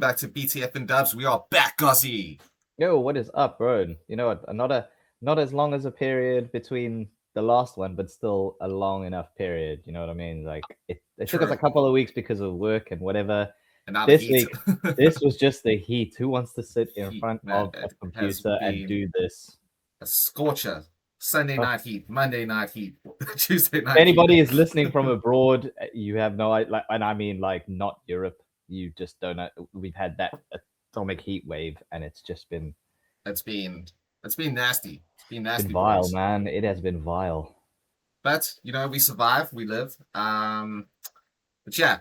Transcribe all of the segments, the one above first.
back to BTF and Dubs. We are back, Gozzy. Yo, what is up, bro? You know what? Not as long as a period between the last one, but still a long enough period. You know what I mean? Like it took us a couple of weeks because of work and whatever. And now This the heat. week, this was just the heat. Who wants to sit in front man, of a computer and do this? A scorcher. Sunday night heat, Monday night heat, Tuesday night. If anybody heat. is listening from abroad, you have no idea. And I mean, like, not Europe. You just don't know. We've had that atomic heat wave, and it's just been. It's been nasty. It's been nasty. Been vile, man. It has been vile. But you know, we survive. We live. But yeah,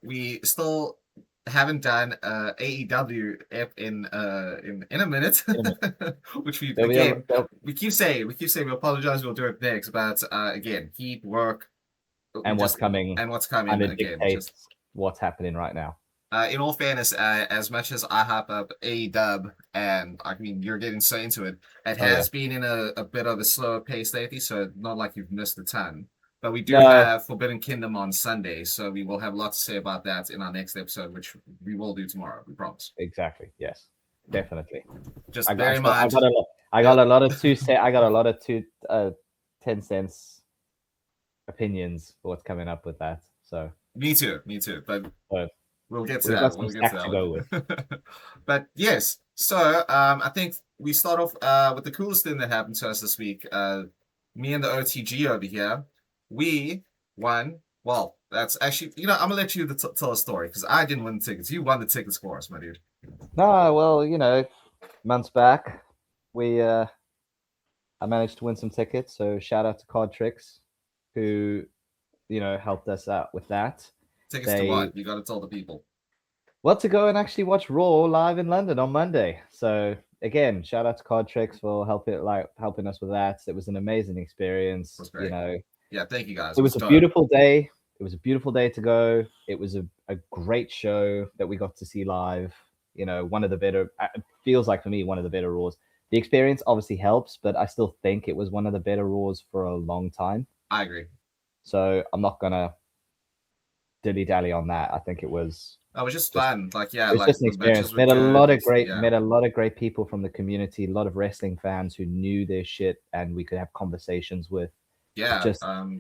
we still haven't done AEW in a minute, which we keep saying we apologize, we'll do it next, but again, heat, work, and what's coming and again, just what's happening right now. In all fairness, as much as I hype up AEW, and I mean you're getting so into it, it has been in a bit of a slower pace lately, so not like you've missed a ton. But we do have Forbidden Kingdom on Sunday, so we will have a lot to say about that in our next episode, which we will do tomorrow. We promise. Exactly. Yes, definitely. Just bear in mind. I got a lot of 10 cents opinions for what's coming up with that. So me too. But we'll get to that. We'll get to go with. But yes, so I think we start off with the coolest thing that happened to us this week. Me and the OTG over here. We won. Well, that's actually, I'm gonna let you tell a story because I didn't win the tickets. You won the tickets for us, my dude. No, well, months back, I managed to win some tickets. So shout out to Card Tricks, who, helped us out with that. Tickets to what? You got to tell the people. Well, to go and actually watch Raw live in London on Monday. So again, shout out to Card Tricks for helping us with that. It was an amazing experience. That's great. Yeah, thank you guys. It was a beautiful day. It was a beautiful day to go. It was a great show that we got to see live. One of the better, it feels like for me, one of the better Raws. The experience obviously helps, but I still think it was one of the better Raws for a long time. I agree. So I'm not going to dilly-dally on that. I think it was... It was just fun. It was just an experience. Met a lot of great people from the community, a lot of wrestling fans who knew their shit and we could have conversations with. Yeah,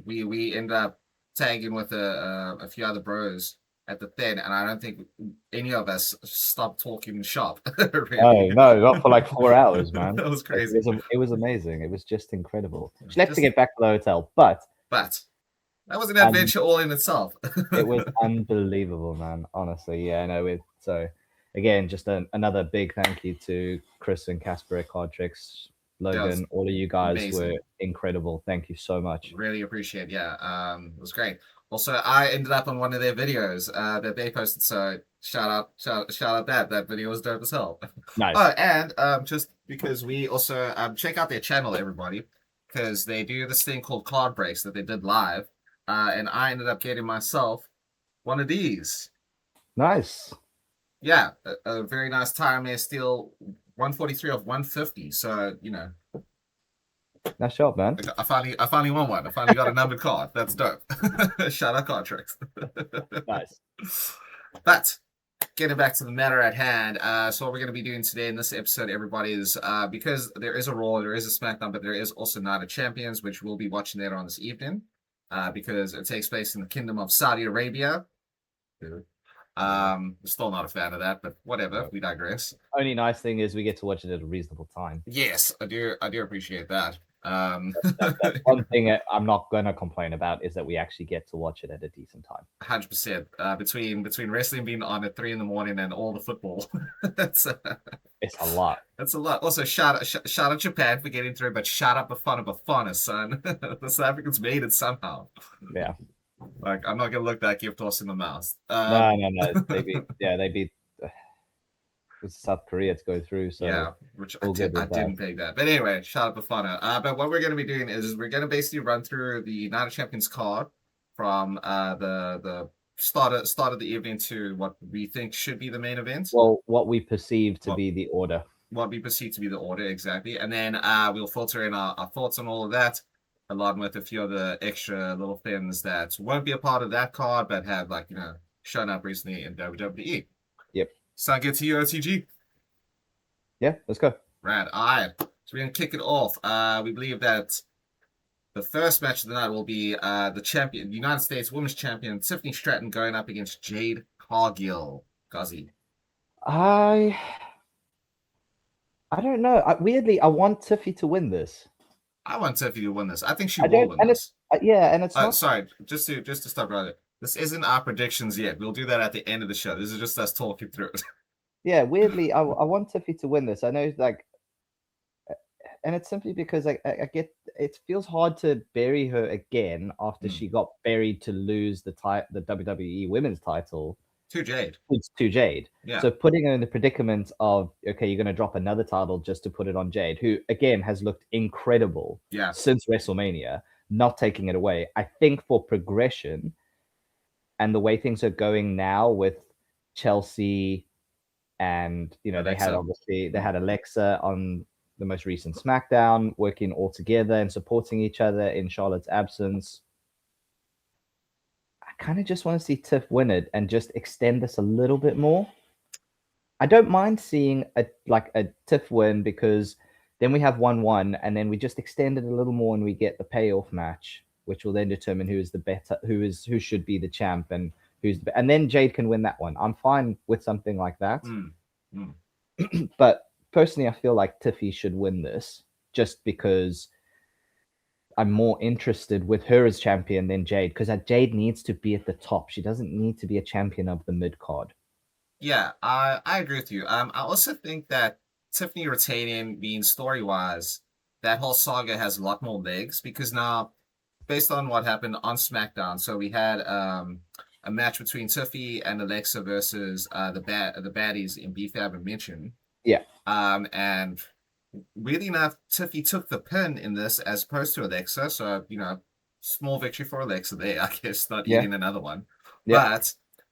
we ended up tagging with a few other bros at the thing, and I don't think any of us stopped talking shop. Really. No, not for like 4 hours, man. That was crazy. It was amazing. It was just incredible. She left to get back to the hotel, but that was an adventure all in itself. It was unbelievable, man. Honestly, yeah. No, so again, just another big thank you to Chris and Casper at Card Tricks. Logan, all of you guys were incredible. Thank you so much. Really appreciate it. Yeah, it was great. Also, I ended up on one of their videos that they posted. So shout out that video was dope as hell. Nice. Oh, and just because we also check out their channel, everybody, because they do this thing called Card Breaks that they did live, and I ended up getting myself one of these. Nice. Yeah, a very nice time. They're still 143 of 150. So nice job, man. I finally won one. I finally got a numbered card. That's dope. Shout out Card Tricks. Nice. But getting back to the matter at hand, so what we're going to be doing today in this episode, everybody, is because there is a Raw, there is a SmackDown, but there is also Night of Champions, which we'll be watching later on this evening, because it takes place in the Kingdom of Saudi Arabia. Still not a fan of that, but whatever. We digress. Only nice thing is we get to watch it at a reasonable time. Yes, I do appreciate that. That's one thing I'm not going to complain about is that we actually get to watch it at a decent time. 100%. Between wrestling being on at 3 a.m. and all the football, it's a lot. That's a lot. Also, shout out Japan for getting through, but shout out Bafana, son. The South Africans made it somehow. Yeah. I'm not gonna look that gift horse in the mouth. No. They beat South Korea to go through. So yeah, which I didn't pay that. But anyway, shout out Bafana. But what we're gonna be doing is we're gonna basically run through the Night of Champions card from the start of the evening to what we think should be the main event. Well, what we perceive to be the order. What we perceive to be the order, exactly. And then we'll filter in our thoughts on all of that, along with a few other extra little things that won't be a part of that card, but have shown up recently in WWE. Yep. Sound good to you, OTG? Yeah, let's go. Rad. All right. So we're gonna kick it off. We believe that the first match of the night will be the champion, United States Women's Champion Tiffany Stratton going up against Jade Cargill. Gozzy. I don't know. Weirdly, I want Tiffy to win this. I want Tiffany to win this. I think she I will don't, win and this. it's not. Sorry, just to stop right there. This isn't our predictions yet. We'll do that at the end of the show. This is just us talking through it. Yeah, weirdly, I want Tiffy to win this. I know, like, and it's simply because I get it feels hard to bury her again after she got buried to lose the WWE Women's title To Jade. To Jade. Yeah. So putting her in the predicament of, okay, you're going to drop another title just to put it on Jade, who again has looked incredible since WrestleMania, not taking it away. I think for progression and the way things are going now with Chelsea and Alexa. they had Alexa on the most recent SmackDown, working all together and supporting each other in Charlotte's absence. I kind of just want to see Tiff win it and just extend this a little bit more. I don't mind seeing a Tiff win, because then we have 1-1 and then we just extend it a little more and we get the payoff match, which will then determine who is the better, who should be the champ, and and then Jade can win that one. I'm fine with something like that. But personally, I feel like Tiffy should win this just because I'm more interested with her as champion than Jade, because Jade needs to be at the top. She doesn't need to be a champion of the mid card. Yeah, I agree with you. I also think that Tiffany retaining, being story wise, that whole saga has a lot more legs, because now, based on what happened on SmackDown, so we had a match between Tiffy and Alexa versus the baddies in BFAB and Mention. Yeah. And really enough, Tiffy took the pin in this as opposed to Alexa. So, small victory for Alexa there, I guess, not eating another one. Yeah.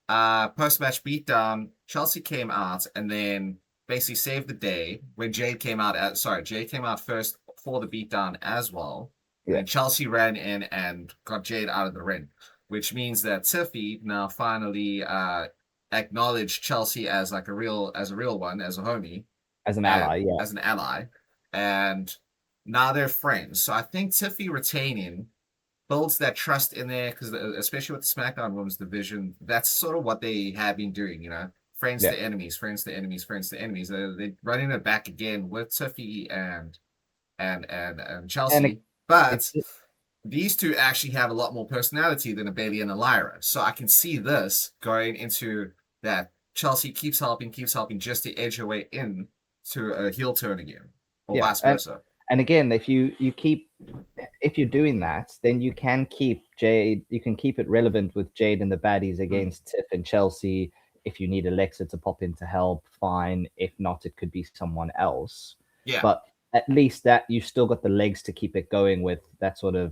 But post-match beatdown, Chelsea came out and then basically saved the day when Jade came out. Jade came out first for the beatdown as well. Yeah. And Chelsea ran in and got Jade out of the ring, which means that Tiffy now finally acknowledged Chelsea as a real one, as a homie. As an ally, yeah. As an ally. And now they're friends. So I think Tiffy retaining builds that trust in there, because especially with the SmackDown Women's Division, that's sort of what they have been doing, friends to enemies, friends to enemies, friends to enemies. They're running it back again with Tiffy and Chelsea. But these two actually have a lot more personality than a Bayley and a Lyra. So I can see this going into that Chelsea keeps helping just to edge her way in to a heel turn again, or vice versa. And again, if you're doing that, then you can keep Jade. You can keep it relevant with Jade and the baddies against Tiff and Chelsea. If you need Alexa to pop in to help, fine. If not, it could be someone else. Yeah. But at least that you've still got the legs to keep it going with that sort of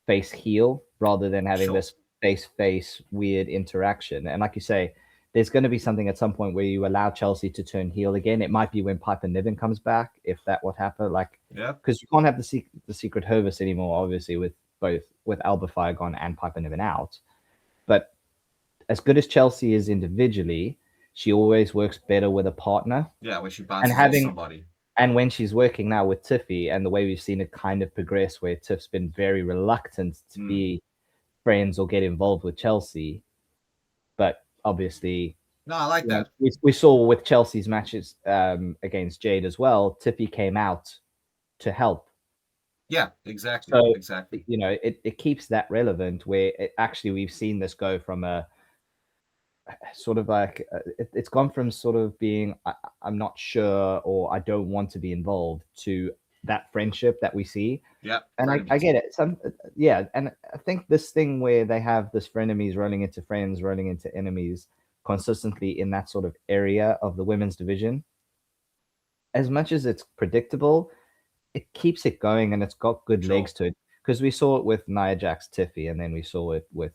face heel, rather than having this face weird interaction. And like you say, there's going to be something at some point where you allow Chelsea to turn heel again. It might be when Piper Niven comes back, if that would happen. Because you can't have the secret Hervis anymore, obviously, with Alba Fire gone and Piper Niven out. But as good as Chelsea is individually, she always works better with a partner. Yeah, when she bounces off somebody. And when she's working now with Tiffy, and the way we've seen it kind of progress, where Tiff's been very reluctant to be friends or get involved with Chelsea, but obviously, no, I like that. We saw with Chelsea's matches against Jade as well. Tiffy came out to help. Yeah, exactly. So, exactly. It keeps that relevant. Where we've seen this go from a sort of like it's gone from sort of being I'm not sure or I don't want to be involved to that friendship that we see. Yeah, and I get it. And I think this thing where they have this frenemies rolling into friends, rolling into enemies consistently in that sort of area of the women's division, as much as it's predictable, it keeps it going and it's got good legs to it. Because we saw it with Nia Jax Tiffy, and then we saw it with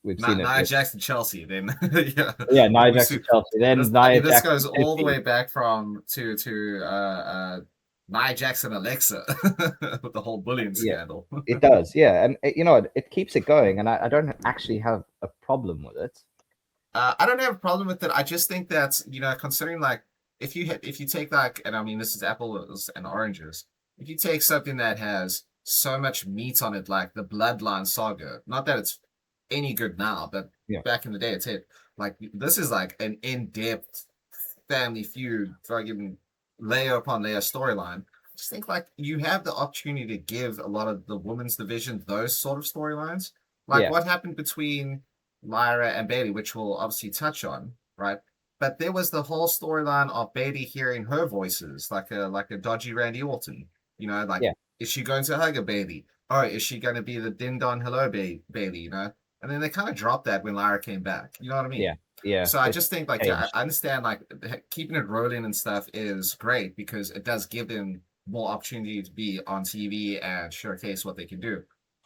we've seen it. Nia Jax and Chelsea, then Nia Jax and Chelsea. Then this goes all the way back to Nia Jax and Alexa with the whole bullying scandal. It does, yeah, and it keeps it going, and I don't actually have a problem with it. I don't have a problem with it. I just think that, considering like if you take like, and I mean this is apples and oranges. If you take something that has so much meat on it, like the Bloodline saga, not that it's any good now, but Yeah. back in the day, it's it. Like this is like an in-depth family feud, fucking layer upon layer storyline. I just think like you have the opportunity to give a lot of the women's division those sort of storylines. Like Yeah. what happened between Lyra and Bailey, which we'll obviously touch on, right? But there was the whole storyline of Bailey hearing her voices, like a dodgy Randy Orton. Like Yeah. is she going to hug a Bailey? Oh, is she going to be the din don hello Bailey? And then they kind of dropped that when Lyra came back. You know what I mean? Yeah. Yeah. So I It's just think like, yeah, changed. I understand like keeping it rolling and stuff is great because it does give them more opportunity to be on TV and showcase what they can do.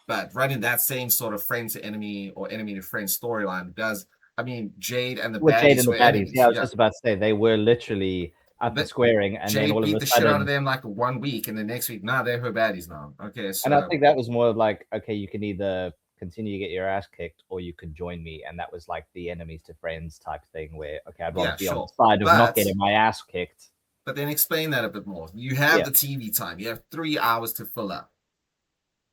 But running that same sort of friend to enemy or enemy to friend storyline does, I mean, Jade and the With Jade baddies and the were baddies. Yeah, enemies. I was Yeah. just about to say they were literally up and But squaring, and then Jade all of beat a the shit out of sudden, them like 1 week, and the next week, nah, they're her baddies now. Okay, and I so think that was more of like, okay, you can either continue to get your ass kicked or you can join me, and that was like the enemies to friends type thing where, okay, I'd rather yeah, be on the sure. side of not But getting my ass kicked. but then explain that a bit more. You have Yeah. the TV time. You have 3 hours to fill up.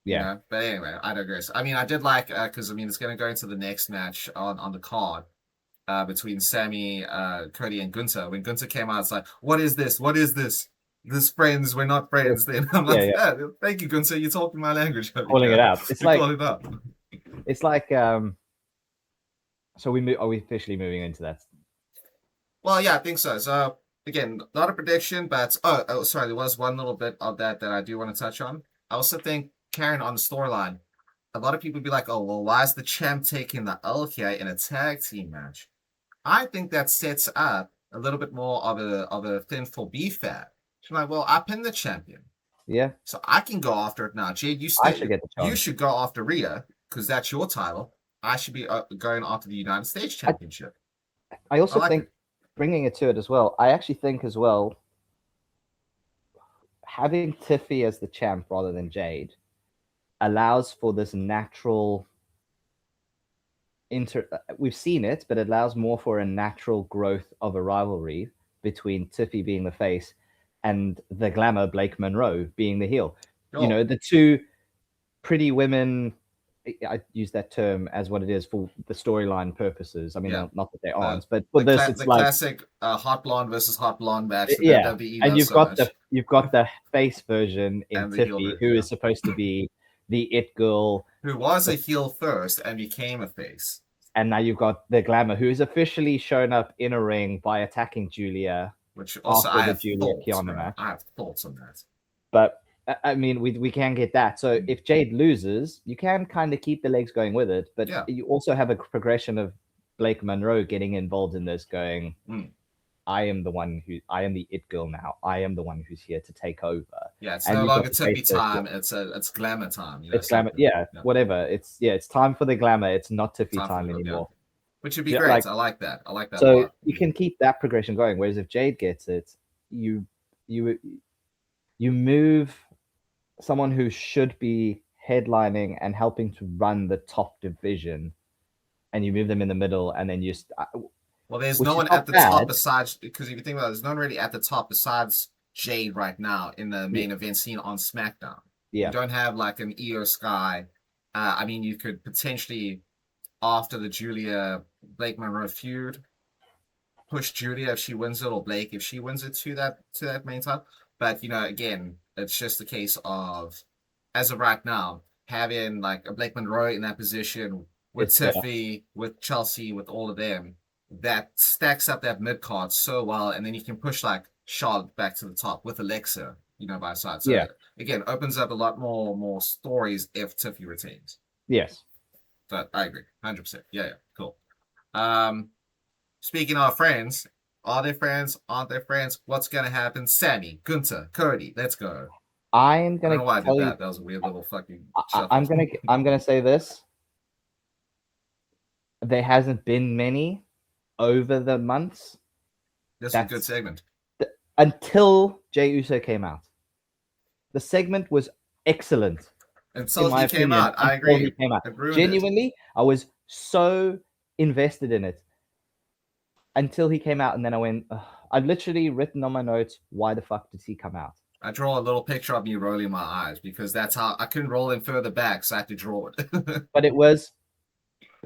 Yeah. But anyway, I digress. I mean, I did like because I mean it's going to go into the next match on the card between Sammy, Cody, and Gunther. When Gunther came out, it's like, what is this? What is this? This friends, we're not friends. Then I'm Yeah. like, Yeah. yeah, thank you, Gunther. You're talking my language. Calling it out. It's You like, call it up. it's like, so are we officially moving into that? Well, yeah, I think so. So again, not a prediction, but sorry, there was one little bit of that I do want to touch on. I also think Karen on the storyline. A lot of people be like, oh, well, why is the champ taking the L here in a tag team match? I think that sets up a little bit more of a thing for BFAT. She's like, well, I pinned the champion, Yeah. so I can go after it now. Jade, I should get the you chance. should go after Rhea because that's your title. I should be going after the United States I, Championship. I I also like think it. bringing it to it as well, I actually think as well, having Tiffy as the champ rather than Jade allows for this natural we've seen it, but it allows more for a natural growth of a rivalry between Tiffy being the face and the glamour Blake Monroe being the heel. Sure. You know, the two pretty women, I use that term as what it is for the storyline purposes. I mean, Yeah. not that they aren't, but for this, it's the like classic hot blonde versus hot blonde match that yeah. WWE And loves so much. you've got the face version in And the heel Tiffy, version, who yeah. is supposed to be the it girl, Who was a heel first and became a face. and now you've got the glamour, who is officially shown up in a ring by attacking Julia, Which also after I the have Julia thoughts, Kiana bro. match. I have thoughts on that. But I mean, we can get that. So if Jade loses, you can kind of keep the legs going with it, but Yeah. you also have a progression of Blake Monroe getting involved in this, going, I am the it girl now. I am the one who's here to take over. Yeah, it's and no you've longer got the Tiffy face time. version. It's glamour time. It's glamour. Yeah, whatever. It's time for the glamour. It's not Tiffy time anymore. Yeah. Which would be great. Like, I like that. I like that a so lot. you can keep that progression going. Whereas if Jade gets it, you move someone who should be headlining and helping to run the top division, and you move them in the middle, and then well, there's no one at the top besides, because if you think about it, there's no one really at the top besides Jade right now in the main event scene on SmackDown. Yeah. You don't have like an Io Sky. I mean, you could potentially, after the Julia Blake Monroe feud, push Julia if she wins it, or Blake if she wins it to that main title. But again, it's just a case of, as of right now, having like a Blake Monroe in that position with Tiffy, with Chelsea, with all of them, that stacks up that mid card so well, and then you can push like Charlotte back to the top with Alexa, by side. So again, opens up a lot more stories if Tiffy retains. Yes. But I agree, 100%. Yeah, cool. Speaking of friends, are they friends? Aren't they friends? What's gonna happen? Sammy, Gunther, Cody, let's go. I'm gonna. I don't know why I did that. That was a weird little fucking. I'm gonna say this. There hasn't been many over the months. This was a good segment. Until Jey Uso came out. The segment was excellent. Until he came out. I agree. Genuinely, I was so invested in it. until he came out, and then I went. Ugh. I've literally written on my notes, why the fuck did he come out? I draw a little picture of me rolling my eyes because that's how I couldn't roll them further back, so I had to draw it. But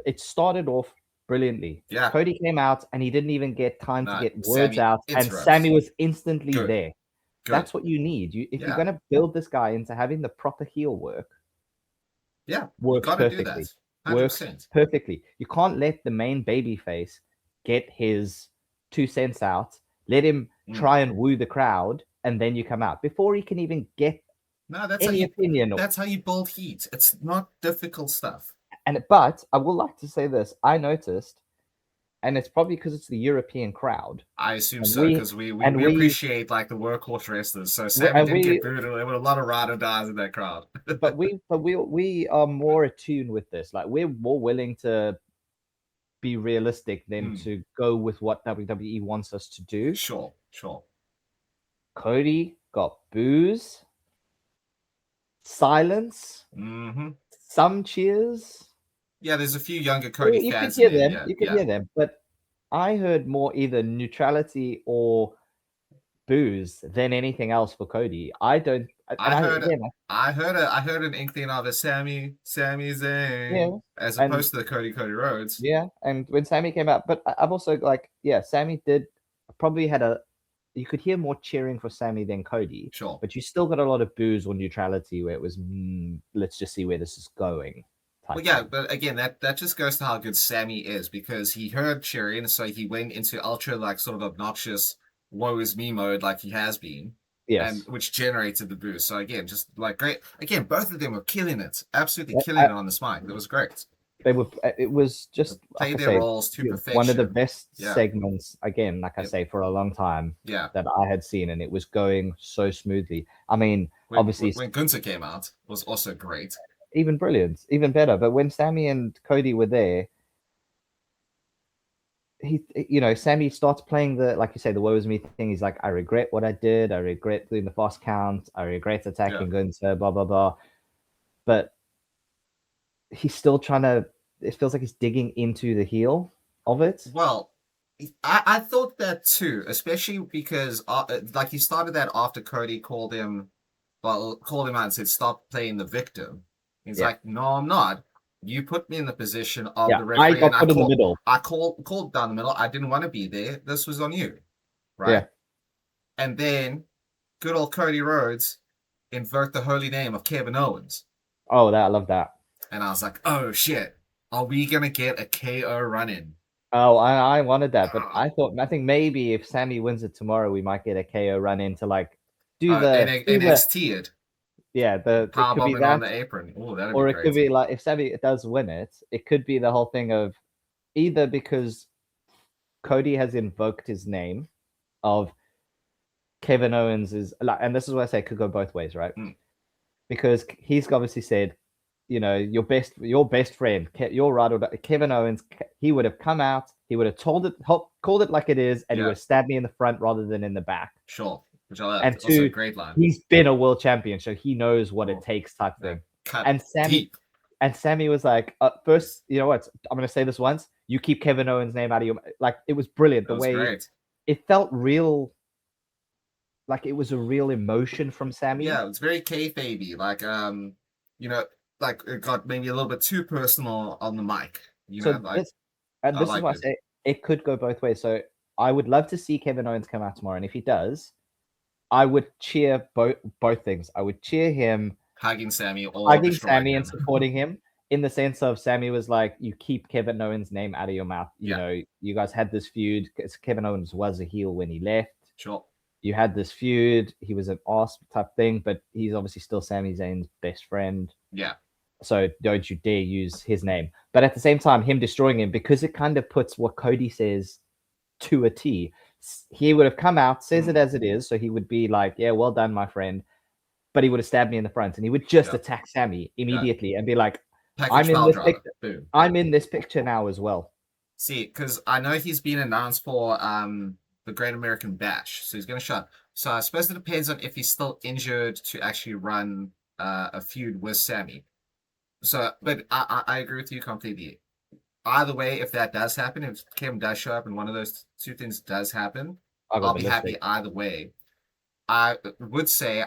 it started off brilliantly. Yeah. Cody came out and he didn't even get time to get words Sammy out, and interrupts. Sammy was instantly Good. there. Good. That's what you need. If you're going to build this guy into having the proper heel work, works perfectly. Works perfectly. You can't let the main baby face get his 2 cents out. Let him try and woo the crowd, and then you come out before he can even get any opinion. That's how you build heat. It's not difficult stuff. But I would like to say this. I noticed, and it's probably because it's the European crowd. I assume so, because we appreciate like the workhorse wrestlers. So Sammy didn't get booed. There were a lot of ride or dies in that crowd. but we are more attuned with this. Like, we're more willing to be realistic than to go with what WWE wants us to do. Sure. Cody got boos, silence, some cheers. Yeah, there's a few younger Cody fans. You could hear them, but I heard more either neutrality or boos than anything else for Cody. I heard an inkling of a Sami Zayn, as opposed to the Cody Rhodes. Yeah, and when Sammy came out, but I've also Sammy did probably had you could hear more cheering for Sammy than Cody. Sure, but you still got a lot of boos or neutrality where it was let's just see where this is going. Well, yeah, but again, that just goes to how good Sammy is, because he heard cheering, so he went into ultra sort of obnoxious woe is me mode like he has been. Yes. And which generated the boost. So again, just great. Again, both of them were killing it. Absolutely killing it on the spine. It was great. It was just play their roles to perfection. One of the best segments, again, like I say, for a long time that I had seen, and it was going so smoothly. I mean, obviously when Gunther came out, it was also great. Even brilliant, even better. But when Sammy and Cody were there, Sammy starts playing like you say, the woe is me thing. He's like, I regret what I did. I regret doing the fast count. I regret attacking Gunther, blah, blah, blah. But he's still trying to, it feels like he's digging into the heel of it. Well, I thought that too, especially because he started that after Cody called him out and said, stop playing the victim. He's like, no, I'm not. You put me in the position of the referee. I got put in the middle. I called down the middle. I didn't want to be there. This was on you. Right? Yeah. And then good old Cody Rhodes invoked the holy name of Kevin Owens. Oh, I love that. And I was like, oh, shit. Are we going to get a KO run-in? Oh, I wanted that. But I think maybe if Sammy wins it tomorrow, we might get a KO run-in to do NXT it. Yeah, it could be that on the apron. Ooh, that'd or be it great. Could be if Sammy does win it, it could be the whole thing of either because Cody has invoked his name of Kevin Owens and this is what I say, it could go both ways, right? Because he's obviously said, your best friend, your rival, Kevin Owens, he would have come out, he would have called it like it is, and he would have stabbed me in the front rather than in the back. Sure. Which I love. And also a great line. He's been a world champion, so he knows what it takes, type thing. And Sammy was like, first, you know what? I'm going to say this once. You keep Kevin Owens' name out of your... it was brilliant. Great. It felt real. Like it was a real emotion from Sammy. Yeah, it was very kayfabe-y. It got maybe a little bit too personal on the mic. This is what I say. It could go both ways. So I would love to see Kevin Owens come out tomorrow. And if he does, I would cheer both things. I would cheer him hugging Sammy and supporting him, in the sense of Sammy was like, you keep Kevin Owens' name out of your mouth. You guys had this feud. Kevin Owens was a heel when he left. Sure. You had this feud. He was an ass type thing, but he's obviously still Sami Zayn's best friend. Yeah. So don't you dare use his name. But at the same time, him destroying him, because it kind of puts what Cody says to a T. He would have come out, says it as it is, so he would be like, yeah, well done, my friend. But he would have stabbed me in the front, and he would just attack Sammy immediately and be like, I'm in this picture now as well. See, because I know he's been announced for the Great American Bash, so he's going to shut. So I suppose it depends on if he's still injured to actually run a feud with Sammy. So, but I agree with you completely. either way, if that does happen, if Kevin does show up and one of those two things does happen, I got I'll the be list happy ready. either way. I would say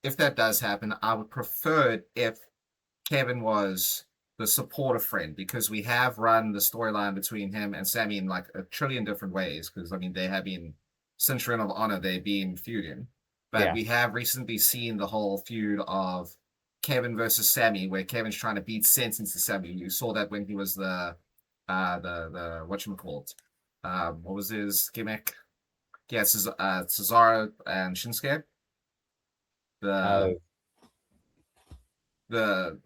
if that does happen, I would prefer it if Kevin was the supportive friend, because we have run the storyline between him and Sammy in like a trillion different ways. Because I mean, they have been since Ring of Honor, they've been feuding, but Yeah. we have recently seen the whole feud of Kevin versus Sammy, where Kevin's trying to beat sense into Sammy. You saw that when he was the whatchamacallit. What was his gimmick? Yeah, Cesaro and Shinsuke. Oh, The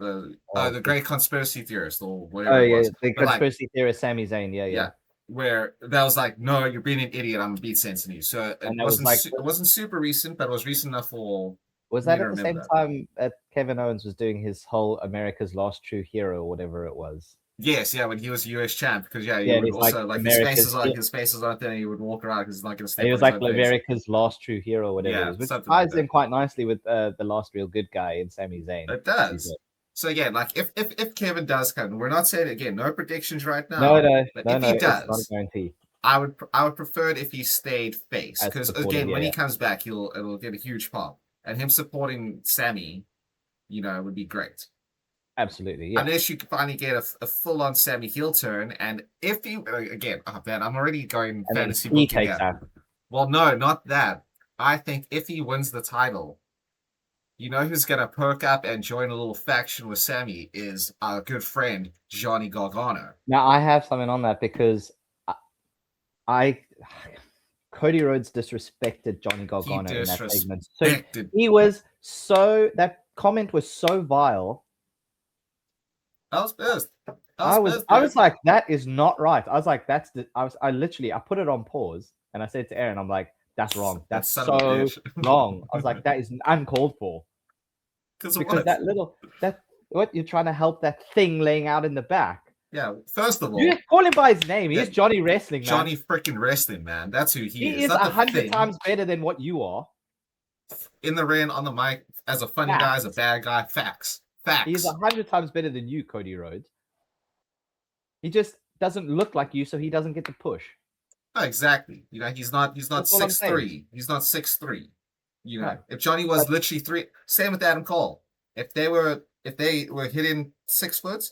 the great conspiracy theorist or whatever oh it yeah, was. the But like, conspiracy theorist Sami Zayn. Yeah, yeah. yeah, where that was like, no, you're being an idiot. I'm gonna beat sense in you. So And that was like, it wasn't super recent, but it was recent enough for was me that to at the remember same that. time that Kevin Owens was doing his whole America's Last True Hero or whatever it was? Yes, yeah, when he was US champ, because yeah, he Yeah, and would he's like also like America's. his space is out there, and he would walk around because he's not gonna And step he on was his like own face. America's Last True Hero, whatever it Yeah, is, which something like ties in that. quite nicely with the last real good guy in Sami Zayn. It does. So again, like if Kevin does come, we're not saying again, no predictions right No, now, no, but no, if no. he It's not a does, guarantee I would prefer it if he stayed face, as because supportive. again, Yeah, when he yeah, comes back, it'll get a huge pop, and him supporting Sammy, would be great. absolutely. Yeah, Unless you can finally get a full on Sammy heel turn, and if you again, oh man, I'm already going and then fantasy he booking takes here. out. Well, no, not that. I think if he wins the title, who's gonna perk up and join a little faction with Sammy is our good friend Johnny Gargano. Now I have something on that because I Cody Rhodes disrespected Johnny He Gargano in that segment. So disrespected. he was that comment was so vile. I was pissed. I was pissed, I dude. was like, that is not right. I was like, I put it on pause and I said to Aaron, I'm like, that's wrong. That That's son of a so bitch. wrong. I was like, that is uncalled for. Because of Because what? what you're trying to help that thing laying out in the back. Yeah, first of You all, just call him by his name. He's yeah, Johnny Wrestling, man. Johnny freaking Wrestling, man. That's who he He is. is Not the 100 thing. times better than what you are. In the ring, on the mic, as a funny guy, as a bad guy. Facts. He's Facts. 100 times better than you, Cody Rhodes. He just doesn't look like you, so he doesn't get the push. Oh, exactly. He's not That's all I'm 6'3". He's not 6'3". No. If Johnny was literally three, same with Adam Cole. If they were hitting 6 foot,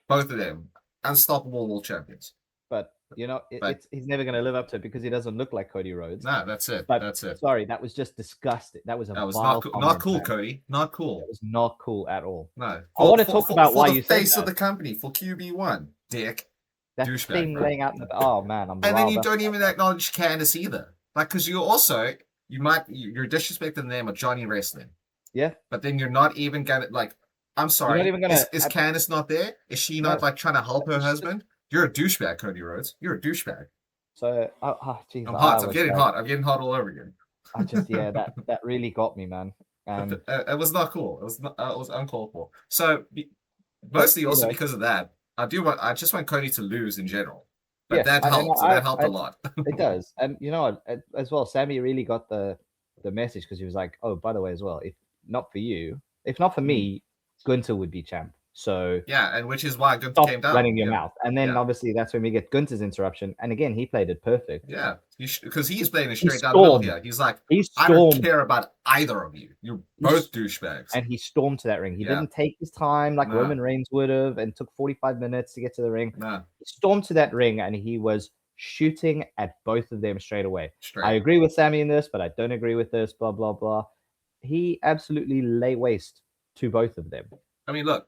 both of them unstoppable world champions. But he's never going to live up to it because he doesn't look like Cody Rhodes. No, that's it. But that's it. sorry, that was just disgusting. That was That was vile not cool. comment, Not cool, man. Cody. Not cool. It was not cool at all. No. I want to talk about why you said face that. of the company for QB1, dick. That douchebag, thing bro. laying out in the oh man, I'm And then you don't even acknowledge Candice either. Like, because you're disrespecting the name of Johnny Wrestling. Yeah. But then you're not even gonna I'm sorry. You're not even gonna, is Candice not there? Is she not like trying to help her husband? You're a douchebag, Cody Rhodes. You're a douchebag. So geez, I'm hot. I'm getting hot. I'm getting hot all over again. I just that really got me, man. And it was not cool. It was uncalled for. So mostly also because of that, I just want Cody to lose in general. But that helped. That helped a lot. It does. And as well, Sammy really got the message because he was like, oh, by the way, as well, if not for me, Gunther would be champ. So yeah, and which is why Gunther came down. Running your mouth, and then obviously that's when we get Gunther's interruption, and again he played it perfect. Yeah, because he's playing it straight down the middle here. He's like, I don't care about either of you. You're both douchebags. And he stormed to that ring. He didn't take his time like Roman Reigns would have, and took 45 minutes to get to the ring. He stormed to that ring, and he was shooting at both of them straight away. I agree with Sammy in this, but I don't agree with this. Blah blah blah. He absolutely lay waste to both of them. I mean, look.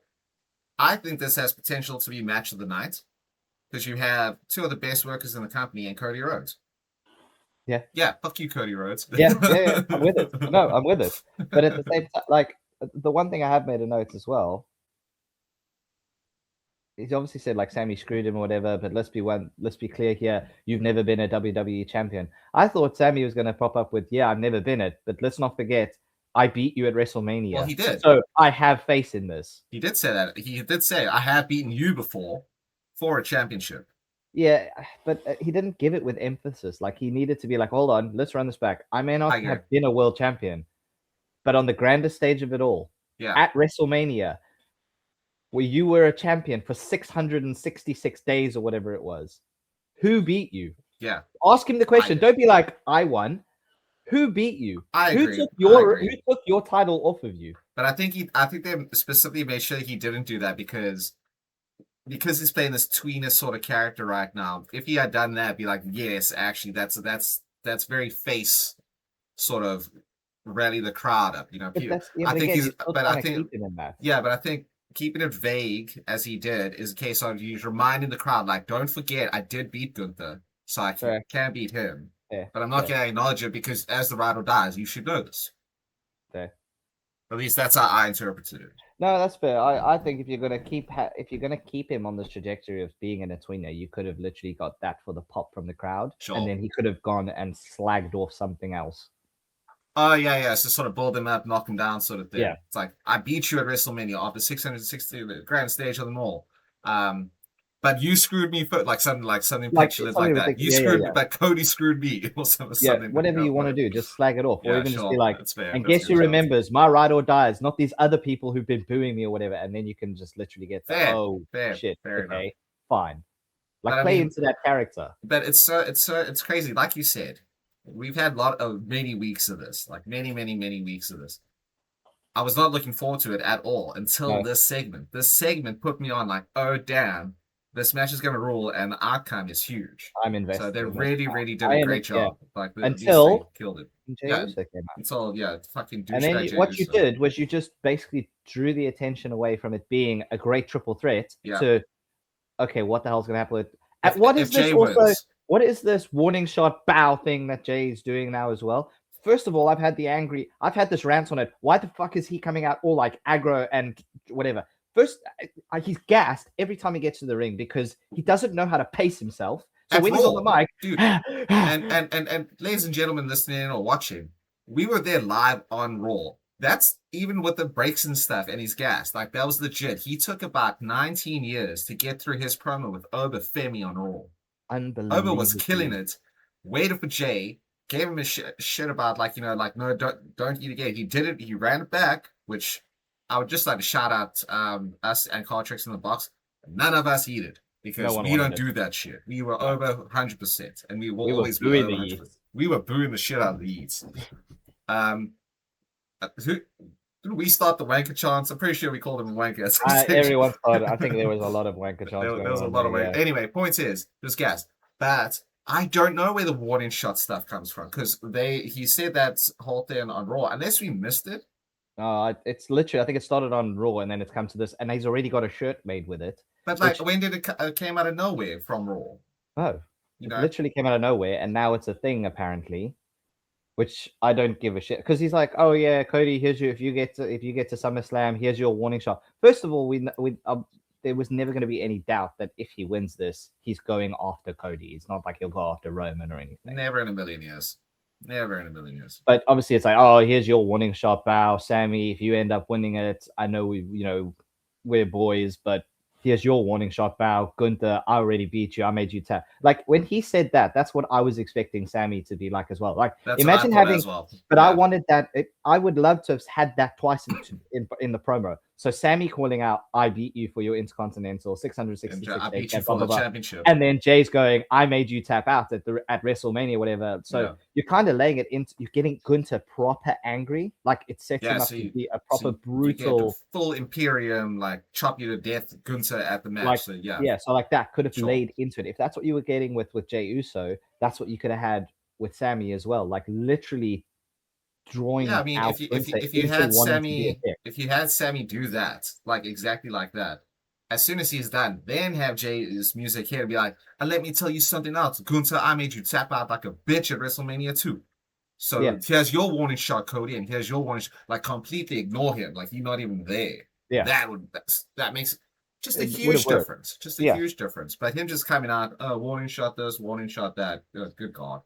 I think this has potential to be match of the night because you have two of the best workers in the company and Cody Rhodes. Yeah. Yeah. Fuck you, Cody Rhodes. Yeah. I'm with it. No, I'm with it. But at the same time, like the one thing I have made a note as well, he's obviously said like Sammy screwed him or whatever, but let's be clear here. You've never been a WWE champion. I thought Sammy was going to pop up with, yeah, I've never been it, but let's not forget, I beat you at WrestleMania. Well, he did. So I have faith in this. He did say that. He did say, I have beaten you before for a championship. Yeah, but he didn't give it with emphasis. Like he needed to be like, hold on, let's run this back. I may not have been a world champion, but on the grandest stage of it all, at WrestleMania, where you were a champion for 666 days or whatever it was. Who beat you? Yeah. Ask him the question. Don't be like, I won. Who beat you? I agree. Who took your title off of you? But I think they specifically made sure he didn't do that because he's playing this tweener sort of character right now. If he had done that, be like, yes, actually, that's very face sort of rally the crowd up. You know, But I think he's, but I think, keep him in that. yeah, but I think keeping it vague as he did is a case of he's reminding the crowd, like, don't forget, I did beat Gunther, so I can beat him. Yeah, but I'm not going to acknowledge it because as the rider dies, you should know this. Yeah. At least that's how I interpreted it. No, that's fair. I think if you're gonna keep him on the trajectory of being in a tweener, you could have literally got that for the pop from the crowd, and then he could have gone and slagged off something else. Oh, yeah. So sort of build him up, knock him down sort of thing. Yeah. It's like, I beat you at WrestleMania after 660, the grand stage of them all. But you screwed me for something petulant like that. You screwed me, but Cody screwed me or something. Whatever you want to do, just slag it off. Or even just be like, and guess who remembers my ride or dies, not these other people who've been booing me or whatever. And then you can just literally get shit. Okay, fine. Like play into that character. But it's crazy. Like you said, we've had many weeks of this, like many weeks of this. I was not looking forward to it at all until this segment. This segment put me on like, oh damn, this match is going to rule, and the outcome is huge. I'm invested. So they really did a great job. Like until killed it. Until fucking. And then what you did was you just basically drew the attention away from it being a great triple threat to, okay, what the hell's going to happen with? What is this warning shot bow thing that Jay is doing now as well? First of all, I've had this rant on it. Why the fuck is he coming out all like aggro and whatever? First, he's gassed every time he gets to the ring because he doesn't know how to pace himself. So when he's on the mic, dude, and ladies and gentlemen listening or watching, we were there live on Raw. That's even with the breaks and stuff, and he's gassed. Like that was legit. He took about 19 years to get through his promo with Oba Femi on Raw. Unbelievable. Oba was killing it. Waited for Jay. Gave him a shit about no, don't eat again. He did it. He ran it back, which I would just like to shout out us and Cartrix in the box. None of us eat it because we don't do that shit. We were over 100%, and we will always be over 100%. We were booing the shit out of the Eats. Did we start the wanker chants? I'm pretty sure we called them wankers. Everyone started. I think there was a lot of wanker chants. There was a lot of wanker. Anyway, point is, there's gas. But I don't know where the warning shot stuff comes from because he said that whole thing on Raw, unless we missed it. It's literally, I think it started on Raw and then it's come to this, and he's already got a shirt made with it. But when did it came out of nowhere from Raw? Oh, it literally came out of nowhere, and now it's a thing apparently, which I don't give a shit because he's like, oh yeah, Cody, here's you if you get to SummerSlam, here's your warning shot. First of all, there was never going to be any doubt that if he wins this, he's going after Cody. It's not like he'll go after Roman or anything. Never in a million years. But obviously, it's like, oh, here's your warning shot, bow, Sammy. If you end up winning it, I know we're boys, but here's your warning shot, bow, Gunther. I already beat you. I made you tap. Like when he said that, that's what I was expecting Sammy to be like as well. Like imagine having, but I wanted that. I would love to have had that twice in the promo. So Sammy calling out, "I beat you for your Intercontinental 666 I beat you for the championship," and then Jay's going, "I made you tap out at WrestleMania, whatever." So you're kind of laying it into, you're getting Gunther proper angry, like it sets him up to be a proper brutal, full Imperium, like chop you to death, Gunther at the match. So like that could have laid into it. If that's what you were getting with Jay Uso, that's what you could have had with Sammy as well. Like literally drawing. Yeah, I mean, if you had Sammy do that, like exactly like that, as soon as he's done, then have Jay's music here and be like, and let me tell you something else, Gunther, I made you tap out like a bitch at WrestleMania 2. So here's your warning shot, Cody, and here's your warning shot. Like completely ignore him, like you're not even there. Yeah, that makes just a huge difference. Just a huge difference. But him just coming out, warning shot this, warning shot that. Good God.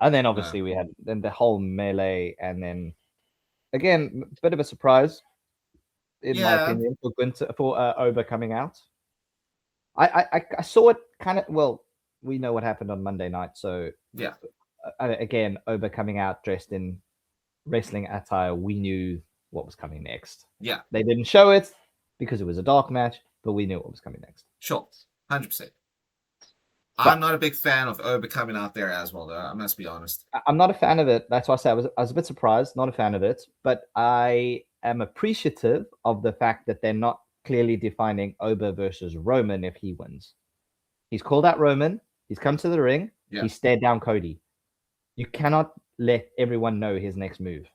And then obviously we had then the whole melee, and then again, a bit of a surprise, in my opinion, for Oba coming out. I saw it kind of, well, we know what happened on Monday night, so again, Oba coming out dressed in wrestling attire, we knew what was coming next. Yeah, they didn't show it. because it was a dark match, but we knew what was coming next. Sure, 100%. So, I'm not a big fan of Oba coming out there as well, though. I must be honest. I'm not a fan of it. That's why I said I was a bit surprised, not a fan of it, but I am appreciative of the fact that they're not clearly defining Oba versus Roman if he wins. He's called out Roman. He's come to the ring. Yeah. He stared down Cody. You cannot let everyone know his next move.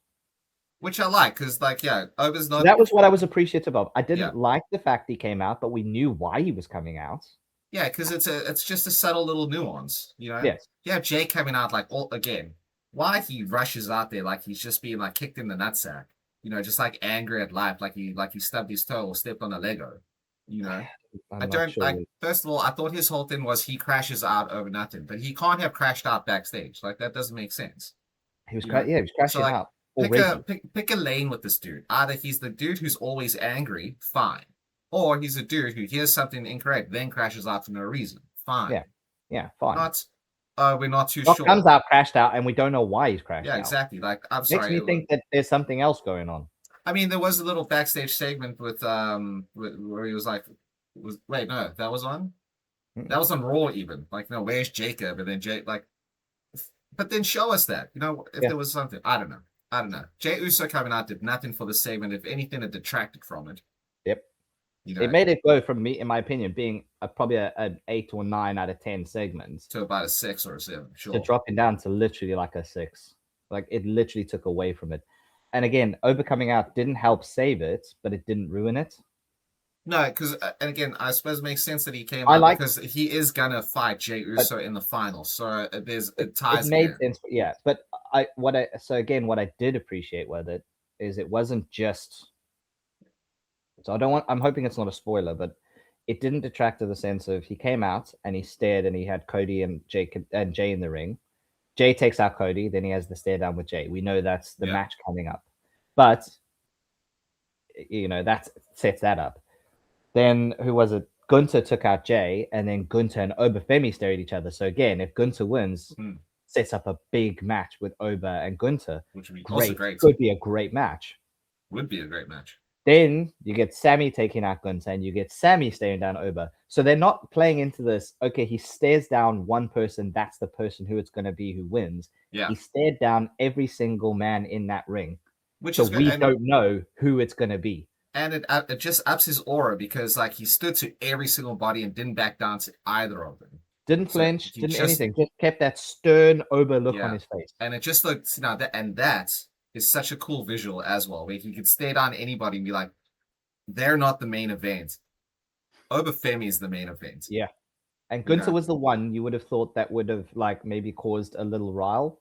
Which I like, because, like, yeah, Oba's not... So that was what I was appreciative of. I didn't Yeah. like the fact he came out, but we knew why he was coming out. Yeah, because it's just a subtle little nuance, you know? Yes. Yeah, Jay coming out, like, again, why he rushes out there like he's just being, like, kicked in the nutsack. You know, just, like, angry at life, like he stubbed his toe or stepped on a Lego, you know? I don't sure. like. First of all, I thought his whole thing was he crashes out over nothing, but he can't have crashed out backstage. Like, that doesn't make sense. He was he was crashing out. Pick a lane with this dude. Either he's the dude who's always angry, fine, or he's a dude who hears something incorrect, then crashes out for no reason, fine. Yeah, fine. We're not too Doc sure. comes out, crashed out, and we don't know why he's crashed out. Yeah, exactly. Like, I'm sorry. Makes me think that there's something else going on. I mean, there was a little backstage segment with where he was like, wait, no, that was on Raw even. Like, no, where's Jacob? And then Jake, like, but then show us that, you know, if there was something. I don't know. Jey Uso coming out did nothing for the segment. If anything, it detracted from it. Yep. You know, it made it go from me, in my opinion, being probably an 8 or 9 out of 10 segments to about a 6 or a 7. Sure. To dropping down to literally like a 6. Like, it literally took away from it. And again, Oba coming out didn't help save it, but it didn't ruin it. No, because, and again, I suppose it makes sense that he came out because he is gonna fight Jey Uso in the final. So it ties. It made sense, yeah. But what I did appreciate with it is it wasn't just. So I'm hoping it's not a spoiler, but it didn't detract to the sense of he came out and he stared and he had Cody and Jay in the ring. Jay takes out Cody, then he has the stare down with Jay. We know that's the match coming up, but you know that sets that up. Then who was it? Gunther took out Jay, and then Gunther and Oba Femi stare at each other. So again, if Gunther wins, sets up a big match with Oba and Gunther, which would be great. Also could be a great match. Would be a great match. Then you get Sammy taking out Gunther, and you get Sammy staring down Oba. So they're not playing into this. Okay, he stares down one person. That's the person who it's going to be who wins. Yeah, he stared down every single man in that ring, which so is we don't know who it's going to be. And it just ups his aura because, like, he stood to every single body and didn't back down to either of them. Didn't flinch, anything. Just kept that stern Oba look on his face. And it just looked, you know, that is such a cool visual as well, where he could stare down anybody and be like, they're not the main event. Oba Femi is the main event. Yeah. And Gunther was the one you would have thought that would have, like, maybe caused a little rile.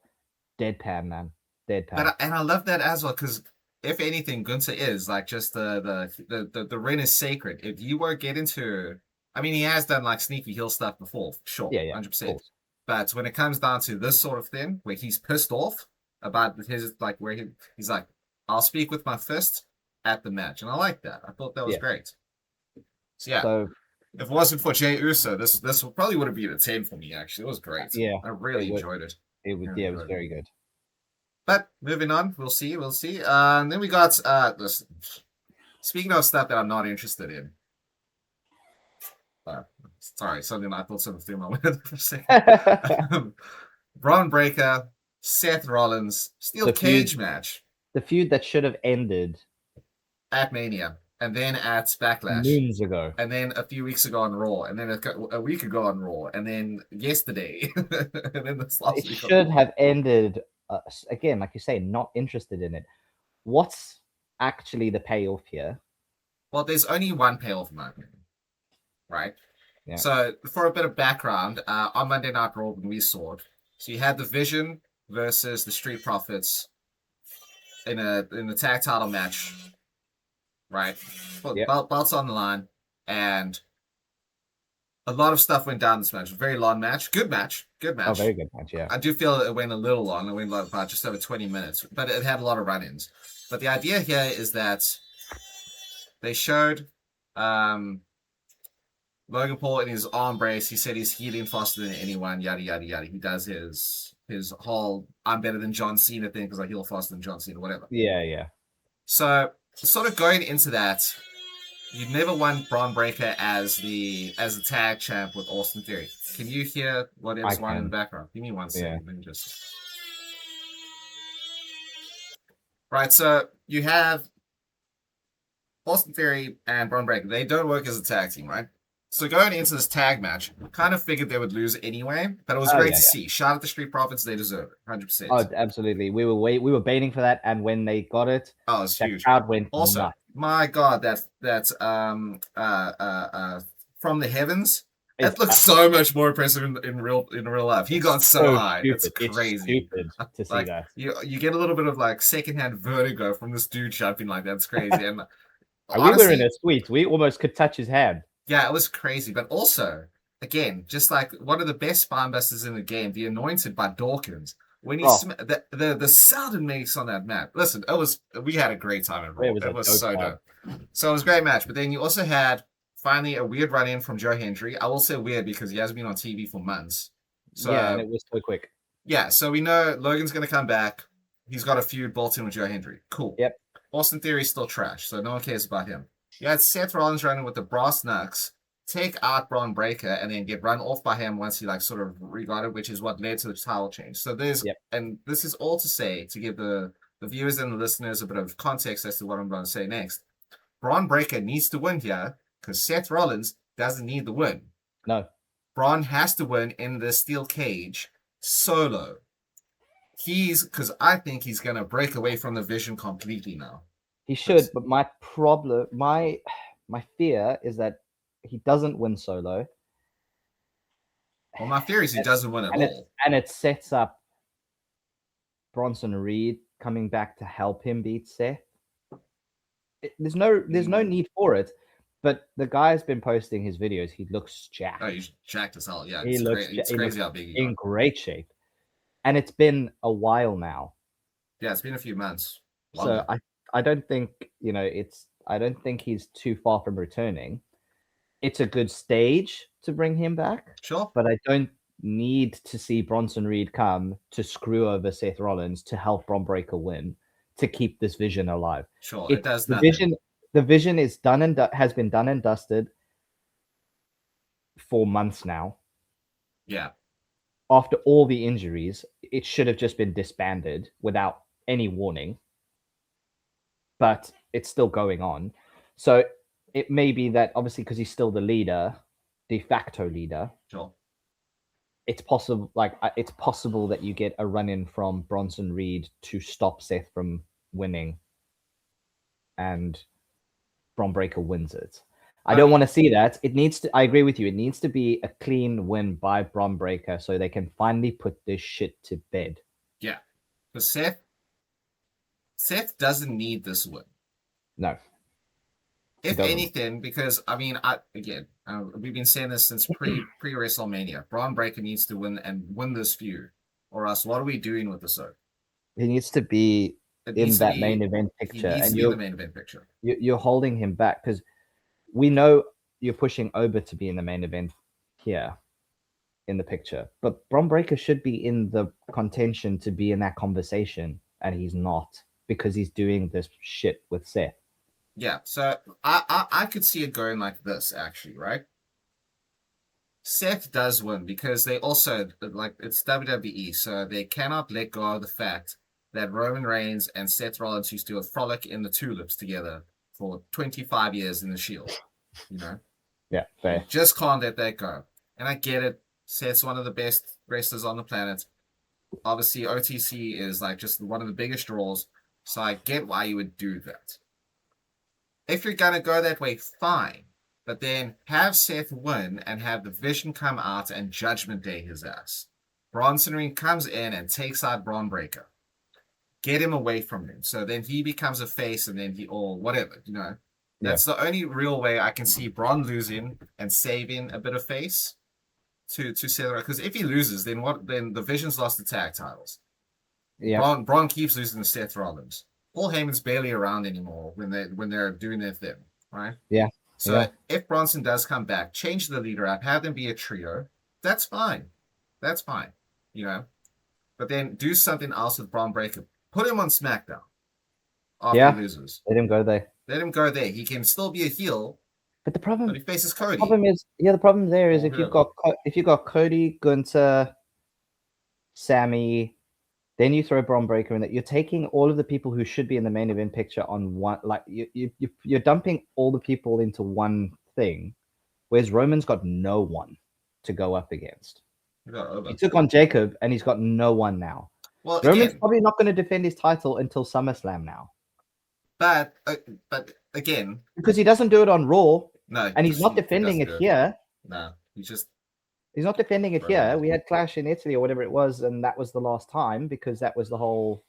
Deadpan, man. Deadpan. And I love that as well, because if anything, Gunther is like just the ring is sacred. If you were getting to, I mean, he has done like sneaky heel stuff before, sure, 100%. But when it comes down to this sort of thing, where he's pissed off about his, like, where he's like, I'll speak with my fist at the match, and I like that. I thought that was great. So if it wasn't for Jey Uso, this probably would have been a 10 for me. Actually, it was great. Yeah, I really enjoyed it. It was very good. But moving on, we'll see. And then we got listen, speaking of stuff that I'm not interested in. Sorry, something through my head for a second. Braun Breaker, Seth Rollins, steel cage match. The feud that should have ended at Mania, and then at Backlash, moons ago, and then a few weeks ago on Raw, and then a week ago on Raw, and then yesterday, and then this last week. It should have ended. Again, like you say, not interested in it. What's actually the payoff here? Well, there's only one payoff in my opinion, right? Yeah. So for a bit of background, on Monday Night Raw when we saw it, so you had the Vision versus the Street Profits in the tag title match, right? Belts on the line, and a lot of stuff went down this match. Very long match. Good match. Oh, very good match, yeah. I do feel it went a little long. It went about just over 20 minutes. But it had a lot of run-ins. But the idea here is that they showed Logan Paul in his arm brace. He said he's healing faster than anyone, yada, yada, yada. He does his whole I'm better than John Cena thing because I heal faster than John Cena, whatever. Yeah, yeah. So sort of going into that, You never won Braun Breaker as the tag champ with Austin Theory. Can you hear what I is one in the can. background? Give me one Yeah. second. Let me just. Right, so you have Austin Theory and Braun Breaker. They don't work as a tag team, right? So going into this tag match, kind of figured they would lose anyway, but it was Oh great yeah, to yeah. see. Shout out the Street Profits, they deserve it, 100%. Oh, absolutely. We were baiting for that, and when they got it, Oh, it's that huge. crowd went Also, nuts. my God, that's from the heavens. It It's looks so much more impressive in real life. He got so high. stupid. It's It's crazy. stupid to see Like that. you get a little bit of like secondhand vertigo from this dude jumping like that. It's crazy. And We were in honestly, a suite. We almost could touch his hand. yeah, it was crazy. But also, again, just like one of the best spine busters in the game, the Anointed by Dawkins. When he Oh, the sound it makes on that map. Listen, we had a great time in Raw. it was It a was dope so time. dope. So it was a great match. But then you also had finally a weird run in from Joe Hendry. I will say weird because he hasn't been on TV for months. Yeah, and So it was so quick. yeah, so we know Logan's gonna come back. He's got a feud built in with Joe Hendry. Cool. Yep. Austin Theory's still trash, so no one cares about him. You had Seth Rollins running with the brass knucks, take out Braun Breaker, and then get run off by him once he like sort of regot it, which is what led to the title change. So Yep. and this is all to say to give the viewers and the listeners a bit of context as to what I'm going to say next. Braun Breaker needs to win here because Seth Rollins doesn't need the win. No. Braun has to win in the steel cage solo. Because I think he's going to break away from the Vision completely now. He should, but my problem, my fear is that he doesn't win solo. Well, my theory is he doesn't win at all. And it sets up Bronson Reed coming back to help him beat Seth. There's no need for it, but the guy's been posting his videos. He looks jacked. Oh, he's jacked as hell. Yeah, It's crazy how big he got. In great shape, and it's been a while now. Yeah, it's been a few months. So I don't think I don't think he's too far from returning. It's a good stage to bring him back. Sure. But I don't need to see Bronson Reed come to screw over Seth Rollins to help Bron Breakker win to keep this vision alive. Sure, it does the nothing. The vision is done and has been done and dusted for months now. Yeah. After all the injuries, it should have just been disbanded without any warning. But it's still going on. So it may be that obviously because he's still the leader, de facto leader. Sure. It's possible that you get a run-in from Bronson Reed to stop Seth from winning, and Bron Breakker wins it. I don't want to see that. It needs to. I agree with you. It needs to be a clean win by Bron Breakker so they can finally put this shit to bed. Yeah, but Seth doesn't need this win. No. If anything, because I mean, we've been saying this since pre WrestleMania. Bron Breakker needs to win this feud, or else what are we doing with the show? He needs to be in that main event picture, and you're the main event picture. You're holding him back because we know you're pushing Oba to be in the main event here in the picture, but Bron Breakker should be in the contention to be in that conversation, and he's not because he's doing this shit with Seth. Yeah, so I could see it going like this, actually, right? Seth does win because they also, like, it's WWE, so they cannot let go of the fact that Roman Reigns and Seth Rollins used to do a frolic in the tulips together for 25 years in the Shield, you know? Yeah, fair. You just can't let that go. And I get it. Seth's one of the best wrestlers on the planet. Obviously, OTC is, like, just one of the biggest draws, so I get why you would do that. If you're going to go that way, fine. But then have Seth win and have the Vision come out and Judgment Day his ass. Bronson Reed comes in and takes out Bron Breakker. Get him away from him. So then he becomes a face and then whatever, you know. That's the only real way I can see Bron losing and saving a bit of face to Seth. Because if he loses, then what? Then the Vision's lost the tag titles. Yeah. Bron keeps losing to Seth Rollins. Paul Heyman's barely around anymore when they're doing their thing, right? Yeah. So if Bronson does come back, change the leader up, have them be a trio. That's fine. That's fine, you know. But then do something else with Bron Breakker. Put him on SmackDown after he loses. Let him go there. Let him go there. He can still be a heel, But the but he faces Cody. problem is, the problem there is Or if you've whoever. got Cody, Gunther, Sammy, then you throw Braun Breaker in that. You're taking all of the people who should be in the main event picture on one. Like you're dumping all the people into one thing, whereas Roman's got no one to go up against. He took on Jacob, and he's got no one now. Well, Roman's again, probably not going to defend his title until SummerSlam now. But again, because he doesn't do it on Raw, no, and he's not defending it here. No, he's not defending it here. We had Clash in Italy or whatever it was, and that was the last time because that was the whole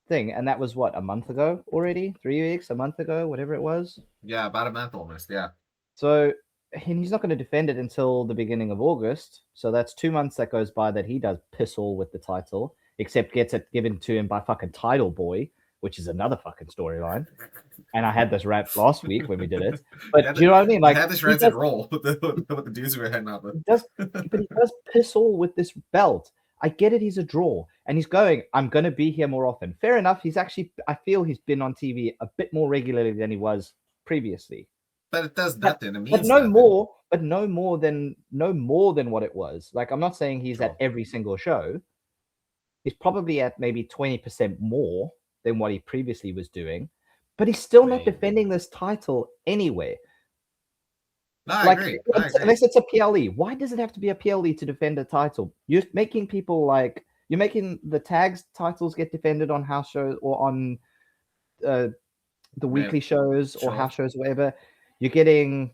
thing, and that was what, a month ago already, 3 weeks, a month ago, whatever it was. Yeah, about a month almost. Yeah. So he's not going to defend it until the beginning of August. So that's 2 months that goes by that he does piss all with the title, except gets it given to him by fucking Title Boy, which is another fucking storyline. And I had this rap last week when we did it. But do you know what I mean? Like, I had this rant at Raw with the dudes who were heading up. But he does piss all with this belt. I get it, he's a draw. And he's going, I'm going to be here more often. Fair enough. He's actually, I feel he's been on TV a bit more regularly than he was previously. But it does nothing. It means but no more than what it was. Like, I'm not saying he's at every single show. He's probably at maybe 20% more than what he previously was doing, but he's still not defending this title anywhere. No, I agree. Unless it's a PLE. Why does it have to be a PLE to defend a title? You're making people like, you're making the tags titles get defended on house shows or on the weekly shows or house shows, whatever. You're getting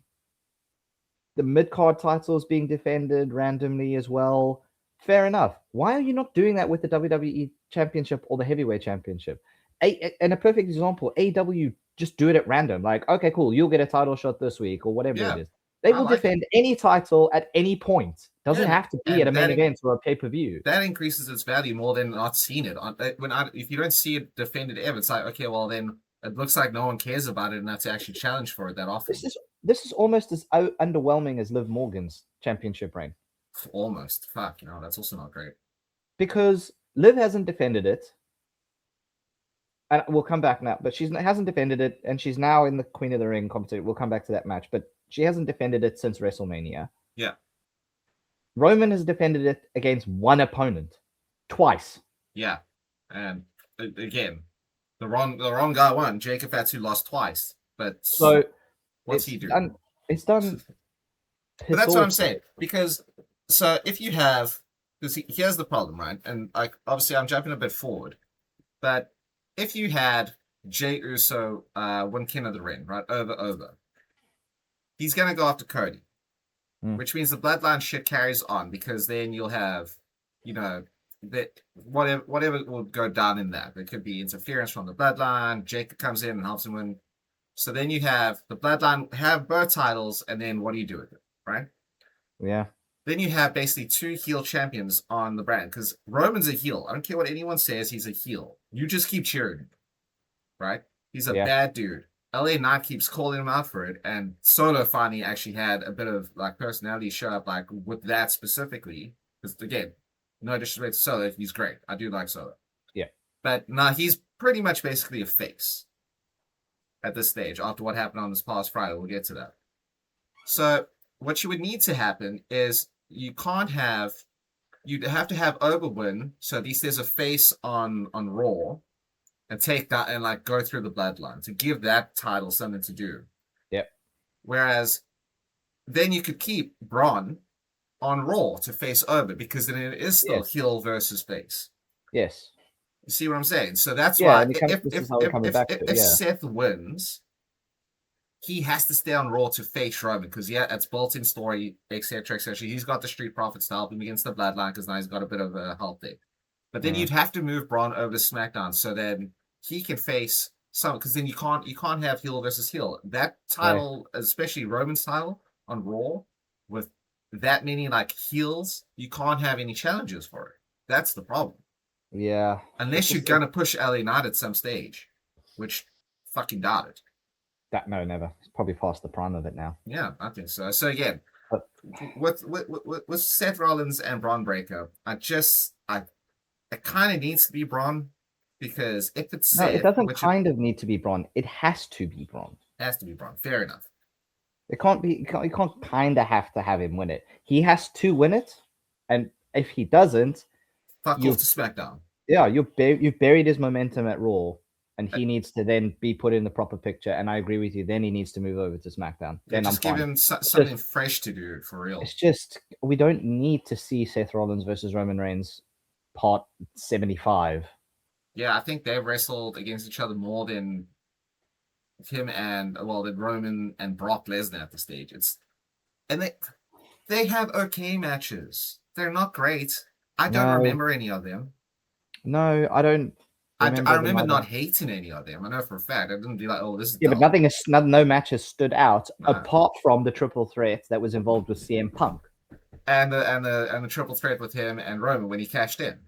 the mid-card titles being defended randomly as well. Fair enough. Why are you not doing that with the WWE Championship or the Heavyweight Championship? And a perfect example, AEW just do it at random. Like, okay, cool, you'll get a title shot this week or whatever it is. They will defend any title at any point. Doesn't have to be at a main event or a pay-per-view. That increases its value more than not seeing it. If you don't see it defended ever, it's like, okay, well then it looks like no one cares about it enough to actually challenge for it that often. This is almost as underwhelming as Liv Morgan's championship reign. Almost. Fuck, that's also not great. Because Liv hasn't defended it. And we'll come back now, but she hasn't defended it, and she's now in the Queen of the Ring competition. We'll come back to that match, but she hasn't defended it since WrestleMania. Yeah. Roman has defended it against one opponent twice. Yeah. And again, the wrong guy won. Jacob Fatu lost twice. But so what's he doing? It's done. But that's what I'm saying. Because so if you have, because here's the problem, right? And like obviously I'm jumping a bit forward, but if you had Jey Uso win King of the Ring, right, over, he's gonna go after Cody, which means the bloodline shit carries on because then you'll have, that whatever will go down in that. There could be interference from the bloodline. Jacob comes in and helps him win. So then you have the bloodline have both titles, and then what do you do with it, right? Yeah. Then you have basically two heel champions on the brand because Roman's a heel. I don't care what anyone says, he's a heel. You just keep cheering him, right? He's a bad dude. LA Knight keeps calling him out for it, and Solo finally actually had a bit of like personality show up like with that specifically. Because again, no disrespect to Solo, he's great. I do like Solo. Yeah. But he's pretty much basically a face at this stage after what happened on this past Friday. We'll get to that. So what you would need to happen is you'd have to have Oba win, so at least there's a face on Raw, and take that and like go through the bloodline to give that title something to do. Yep. Whereas then you could keep Braun on Raw to face Oba because then it is still heel versus face. Yes. You see what I'm saying? So that's why if Seth Seth wins, he has to stay on Raw to face Roman because it's built-in story, etc., etc. He's got the Street Profits to help him against the Bloodline because now he's got a bit of a help there. But then you'd have to move Braun over to SmackDown so then he can face some, because then you can't have heel versus heel. That title, especially Roman's title on Raw, with that many like heels, you can't have any challenges for it. That's the problem. Yeah. Unless you're gonna push LA Knight at some stage, which fucking doubt it. No, never. It's probably past the prime of it now. Yeah, I think so. So again, with Seth Rollins and Braun Breaker, it kind of needs to be Braun because if it's No, it Seth, doesn't which it kind of need to be Braun. It has to be Braun. has to be Braun, fair enough. It can't be. You can't kind of have to have him win it. He has to win it, and if he doesn't, Fuck you off to SmackDown. yeah, you've buried his momentum at Raw, and he needs to then be put in the proper picture. And I agree with you. Then he needs to move over to SmackDown. Yeah, Then I'm just give fine. him something fresh to do for real. It's just we don't need to see Seth Rollins versus Roman Reigns part 75. Yeah, I think they've wrestled against each other more than him and than Roman and Brock Lesnar at the stage. And they have okay matches. They're not great. I don't No, remember any of them. no, I don't remember I them remember either. not hating any of them. I know for a fact. I didn't be like, oh, this is Yeah, dull. but no match has stood out No. apart from the triple threat that was involved with CM Punk. And the triple threat with him and Roman when he cashed in.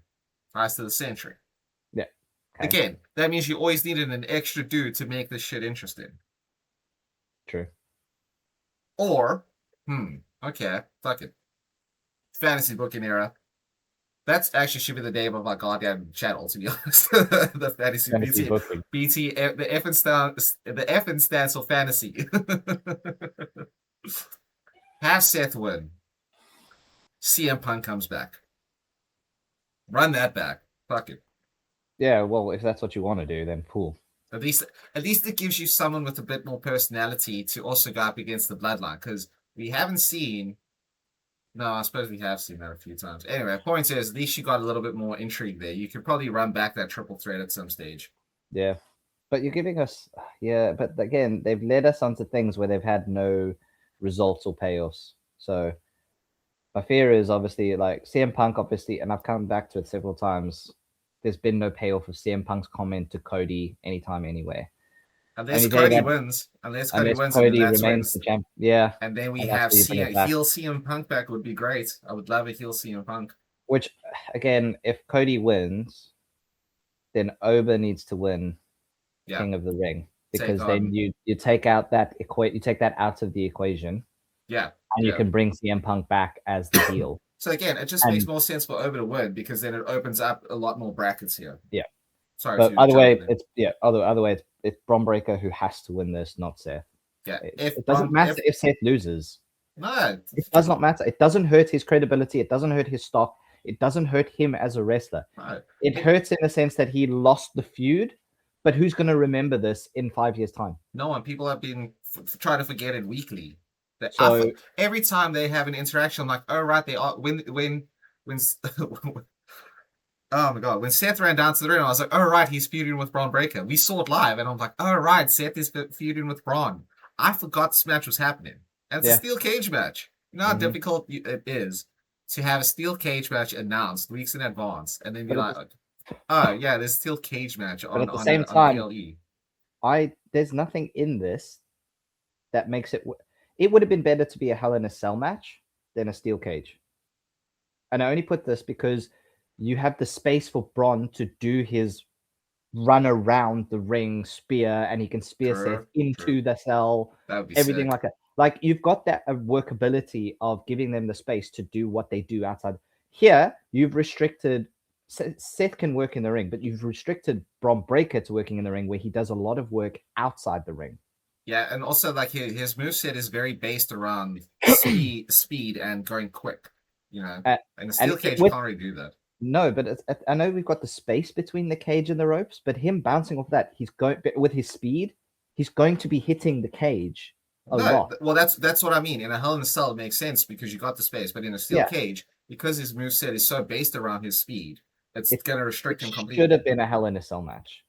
Rise to the Century. Yeah. Okay. Again, that means you always needed an extra dude to make this shit interesting. True. Or, okay, fuck it. Fantasy booking era. That's actually should be the name of my goddamn channel, to be honest. The fantasy booking. BT, the F stands for fantasy. Have Seth win. CM Punk comes back. Run that back. Fuck it. Yeah, well, if that's what you want to do, then cool. At least it gives you someone with a bit more personality to also go up against the bloodline, because we haven't seen. No, I suppose we have seen that a few times. Anyway, point is, at least you got a little bit more intrigue there. You could probably run back that triple threat at some stage. Yeah, but you're giving us, but again, they've led us onto things where they've had no results or payoffs. So my fear is obviously like CM Punk, obviously, and I've come back to it several times. There's been no payoff of CM Punk's comment to Cody anytime, anywhere. Unless Cody wins. Unless Cody wins, Cody remains the champ. Yeah. And then we have heel CM Punk back would be great. I would love a heel CM Punk. Which, again, if Cody wins, then Oba needs to win King of the Ring, because then you take out that you take that out of the equation. Yeah. And you can bring CM Punk back as the heel. So again, it just makes more sense for Oba to win, because then it opens up a lot more brackets here. Yeah. Sorry. But either way, it's Bron Breakker who has to win this, not Seth. Yeah. It doesn't matter if Seth loses. No. It does not matter. It doesn't hurt his credibility. It doesn't hurt his stock. It doesn't hurt him as a wrestler. No. It hurts in the sense that he lost the feud. But who's going to remember this in 5 years' time? No one. People have been trying to forget it weekly. So every time they have an interaction, I'm like, oh right, they are when oh my god, when Seth ran down to the ring, I was like, oh right, he's feuding with Bron Breakker. We saw it live, and I'm like, oh right, Seth is feuding with Bron. I forgot this match was happening, and it's a steel cage match. You know how difficult it is to have a steel cage match announced weeks in advance, and then be like, oh yeah, there's a steel cage match on, at the same time, on PLE. There's nothing in this that makes it. It would have been better to be a Hell in a Cell match than a steel cage. And I only put this because you have the space for Bron to do his run around the ring spear, and he can spear Seth into the cell, everything sick. like that. Like, you've got that workability of giving them the space to do what they do outside. Here, you've restricted. Seth can work in the ring, but you've restricted Bron Breakker to working in the ring, where he does a lot of work outside the ring. Yeah, and also like his moveset is very based around speed and going quick. You know, and the steel cage can't really do that. No, but I know we've got the space between the cage and the ropes, but him bouncing off that, he's going with his speed. He's going to be hitting the cage a lot. Well, that's what I mean. In a Hell in a Cell, it makes sense because you got the space, but in a steel cage, because his moveset is so based around his speed, it's going to restrict him completely. Should have been a Hell in a Cell match.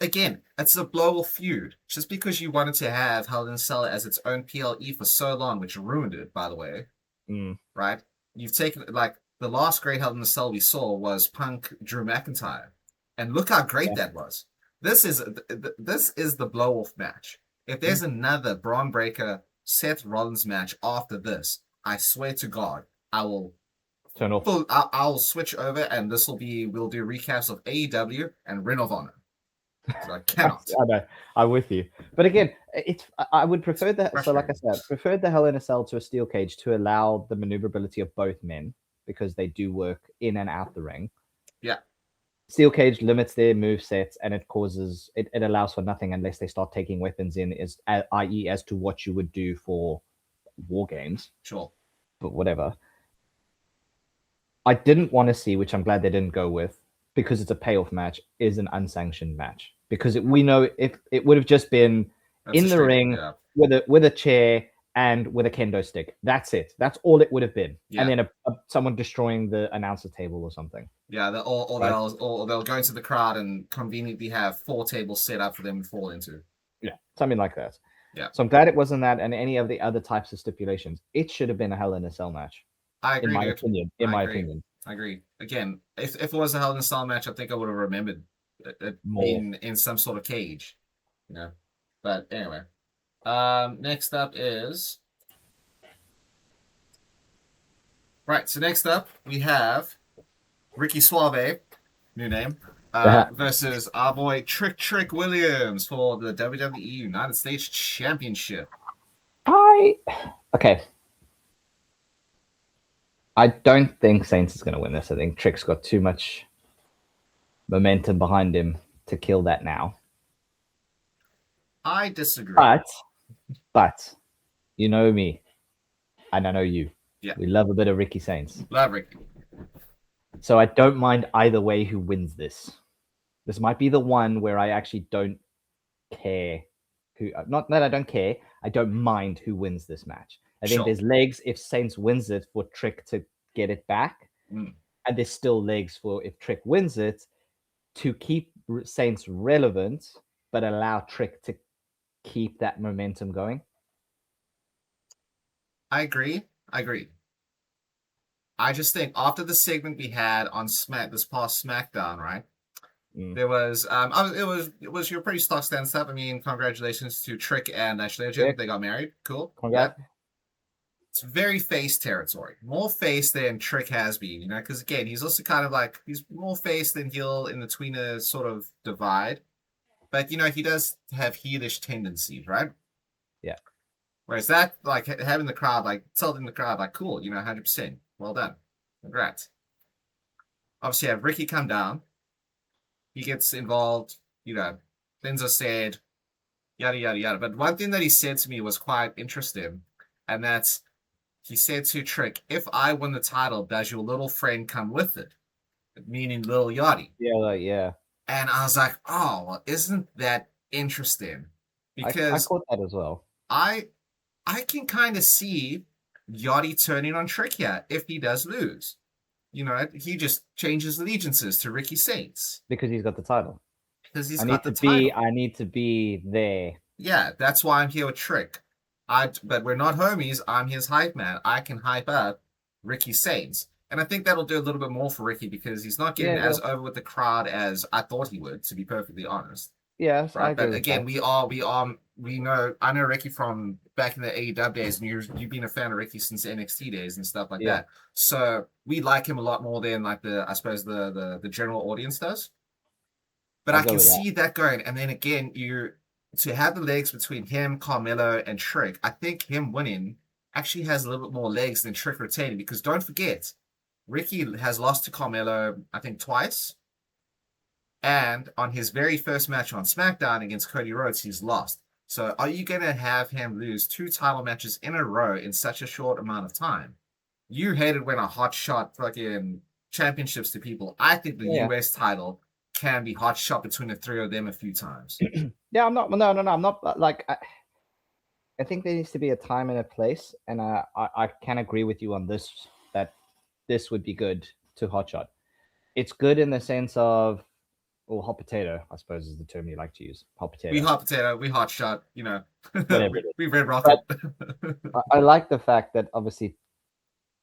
Again, it's a blow-off feud. Just because you wanted to have Hell in a Cell as its own PLE for so long, which ruined it, by the way, right? You've taken, like, the last great Hell in a Cell we saw was Punk Drew McIntyre, and look how great that was. This is the blow-off match. If there's another Bron Breakker Seth Rollins match after this, I swear to God, I will turn off. I'll switch over, and we'll do recaps of AEW and Ring of Honor. So I cannot. I know. I'm with you. But again, I would prefer that. So, like I said, prefer the Hell in a Cell to a steel cage to allow the maneuverability of both men, because they do work in and out the ring. Yeah. Steel cage limits their move sets, and it causes it allows for nothing unless they start taking weapons in, i.e., as to what you would do for war games. Sure. But whatever. I didn't want to see, which I'm glad they didn't go with, because it's a payoff match, is an unsanctioned match. Because we know if it would have just been in the ring with a chair and with a kendo stick. That's it. That's all it would have been. Yeah. And then someone destroying the announcer table or something. Yeah, they'll go into the crowd and conveniently have 4 tables set up for them to fall into. Yeah, something like that. Yeah. So I'm glad it wasn't that and any of the other types of stipulations. It should have been a Hell in a Cell match. I agree, in my opinion. I agree. Again, if it was a Hell in a Cell match, I think I would have remembered it being in some sort of cage. You know. But anyway. Next up is... Right, so next up, we have Ricky Suave, new name, versus our boy Trick Williams for the WWE United States Championship. Okay. I don't think Saints is going to win this. I think Trick's got too much momentum behind him to kill that now. I disagree. But you know me, and I know you. Yeah. We love a bit of Ricky Saints. Love Ricky. So I don't mind either way who wins this. This might be the one where I actually don't care who. Not that I don't care. I don't mind who wins this match. I think there's legs if Saints wins it for Trick to get it back. And there's still legs for if Trick wins it to keep Saints relevant, but allow Trick to keep that momentum going. I agree. I just think after the segment we had on this past SmackDown, right? There was it was your pretty stock stand stuff. I mean, congratulations to Trick and Ashley Legend. They got married. Cool. Congrats. Yeah. It's very face territory. More face than Trick has been, you know, because again, he's also kind of like he's more face than heel in the tweener sort of divide. But you know, he does have heelish tendencies, right? Yeah. Whereas that, like, having the crowd, like, telling the crowd, like, cool, you know, 100%. Well done. Congrats. Obviously, have Ricky come down. He gets involved, you know, things are said, yada, yada, yada. But one thing that he said to me was quite interesting, and that's, he said to Trick, if I win the title, does your little friend come with it? Meaning Lil Yachty. Yeah. And I was like, oh, well, isn't that interesting? Because I caught that as well. I can kind of see Yachty turning on Trick here if he does lose. You know, he just changes allegiances to Ricky Saints. Because he's got the title. Because he's got the title. I need to be there. Yeah, that's why I'm here with Trick. But we're not homies. I'm his hype man. I can hype up Ricky Saints. And I think that'll do a little bit more for Ricky because he's not getting as over with the crowd as I thought he would, to be perfectly honest. Yes, right? But again, I know Ricky from back in the AEW days, and you've been a fan of Ricky since NXT days and stuff like that. So we like him a lot more than like the general audience does. But I can see that going, and then again, to have the legs between him, Carmelo, and Trick. I think him winning actually has a little bit more legs than Trick retaining because don't forget, Ricky has lost to Carmelo, I think twice. And on his very first match on SmackDown against Cody Rhodes, he's lost. So are you going to have him lose 2 title matches in a row in such a short amount of time? You hated when a hot shot fucking championships to people. I think the US title can be hot shot between the 3 of them a few times. I'm not like... I think there needs to be a time and a place. And I can agree with you on this, that this would be good to hot shot. It's good in the sense of... Or hot potato, I suppose, is the term you like to use. Hot potato. We hot potato, we hot shot, you know. we red rock it. I like the fact that obviously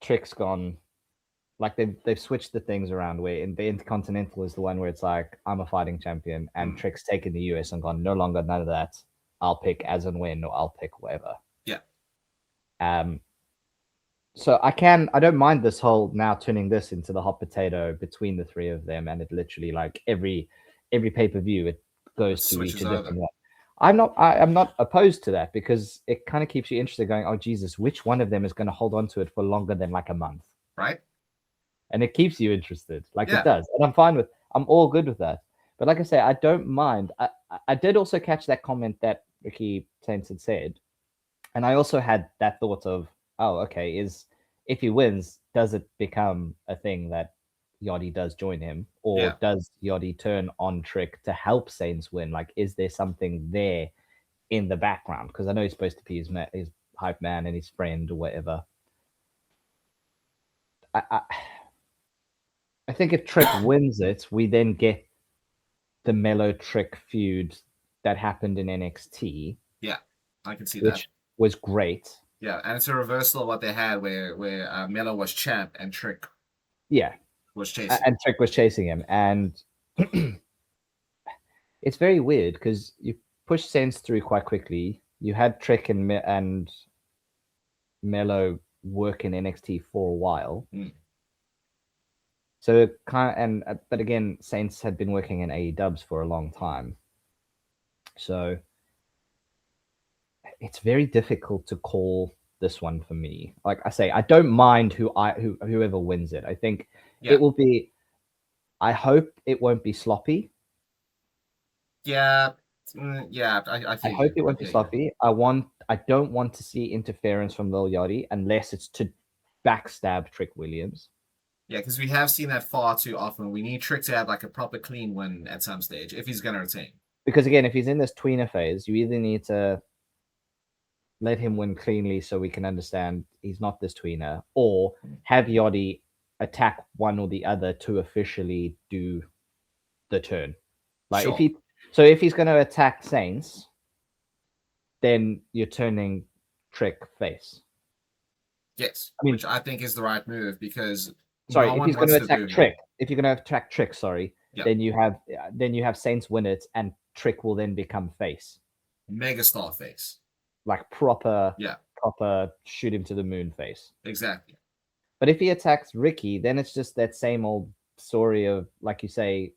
Trick's gone, like they've switched the things around where in the Intercontinental is the one where it's like, I'm a fighting champion, and Trick's taken the US and gone, no longer none of that. I'll pick as and when, or I'll pick whatever. Yeah. So I don't mind this whole now turning this into the hot potato between the 3 of them, and it literally like every pay-per-view it goes to each a different one. I'm not opposed to that because it kind of keeps you interested going, oh Jesus, which one of them is going to hold on to it for longer than like a month? Right. And it keeps you interested, like it does. And I'm fine with I'm all good with that. But like I say, I don't mind. I did also catch that comment that Ricky Saints had said, and I also had that thought of, oh, okay, is if he wins, does it become a thing that Yachty does join him, or Yeah. does Yachty turn on Trick to help Saints win? Like, is there something there in the background? Because I know he's supposed to be his hype man and his friend or whatever. I think if Trick wins it, we then get the Mellow Trick feud that happened in NXT. Yeah, I can see which that. was great. Yeah, and it's a reversal of what they had where Melo was champ and Trick Yeah, was chasing. and Trick was chasing him, and it's very weird because you push Sense through quite quickly. You had Trick and Melo work in NXT for a while. Mm. So but again, Saints had been working in AEWs for a long time. So it's very difficult to call this one for me. Like I say, I don't mind whoever wins it. I think it will be. I hope it won't be sloppy. Yeah, yeah. I hope it won't be sloppy. I don't want to see interference from Lil Yachty unless it's to backstab Trick Williams. Yeah, because we have seen that far too often. We need Trick to have like a proper clean win at some stage if he's going to retain. Because again, if he's in this tweener phase, you either need to let him win cleanly so we can understand he's not this tweener, or have Yachty attack one or the other to officially do the turn. Like sure. if he's going to attack Saints, then you're turning Trick face. Yes, which I think is the right move because sorry, if he's going to attack Trick, if you're going to attack Trick, sorry, then you have Saints win it, and Trick will then become face, megastar face, like proper shoot him to the moon face. Exactly. But if he attacks Ricky, then it's just that same old story of, like you say,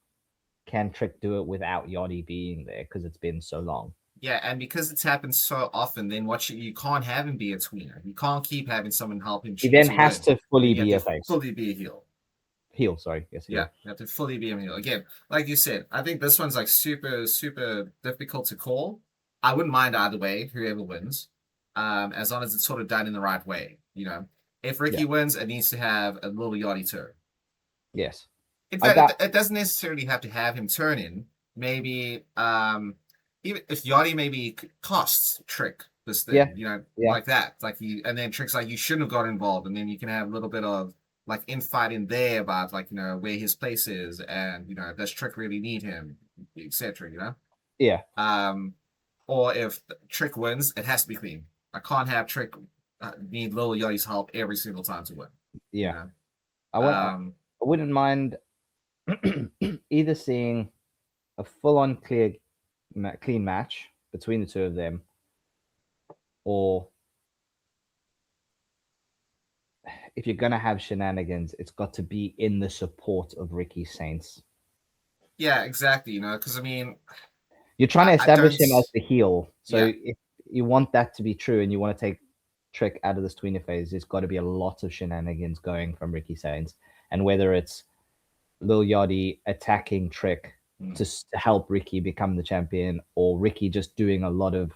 can Trick do it without Yachty being there because it's been so long? Yeah, and because it's happened so often, then you can't have him be a tweener. You can't keep having someone help him. He then has to fully be a face. Fully be a heel. Heel, sorry. Yes, heel. Yeah, you have to fully be a heel. Again, like you said, I think this one's like super, super difficult to call. I wouldn't mind either way, whoever wins, as long as it's sort of done in the right way. You know, if Ricky wins, it needs to have a little Yachty turn. Yes. In fact, it doesn't necessarily have to have him turn in. Maybe, even if Yachty maybe costs Trick this thing, like that, and then Trick's like, you shouldn't have got involved, and then you can have a little bit of like infight in there about like where his place is, and does Trick really need him, etc. Yeah. Or if Trick wins, it has to be clean. I can't have Trick need Lil Yachty's help every single time to win. Yeah. I wouldn't mind either seeing a full-on clean match between the two of them, or if you're going to have shenanigans, it's got to be in the support of Ricky Saints. Yeah, exactly. Because I mean, you're trying to establish him as the heel. So if you want that to be true and you want to take Trick out of this tweener phase, there's got to be a lot of shenanigans going from Ricky Saints. And whether it's Lil Yachty attacking Trick to help Ricky become the champion, or Ricky just doing a lot of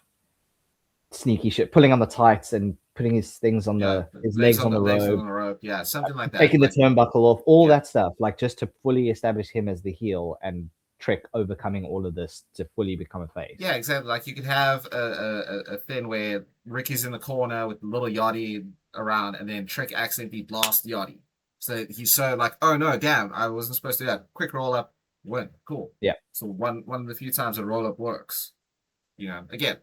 sneaky shit, pulling on the tights and putting his things on his legs on the rope. Yeah, something like that. Taking the turnbuckle off, all that stuff, like just to fully establish him as the heel and Trick overcoming all of this to fully become a face. Yeah, exactly. Like you could have a thing where Ricky's in the corner with little Yachty around, and then Trick accidentally blasts Yachty. So he's so like, oh no, damn, I wasn't supposed to do that. Quick roll up, win, cool. Yeah. So one of the few times a roll up works. Again,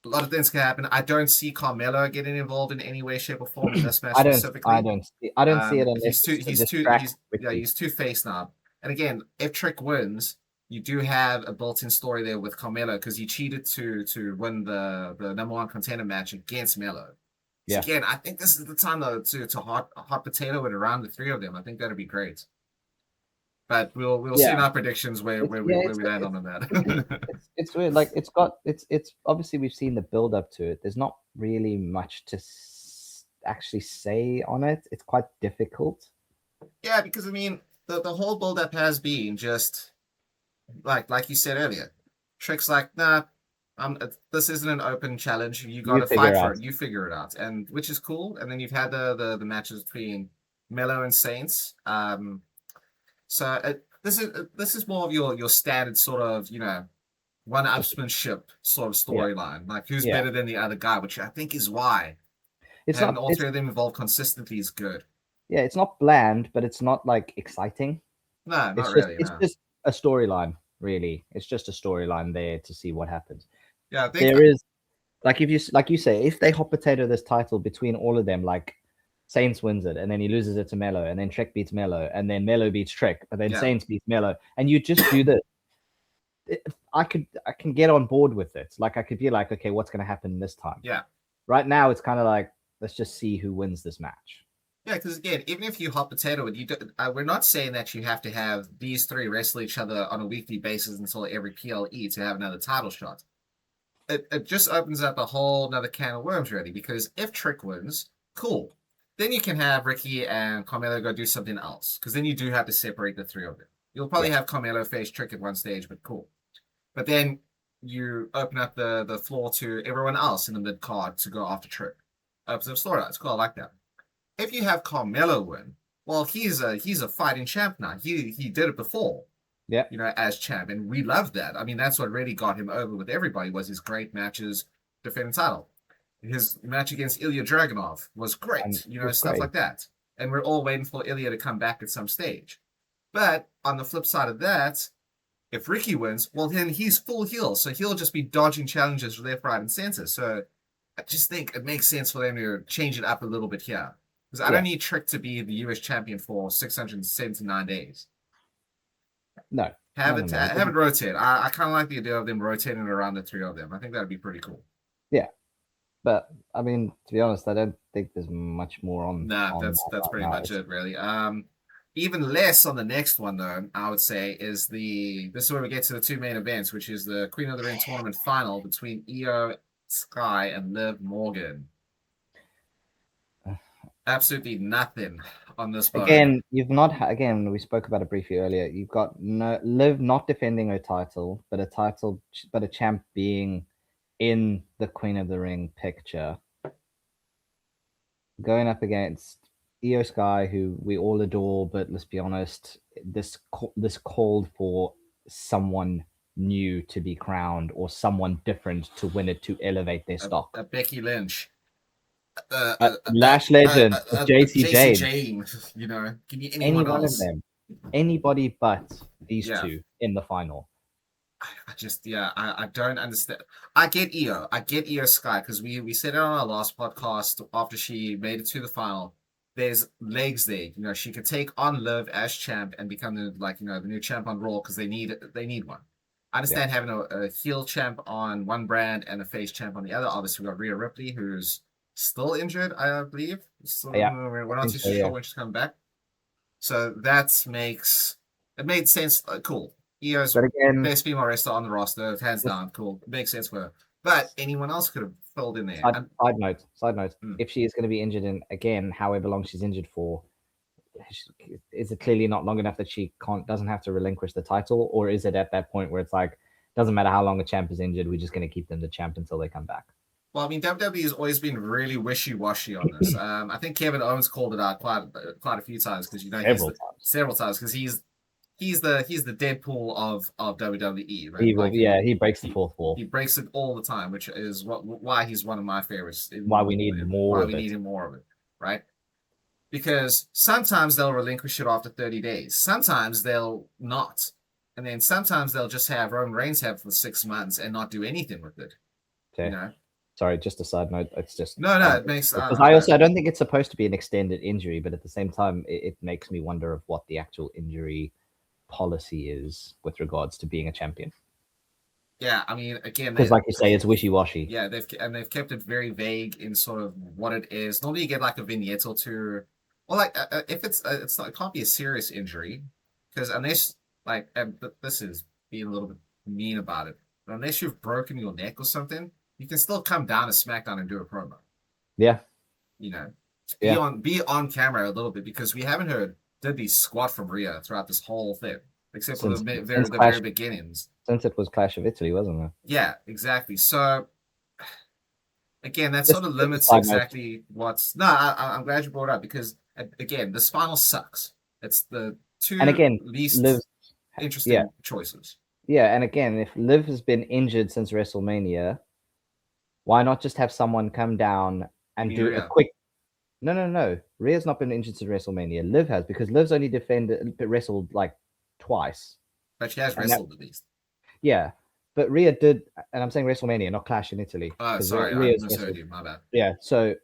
a lot of things can happen. I don't see Carmelo getting involved in any way, shape, or form in this match specifically. I don't see it unless he's too face now. And again, if Trick wins, you do have a built-in story there with Carmelo because he cheated to win the number one contender match against Melo. So again, I think this is the time though to hot potato it around the three of them. I think that'd be great. But we'll see in our predictions where we land on that. It's weird. Like it's obviously we've seen the build up to it. There's not really much to actually say on it. It's quite difficult. Yeah, because I mean, the whole build up has been just like you said earlier. Trick's like, nah, this isn't an open challenge. You got You to figure fight for out. it. You figure it out, and which is cool. And then you've had the matches between Mello and Saints. So this is more of your standard sort of one-upsmanship sort of Yeah, storyline. Like who's yeah. better than the other guy, which I think is why It's having not. all It's three of them involved consistently is good. yeah. It's not bland, but it's not like exciting. No, It's not just. really. It's No. just a storyline. Really, it's just a storyline there to see what happens. Yeah, I think There is like if you like you say, if they hot potato this title between all of them, like Saints wins it and then he loses it to Mello, and then Trick beats Mello, and then Mello beats Trick, but then yeah. Saints beats Mello, and you just do this. I can get on board with it. Like I could be like, okay, what's going to happen this time? Yeah. Right now, it's kind of like let's just see who wins this match. Yeah, because again, even if you hot potato it, we're not saying that you have to have these three wrestle each other on a weekly basis until every PLE to have another title shot. It just opens up a whole another can of worms, really. Because if Trick wins, cool. Then you can have Ricky and Carmelo go do something else. Because then you do have to separate the three of them. You'll probably Yeah. have Carmelo face Trick at one stage, but cool. But then you open up the floor to everyone else in the mid card to go after Trick. Opens up storylines. Cool, I like that. If you have Carmelo win, well, he's a fighting champ now. He did it before, Yeah. as champ, and we love that. I mean, that's what really got him over with everybody was his great matches defending title. His match against Ilya Dragunov was And great, it's stuff great. like that. And we're all waiting for Ilya to come back at some stage. But on the flip side of that, if Ricky wins, well, then he's full heel, so he'll just be dodging challenges left, right, and center. So I just think it makes sense for them to change it up a little bit here. Because I don't need Trick to be the US champion for 679 days. No. Have No, it no, no. have it rotate. I kind of like the idea of them rotating around the three of them. I think that'd be pretty cool. Yeah. But I mean, to be honest, I don't think there's much more on. Nah, On that's that pretty right much now. it, really. Even less on the next one though, I would say, is this is where we get to the two main events, which is the Queen of the Ring tournament final between Io Sky and Liv Morgan. Absolutely nothing on this boat. Again, you've not. Again, we spoke about it briefly earlier. You've got no Liv not defending her title, but a champ being in the Queen of the Ring picture, going up against Io Sky, who we all adore. But let's be honest, this called for someone new to be crowned or someone different to win it to elevate their stock. A Becky Lynch. Lash Legend, JC Jane. Give me Any anyone one else. of them. Anybody but these Yeah. two in the final. I don't understand. I get Io. I get Io Sky because we said it on our last podcast after she made it to the final. There's legs there. She could take on Liv as champ and become the new champ on Raw because they need one. I understand having a heel champ on one brand and a face champ on the other. Obviously, we got Rhea Ripley, who's still injured, I believe. We're not too sure when she's coming back. So it made sense. Cool. Io's best female wrestler on the roster, hands down. Cool. It makes sense for her. But anyone else could have filled in there. Side note. If she is going to be injured in again, however long she's injured for, is it clearly not long enough that she doesn't have to relinquish the title, or is it at that point where it's like doesn't matter how long a champ is injured, we're just going to keep them the champ until they come back? Well, I mean, WWE has always been really wishy-washy on this. I think Kevin Owens called it out quite a few times because several times because he's the Deadpool of WWE, right? He breaks the fourth wall. He breaks it all the time, which is why he's one of my favorites. Why we need more of it, right? Because sometimes they'll relinquish it after 30 days. Sometimes they'll not. And then sometimes they'll just have Roman Reigns have for 6 months and not do anything with it. Okay. Sorry, just a side note. It's just no. It makes because I don't think it's supposed to be an extended injury, but at the same time, it makes me wonder of what the actual injury policy is with regards to being a champion. Yeah, I mean, again, because like you say, it's wishy-washy. Yeah, they've kept it very vague in sort of what it is. Normally, you get like a vignette or two, or like if it's not, it can't be a serious injury, because unless this is being a little bit mean about it, but unless you've broken your neck or something, you can still come down to SmackDown and do a promo. Yeah, be on camera a little bit because we haven't heard diddly squat from Rhea throughout this whole thing, except for since the since very beginnings. since it was Clash of Italy, wasn't it? Yeah, exactly. So again, that Just sort of just a limits side note. exactly what's. No, I'm glad you brought it up because again, this final sucks. It's the And two again, Liv, least yeah, interesting choices. yeah, and again, if Liv has been injured since WrestleMania, why not just have someone come down You and mean do a Rhea? quick? No. Rhea's not been injured since WrestleMania. Liv has, because Liv's only wrestled like twice, But she has and that wrestled at least. yeah. But Rhea did, and I'm saying WrestleMania, not Clash in Italy, Oh, because sorry, I Rhea's misheard wrestled. you. My bad. Yeah, so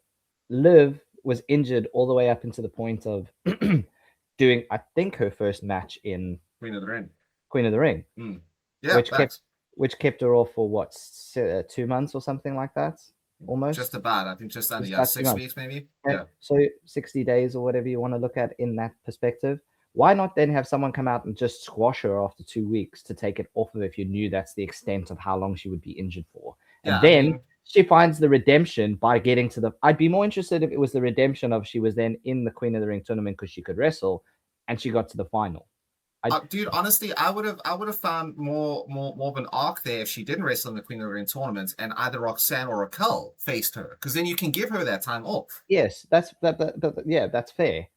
Liv was injured all the way up into the point of doing, I think, her first match in Queen of the Ring. Queen of the Ring, Mm. Yeah, which facts. kept her off for what 2 months or something like that, Just almost. about. I think just under Just about 6 2 months. weeks, maybe. Yeah. Yeah. So 60 days or whatever you want to look at in that perspective. Why not then have someone come out and just squash her after 2 weeks to take it off of her if you knew that's the extent of how long she would be injured for? And Yeah, I then mean, she finds the redemption by getting to the. I'd be more interested if it was the redemption of she was then in the Queen of the Ring tournament because she could wrestle and she got to the final. dude, honestly, I would have found more of an arc there if she didn't wrestle in the Queen of the Ring tournament and either Roxanne or Raquel faced her, because then you can give her that time off. Yes, yeah, that's fair.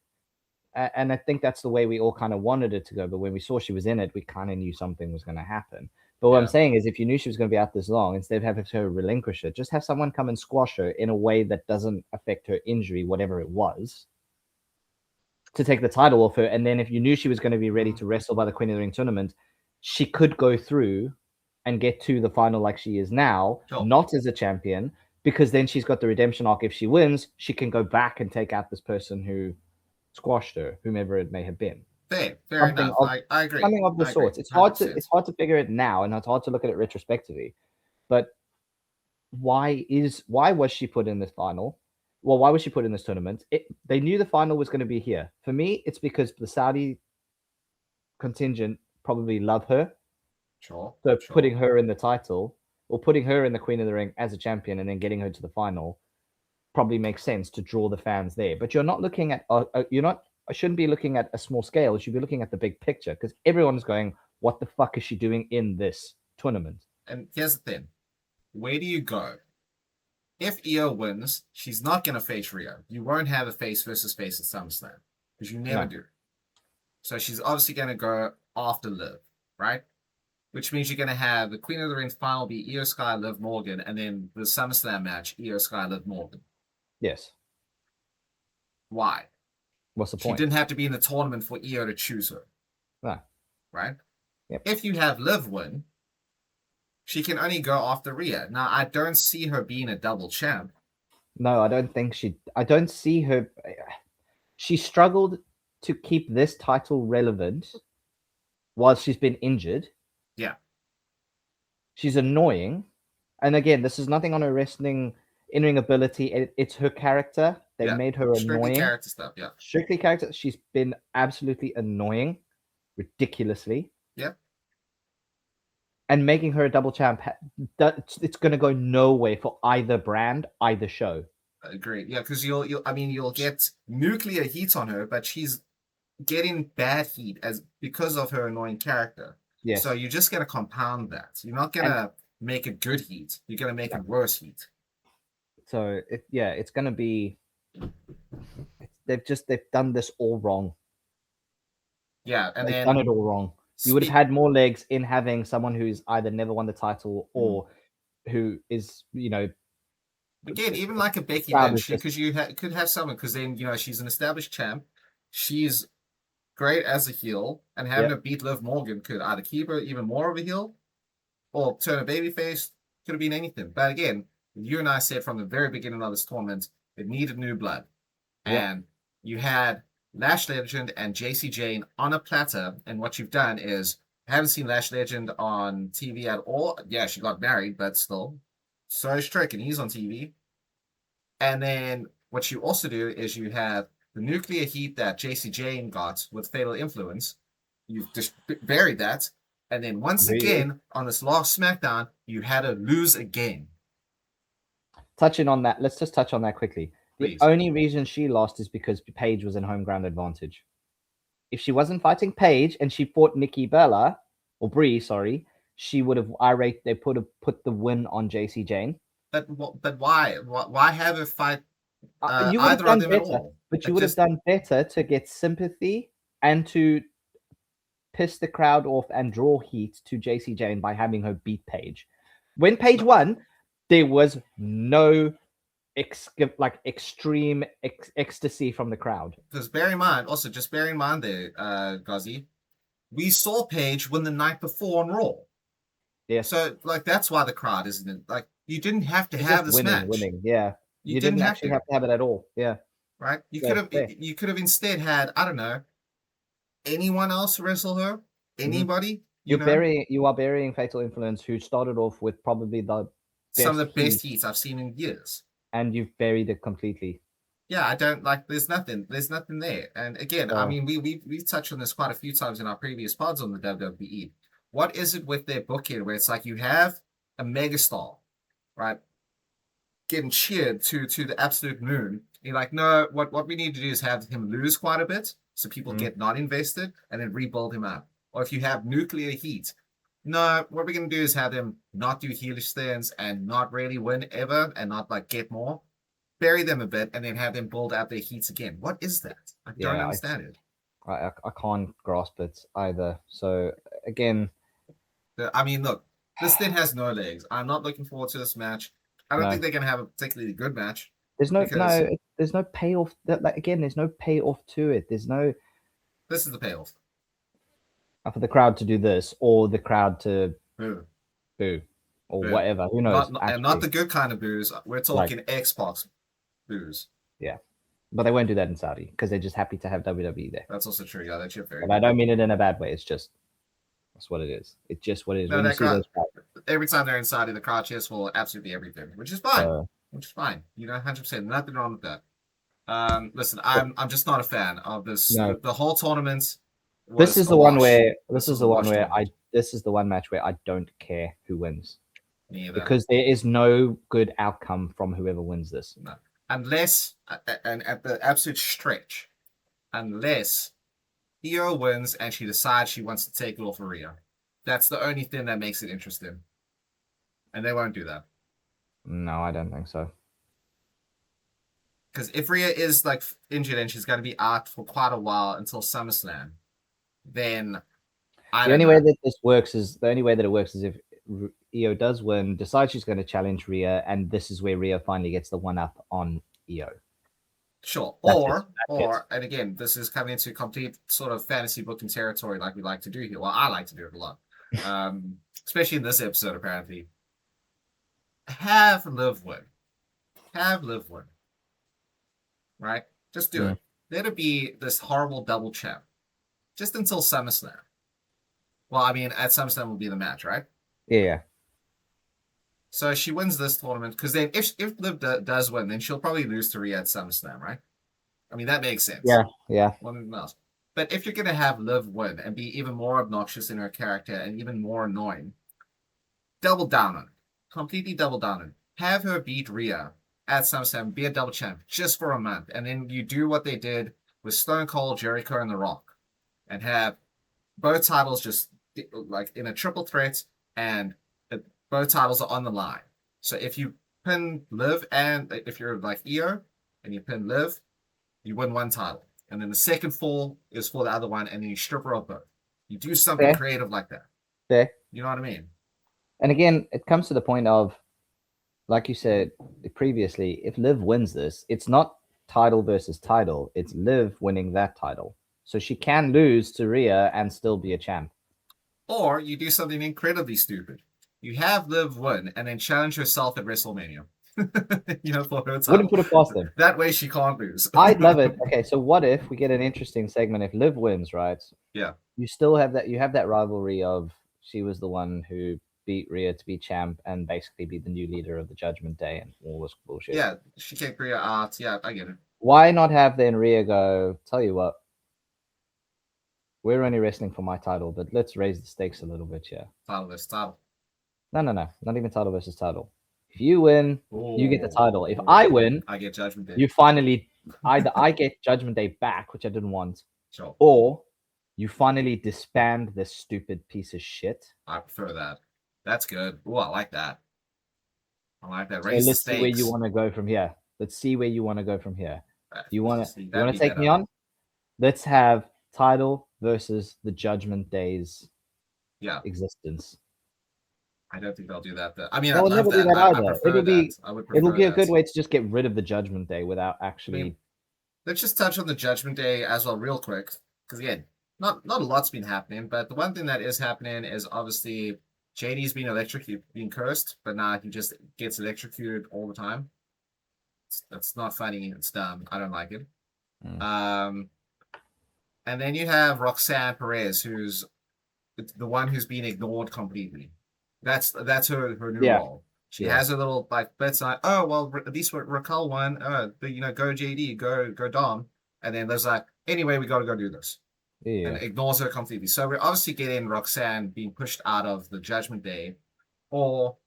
And I think that's the way we all kind of wanted it to go. But when we saw she was in it, we kind of knew something was going to happen. But what I'm Yeah. saying is, if you knew she was going to be out this long, instead of having her relinquish it, just have someone come and squash her in a way that doesn't affect her injury, whatever it was, to take the title off her. And then if you knew she was going to be ready to wrestle by the Queen of the Ring tournament, she could go through and get to the final like she is now, Sure. not as a champion, because then she's got the redemption arc. If she wins, she can go back and take out this person who squashed her, whomever it may have been. Fair Something enough. of I agree. something of the I agree. sorts. It's hard to 100%. figure it now, and it's hard to look at it retrospectively. But why was she put in this final? Well, why was she put in this tournament? They knew the final was going to be here. For me, it's because the Saudi contingent probably love her. Sure. So Sure. putting her in the title or putting her in the Queen of the Ring as a champion and then getting her to the final probably makes sense to draw the fans there. But you're not looking at I shouldn't be looking at a small scale. You should be looking at the big picture because everyone's going, what the fuck is she doing in this tournament? And here's the thing. Where do you go? If Io wins, she's not going to face Rio. You won't have a face versus face at SummerSlam because you never do. So she's obviously going to go after Liv, right? Which means you're going to have the Queen of the Ring final be Io Sky, Liv Morgan, and then the SummerSlam match, Io Sky, Liv Morgan. Yes. Why? What's the She point? didn't have to be in the tournament for Io to choose her. No. Right? Yep. If you have Liv win, she can only go after Rhea. Now, I don't see her being a double champ. No, I don't see her. She struggled to keep this title relevant while she's been injured. Yeah. She's annoying. And again, this is nothing on her wrestling in-ring ability. It's her character. They made her Strictly annoying. Character stuff, yeah. Strictly character. She's been absolutely annoying, ridiculously. Yep. And making her a double champ, it's going to go nowhere for either brand, either show. Agreed. Yeah, because you'll get nuclear heat on her, but she's getting bad heat because of her annoying character. Yes. So you're just gonna compound that. You're not gonna make it good heat. You're gonna make it worse heat. So it's gonna be. They've done this all wrong. Yeah, and they've done it all wrong. You would have had more legs in having someone who's either never won the title or who is, again, even like a Becky Lynch, because you could have someone, because then she's an established champ, she's great as a heel, and having her beat Liv Morgan could either keep her even more of a heel or turn a babyface. Could have been anything. But again, you and I said from the very beginning of this tournament, it needed new blood, and you had Lash Legend and JC Jane on a platter, and what you've done is, I haven't seen Lash Legend on TV at all. Yeah, she got married, but still. So is Trick, and he's on TV. And then what you also do is you have the nuclear heat that JC Jane got with Fatal Influence. You've just buried that. And then once again, on this last SmackDown, you had to lose again. Touching on that, let's just touch on that quickly. Please. The only reason she lost is because Paige was in home ground advantage. if she wasn't fighting Paige and she fought Nikki Bella or Brie, sorry, she would have they put the win on JC Jane. But why? Why have her fight You would have either of done them better, at all? but you would have done better to get sympathy and to piss the crowd off and draw heat to JC Jane by having her beat Paige. When Paige won, there was no extreme ecstasy from the crowd. Because bear in mind there, Gozzy, we saw Paige win the night before on Raw. Yeah. So like that's why the crowd isn't like you didn't have to have this match. Winning, yeah. You didn't actually have to have it at all. Yeah. Right? You could have instead had, I don't know, anyone else wrestle her? Anybody? You are burying Fatal Influence, who started off with probably some of the best heats I've seen in years. And you've buried it completely. Yeah, I don't like. There's nothing there. And again, I mean, we've touched on this quite a few times in our previous pods on the WWE. What is it with their booking where it's like you have a megastar, right, getting cheered to the absolute moon? You're like, no, what we need to do is have him lose quite a bit so people get not invested and then rebuild him up. Or if you have nuclear heat, no, what we're going to do is have them not do heelish stands and not really win ever and not like get more. Bury them a bit and then have them build out their heats again. What is that? I don't understand it. I can't grasp it either. So again, I mean, look, this thing has no legs. I'm not looking forward to this match. I don't think they're going to have a particularly good match. There's no payoff. There's no payoff to it. There's no. This is the payoff. For the crowd to do this, or the crowd to boo, or whatever. Who knows? And not the good kind of boos. We're talking Xbox boos. Yeah, but they won't do that in Saudi because they're just happy to have WWE there. That's also true. Yeah, that's your very. But I don't mean it in a bad way. It's just that's what it is. It's just what it is. No, every time they're in Saudi, the crowd cheers for absolutely everything, which is fine. Which is fine. 100%. Nothing wrong with that. Listen, I'm just not a fan of this. No. The whole tournament. This is the one match where I don't care who wins. Because there is no good outcome from whoever wins this. No. Unless, and at the absolute stretch, unless Io wins and she decides she wants to take it off of Rhea. That's the only thing that makes it interesting. And they won't do that. No, I don't think so. Because if Rhea is like injured and she's going to be out for quite a while until SummerSlam, then the only way that it works is if Io does win, decides she's going to challenge Rhea, and this is where Rhea finally gets the one up on Io. Sure. Or and again, this is coming into complete sort of fantasy booking territory like we like to do here. Well, I like to do it a lot. Especially in this episode, apparently. Have Liv win. Right? Just do it. Let it be this horrible double champ. Just until SummerSlam. Well, I mean, at SummerSlam will be the match, right? Yeah. So she wins this tournament, because then if Liv does win, then she'll probably lose to Rhea at SummerSlam, right? I mean, that makes sense. Yeah. One else. But if you're going to have Liv win and be even more obnoxious in her character and even more annoying, double down on it. Completely double down on it. Have her beat Rhea at SummerSlam, be a double champ just for a month. And then you do what they did with Stone Cold, Jericho, and The Rock. And have both titles just like in a triple threat, and both titles are on the line. So if you pin Liv, and if you're like Io and you pin Liv, you win one title. And then the second fall is for the other one, and then you strip her of both. You do something creative like that. Fair. You know what I mean? And again, it comes to the point of, like you said previously, if Liv wins this, it's not title versus title. It's Liv winning that title. So she can lose to Rhea and still be a champ. Or you do something incredibly stupid. You have Liv win and then challenge herself at WrestleMania. For her title. Wouldn't put it past them. That way she can't lose. I'd love it. Okay, so what if we get an interesting segment if Liv wins, right? Yeah. You still have that rivalry of she was the one who beat Rhea to be champ and basically be the new leader of the Judgment Day and all this bullshit. Yeah, she kicked Rhea out. Yeah, I get it. Why not have then Rhea go, tell you what, we're only wrestling for my title, but let's raise the stakes a little bit here. Title versus title. No. Not even title versus title. If you win, you get the title. If I win, I get Judgment Day. You finally, either I get Judgment Day back, which I didn't want, sure. or You finally disband this stupid piece of shit. I prefer that. That's good. Oh, I like that. I like that. So Raise the let's see where you stakes. want to go from here. Let's see where you want to go from here. Do you want to See, you want that'd to be take me better. on? Let's have title versus the Judgment Day's Yeah. existence. I don't think they'll do that. Though. I mean, I'd They'll love never do that. that I either. prefer that. I would It'll prefer be a that. good way to just get rid of the Judgment Day without I actually. mean, let's just touch on the Judgment Day as well, real quick, because again, not a lot's been happening, but the one thing that is happening is obviously JD's being cursed, but now he just gets electrocuted all the time. That's not funny. It's dumb. I don't like it. Um, and then you have Roxanne Perez, who's the one who's being ignored completely. That's her new Yeah. role. She Yeah. has a little like bits like, oh well, at least Raquel won. Go JD, go Dom, and then there's like, anyway, we got to go do this, and Yeah. ignores her completely. So we're obviously getting Roxanne being pushed out of the Judgment Day, or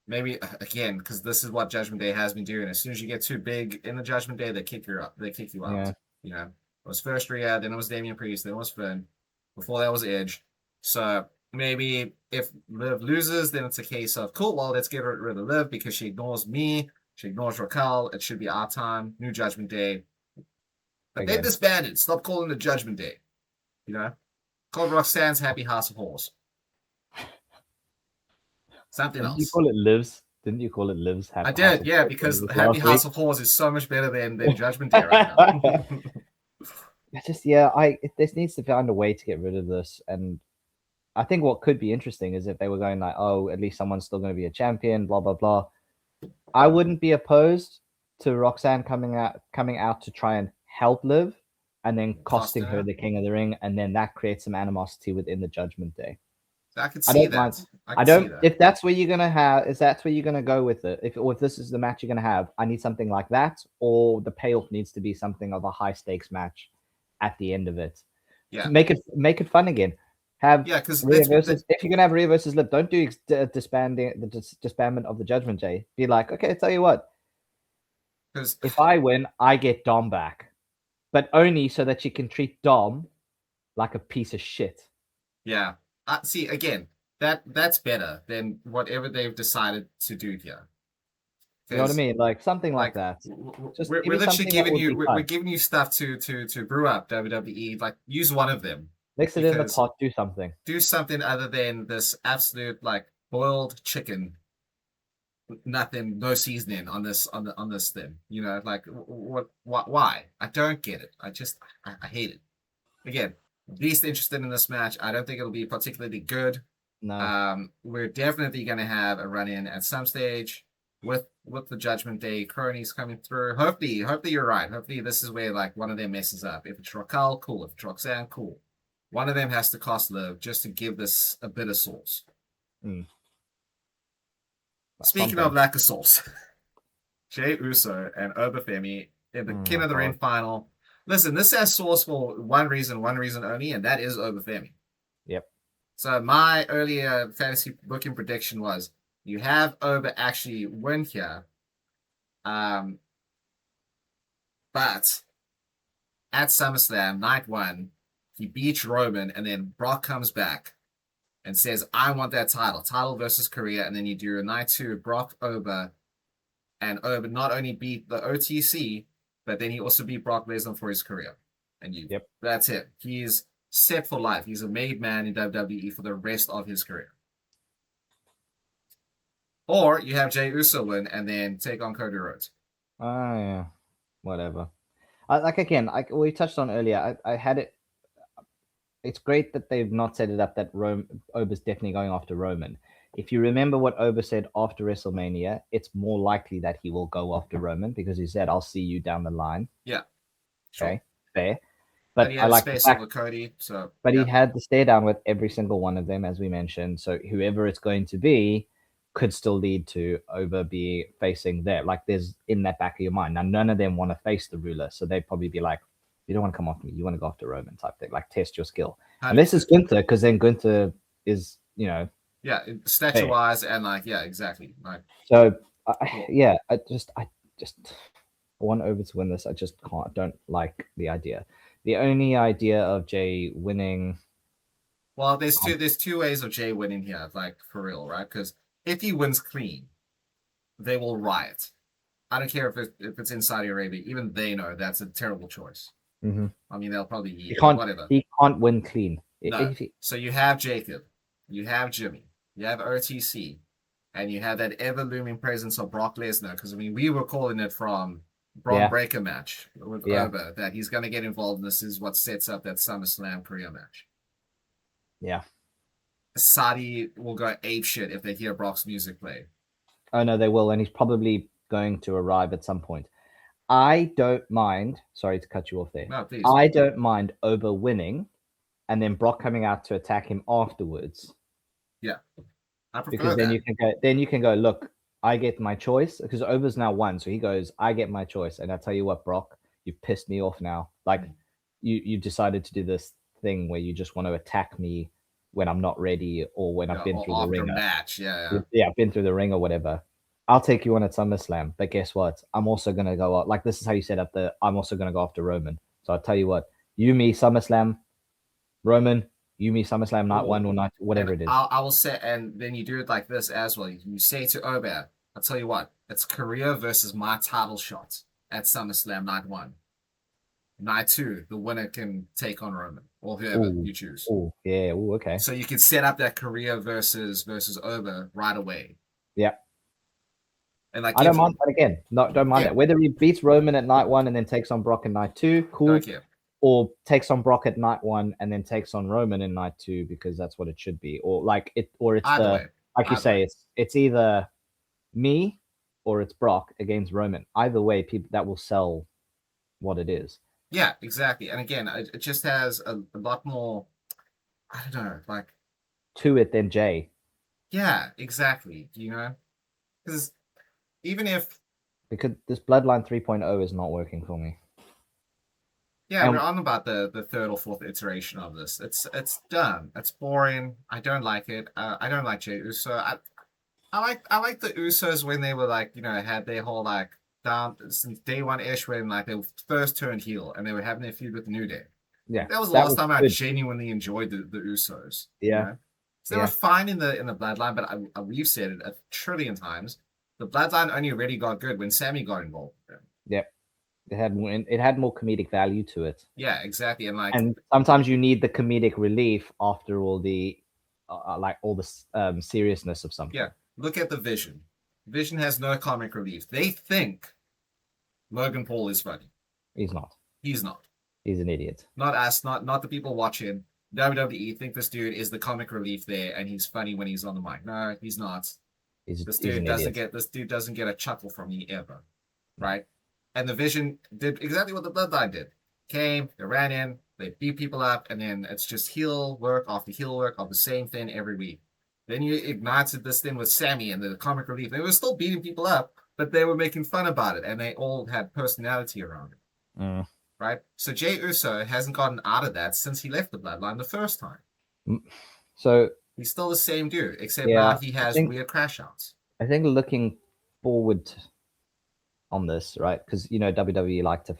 maybe again because this is what Judgment Day has been doing. As soon as you get too big in the Judgment Day, they kick you up. They kick you out. Yeah. You know, it was first Rhea, then it was Damian Priest, then it was Finn. Before that was Edge. So maybe if Liv loses, then it's a case of cool. Well, let's get rid of Liv because she ignores me. She ignores Raquel. It should be our time. New Judgment Day. But they disbanded. Stop calling it Judgment Day. You know, call Roxanne's Happy House of Horrors. Something Didn't else. you call it Lives? Didn't you call it Lives? I did, yeah, because Happy House of Horrors is so much better than Judgment Day right now. This needs to find a way to get rid of this, and I think what could be interesting is if they were going like, oh, at least someone's still going to be a champion, blah blah blah. I wouldn't be opposed to Roxanne coming out to try and help Liv, and then costing her the King of the Ring, and then that creates some animosity within the Judgment Day. I could see that. I don't. If that's where you're gonna have, if that's where you're gonna go with it, if this is the match you're gonna have, I need something like that, or the payoff needs to be something of a high stakes match at the end of it. Yeah. Make it fun again. Because if you're gonna have Rhea versus Liv, don't do disbandment of the Judgment Day. Be like, okay, tell you what. Because if I win, I get Dom back, but only so that you can treat Dom like a piece of shit. Yeah. See, again, that's better than whatever they've decided to do here. You know what I mean? Like something like that. We're literally giving you we're giving you stuff to brew up, WWE. Like use one of them. Mix it in the pot. Do something. Do something other than this absolute like boiled chicken. Nothing, no seasoning on this thing. You know, like what? Why? I don't get it. I hate it. Again, least interested in this match. I don't think it'll be particularly good. No. We're definitely going to have a run in at some stage with the Judgment Day cronies coming through. Hopefully you're right. Hopefully this is where like one of them messes up. If it's Raquel, cool. If it's Roxanne, cool. One of them has to cost Liv just to give this a bit of sauce. Speaking of lack of sauce, Jey Uso and Obafemi in the King of the Ring final. Listen, this has sauce for one reason only, and that is Obafemi. Yep. So my earlier fantasy booking prediction was you have Oba actually win here, but at SummerSlam night 1, he beats Roman, and then Brock comes back and says, "I want that title versus Korea," and then you do a night 2 Brock Oba, and Oba not only beat the OTC. But then he also beat Brock Lesnar for his career. And that's it. He's set for life. He's a made man in WWE for the rest of his career. Or you have Jey Uso win and then take on Cody Rhodes. Yeah. Whatever. We touched on earlier. I had it. It's great that they've not set it up that Oba's definitely going after Roman. If you remember what Oba said after WrestleMania, it's more likely that he will go after Roman because he said, "I'll see you down the line." Yeah. Sure. Okay. Fair. But he had space over Cody, so. But he had the stare down with every single one of them, as we mentioned. So whoever it's going to be could still lead to Oba be facing there. Like there's in that back of your mind. Now none of them want to face the ruler, so they'd probably be like, "You don't want to come after me. You want to go after Roman," type thing. Like test your skill. Unless it's Gunther, because then Gunther is, Yeah, statue wise and like exactly. Like so, I just want Oba to win this. I just can't. Don't like the idea. The only idea of Jay winning. Well, there's two ways of Jay winning here, like for real, right? Because if he wins clean, they will riot. I don't care if it's in Saudi Arabia. Even they know that's a terrible choice. Mm-hmm. I mean, they'll probably eat He it, can't. whatever. He can't win clean. No. So you have Jacob, you have Jimmy, you have OTC, and you have that ever looming presence of Brock Lesnar. Because I mean, we were calling it from Braun Breaker match with Oba that he's going to get involved. And this is what sets up that SummerSlam career match. Yeah. Saudi will go apeshit if they hear Brock's music play. Oh no, they will, and he's probably going to arrive at some point. I don't mind. Sorry to cut you off there. No, please. I don't mind Oba winning, and then Brock coming out to attack him afterwards. Yeah, I prefer because then that. you can go. Look, I get my choice because Oba's now won, so he goes. I get my choice, and I tell you what, Brock, you've pissed me off now. Like you decided to do this thing where you just want to attack me when I'm not ready or when I've been through the ringer. Match, yeah, I've been through the ring or whatever. I'll take you on at SummerSlam, but guess what? I'm also gonna go out. Like this is how you set up the. I'm also gonna go after Roman. So I'll tell you what. You, me, SummerSlam, Roman. You, me, SummerSlam, night one or night whatever it is. I will say, and then you do it like this as well. You say to Oba, I'll tell you what. It's career versus my title shot at SummerSlam night one. Night two, the winner can take on Roman or whoever you choose. Oh, yeah. Oh, okay. So you can set up that career versus Oba right away. Yeah. And like I don't mind that again. No, don't mind it. Whether he beats Roman at night one and then takes on Brock in night two, cool. Or takes on Brock at night one and then takes on Roman in night two because that's what it should be. Or like it, or it's like you say, it's either me or it's Brock against Roman. Either way, people that will sell what it is. Yeah, exactly. And again, it just has a lot more. I don't know, like to it than Jay. Yeah, exactly. You know, because even if this Bloodline 3.0 is not working for me. Yeah, we're on about the third or fourth iteration of this. It's dumb. It's boring. I don't like it. I don't like Jey Uso. I like the Usos when they were like, you know, had their whole like down since day one ish when like they first turned heel and they were having their feud with the New Day. Yeah, that was the last time I genuinely enjoyed the Usos. Yeah, you know? So they were fine in the Bloodline, but we've said it a trillion times. The Bloodline only really got good when Sammy got involved. Yep. It had more comedic value to it. Yeah, exactly. And sometimes you need the comedic relief after all the all the seriousness of something. Yeah, look at the Vision. Vision has no comic relief. They think Logan Paul is funny. He's not. He's not. He's an idiot. Not us. Not the people watching. WWE think this dude is the comic relief there, and he's funny when he's on the mic. No, he's not. This dude doesn't get a chuckle from me ever, right? And the Vision did exactly what the Bloodline did. Came, they ran in, they beat people up, and then it's just heel work off the same thing every week. Then you ignited this thing with Sammy and the comic relief. They were still beating people up, but they were making fun about it, and they all had personality around it. Right? So Jey Uso hasn't gotten out of that since he left the Bloodline the first time. So he's still the same dude, except now he has weird crash outs. I think looking forward on this, right? Because you know WWE like to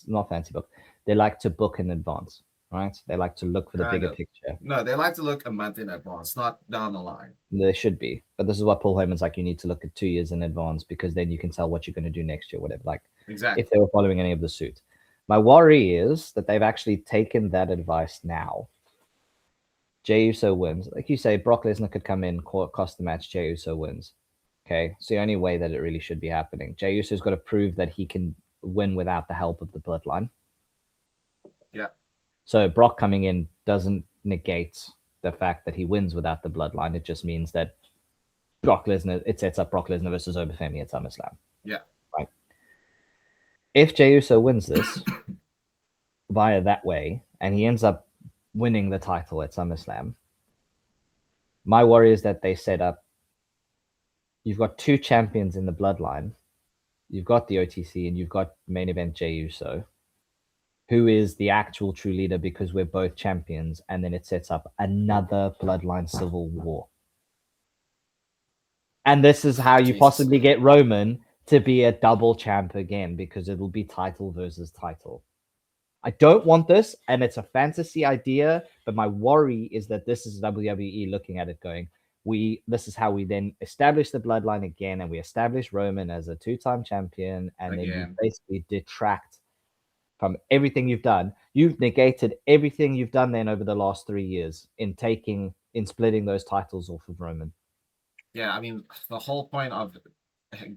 not fancy book. They like to book in advance, right? They like to look for the bigger picture. No, they like to look a month in advance, not down the line. They should be, but this is what Paul Heyman's like. You need to look at 2 years in advance because then you can tell what you're going to do next year, whatever. Like exactly if they were following any of the suit. My worry is that they've actually taken that advice now. Jey Uso wins, like you say. Brock Lesnar could come in, cost the match. Jey Uso wins. Okay, it's the only way that it really should be happening. Jey Uso's got to prove that he can win without the help of the Bloodline. Yeah. So Brock coming in doesn't negate the fact that he wins without the Bloodline. It just means that it sets up Brock Lesnar versus Obafemi at SummerSlam. Yeah. Right. If Jey Uso wins this via that way, and he ends up winning the title at SummerSlam, my worry is that they set up. You've got two champions in the Bloodline. You've got the OTC and you've got main event Jey Uso, who is the actual true leader because we're both champions. And then it sets up another Bloodline civil war. And this is how you possibly get Roman to be a double champ again because it'll be title versus title. I don't want this, and it's a fantasy idea, but my worry is that this is WWE looking at it going, this is how we then establish the bloodline again, and we establish Roman as a 2-time champion, and then you basically detract from everything you've done. You've negated everything you've done then over the last 3 years in splitting those titles off of Roman. Yeah, I mean, the whole point of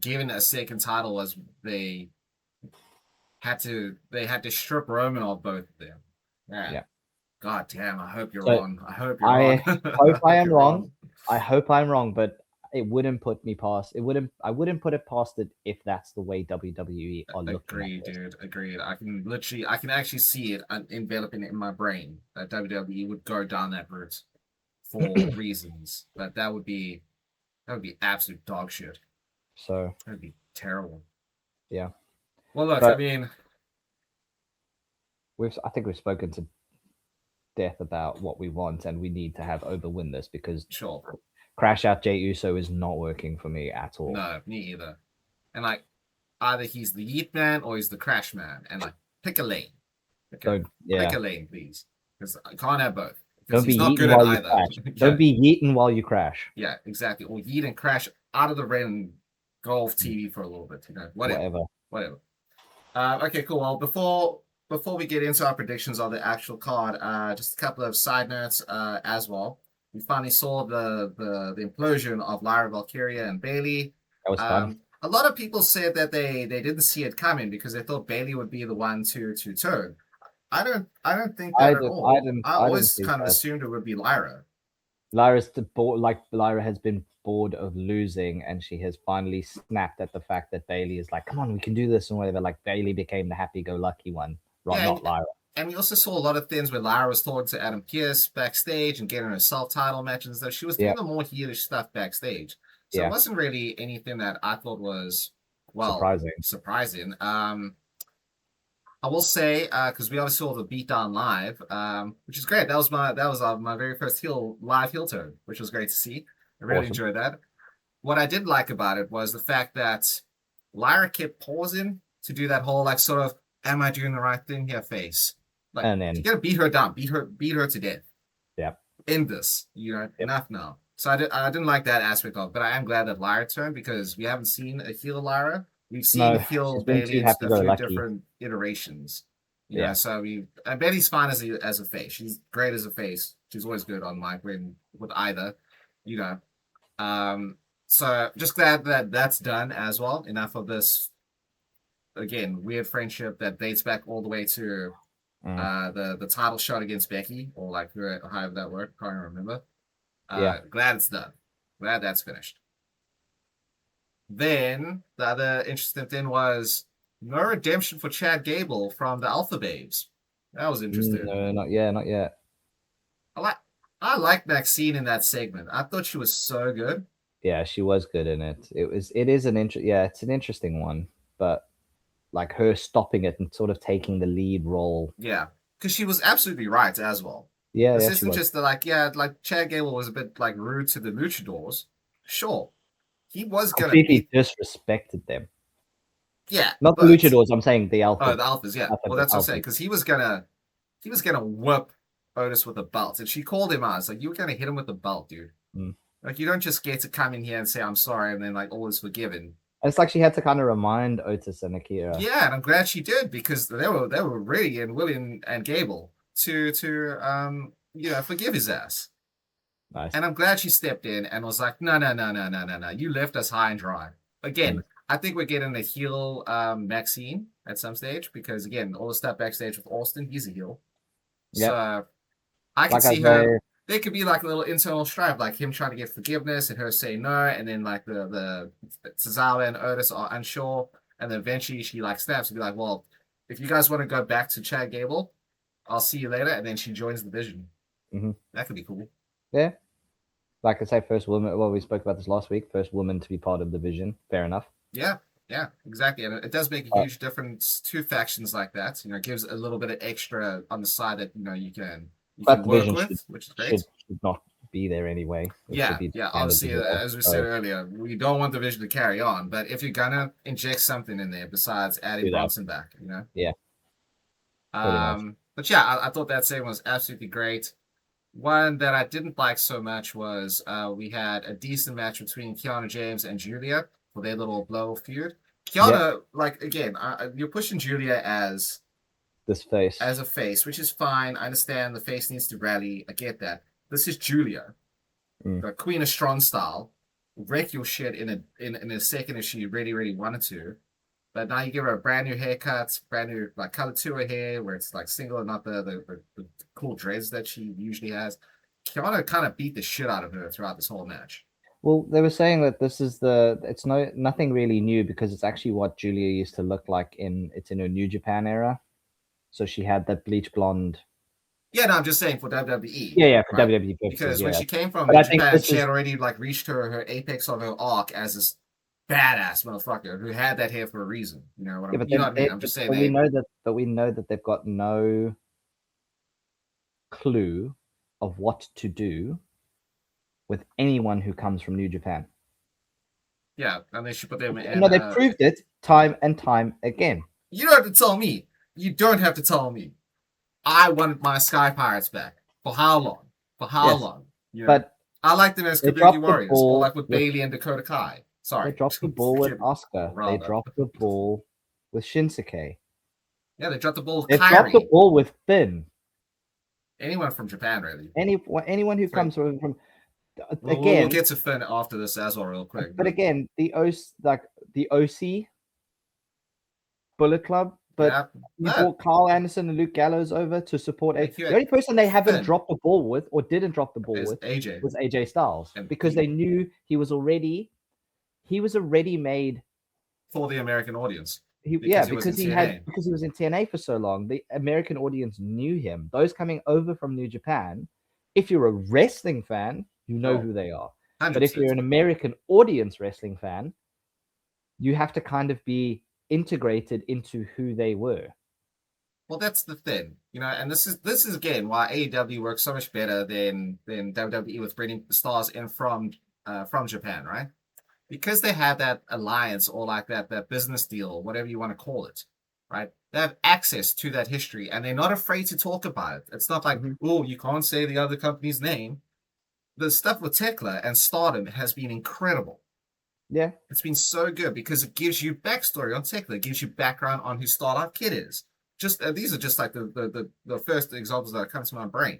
giving a second title was they had to strip Roman of both of them. Yeah. God damn, I hope you're wrong. I hope you're wrong. Hope I am wrong. I hope I'm wrong, but it wouldn't put me past. I wouldn't put it past it if that's the way WWE are looking. Agreed, dude. Agreed. I can actually see it enveloping it in my brain that WWE would go down that route for reasons. But that would be absolute dog shit. So that'd be terrible. Yeah. Well, look, I mean, I think we've spoken to death about what we want, and we need to have Oba win this because Crash Out Jey Uso is not working for me at all. No, me either. And like, either he's the Yeet Man or he's the Crash Man, and like, pick a lane. Okay? Pick a lane, please, because I can't have both. Don't be yeeting while you crash. Don't be yeeting while you crash. Yeah, exactly. Or yeet and crash out of the ring and go off TV for a little bit. You know, whatever. Okay, cool. Well, before we get into our predictions on the actual card, just a couple of side notes as well. We finally saw the implosion of Lyra Valkyria and Bayley. That was fun. A lot of people said that they didn't see it coming because they thought Bayley would be the one to turn. I don't think that at all. I always kind of assumed it would be Lyra. Lyra has been bored of losing, and she has finally snapped at the fact that Bayley is like, come on, we can do this and whatever. Like Bayley became the happy-go-lucky one, not Lyra. And we also saw a lot of things where Lyra was talking to Adam Pearce backstage and getting herself title matches and stuff. She was doing the more heelish stuff backstage. So it wasn't really anything that I thought was surprising. I will say, because we obviously saw the beatdown live, which is great. That was my very first live heel turn, which was great to see. I really enjoyed that. What I did like about it was the fact that Lyra kept pausing to do that whole like sort of, am I doing the right thing here face? Like, and then you gotta beat her down, beat her to death. Yeah. In this, enough now. So I didn't like that aspect of it, but I am glad that Lyra turned because we haven't seen a heel Lyra. We've seen heel Bayley in a few different iterations. Yeah. So and Bayley's fine as a face. She's great as a face. She's always good on mic with either. So just glad that that's done as well. Enough of this. Again, weird friendship that dates back all the way to the title shot against Becky, or like however that worked. Can't remember. Glad it's done. Glad that's finished. Then the other interesting thing was no redemption for Chad Gable from the Alpha Babes. That was interesting. No, not yet. I like Maxine in that segment. I thought she was so good. Yeah, she was good in it. It's an interesting one, but like her stopping it and sort of taking the lead role. Yeah, because she was absolutely right as well. Yeah, this isn't just like Chad Gable was a bit like rude to the luchadors. Sure, he was completely disrespected them. Yeah, not the luchadors. I'm saying the Alphas. Oh, the Alphas. Yeah, well, that's what I'm saying because he was gonna whip Otis with a belt, and she called him out. It's like, you were gonna hit him with a belt, dude. Like, you don't just get to come in here and say I'm sorry, and then like all is forgiven. It's like she had to kind of remind Otis and Akira. Yeah, and I'm glad she did because they were ready and willing and Gable to forgive his ass. Nice. And I'm glad she stepped in and was like, no, you left us high and dry. Again, I think we're getting a heel Maxine at some stage because again, all the stuff backstage with Austin, he's a heel. Yep. So I can see her. There could be like a little internal strife, like him trying to get forgiveness and her saying no, and then like the Tozawa and Otis are unsure, and then eventually she like snaps and be like, well, if you guys want to go back to Chad Gable, I'll see you later, and then she joins the Vision. Mm-hmm. That could be cool. Yeah. Like I say, first woman, well, we spoke about this last week, first woman to be part of the Vision. Fair enough. Yeah, exactly. And it does make a huge difference to factions like that. It gives a little bit of extra on the side that, you can work with, which is great. Should not be there anyway. Yeah. Obviously, as we said earlier, we don't want the Vision to carry on. But if you're going to inject something in there besides adding Bronson back, Yeah. Pretty much. But yeah, I thought that segment was absolutely great. One that I didn't like so much was we had a decent match between Kiana James and Julia for their little blow feud. Kiana, like again, you're pushing Julia as this face as a face, which is fine. I understand the face needs to rally. I get that. This is Julia, the Queen of Strong style. Wreck your shit in a second if she really wanted to. But now you give her a brand new haircut, brand new like color to her hair, where it's like single and not the cool dreads that she usually has. Kiana kind of beat the shit out of her throughout this whole match. Well, they were saying that this is it's nothing really new because it's actually what Julia used to look like in her New Japan era. So she had that bleach blonde. Yeah, no, I'm just saying for WWE. Yeah, for right? WWE purposes, because when she came from Japan, she had already like reached her apex of her arc as this badass motherfucker who had that hair for a reason. You know what I mean? I'm just saying. But we know that they've got no clue of what to do with anyone who comes from New Japan. Yeah, and they should put them in. No, they proved it time and time again. You don't have to tell me. You don't have to tell me. I wanted my Sky Pirates back. For how long? For how long? You know? But I like them as Kabuki Warriors, or like with Bailey and Dakota Kai. Sorry. They dropped the ball with Asuka. They dropped the ball with Shinsuke. Yeah, they dropped the ball with They Kairi. dropped the ball with Finn. Anyone from Japan, really. Anyone who comes from again, we'll get to Finn after this as well, real quick. But again, the OC Bullet Club, but you brought Carl Anderson and Luke Gallows over to support AJ. The only person they haven't dropped the ball with or didn't drop the ball with AJ. Was AJ Styles, because they knew he was already made for the American audience. Because he was in TNA for so long, the American audience knew him. Those coming over from New Japan, if you're a wrestling fan, you know who they are. 100%. But if you're an American audience wrestling fan, you have to kind of be integrated into who they were. Well, that's the thing, you know, and this is again why AEW works so much better than WWE with bringing stars in from Japan, right? Because they have that alliance or like that business deal, whatever you want to call it, right? They have access to that history and they're not afraid to talk about it. It's not like, oh, you can't say the other company's name. The stuff with Tekla and Stardom has been incredible. Yeah. It's been so good because it gives you backstory on Tekla. It gives you background on who Starlight Kid is. Just these are just like the first examples that come to my brain.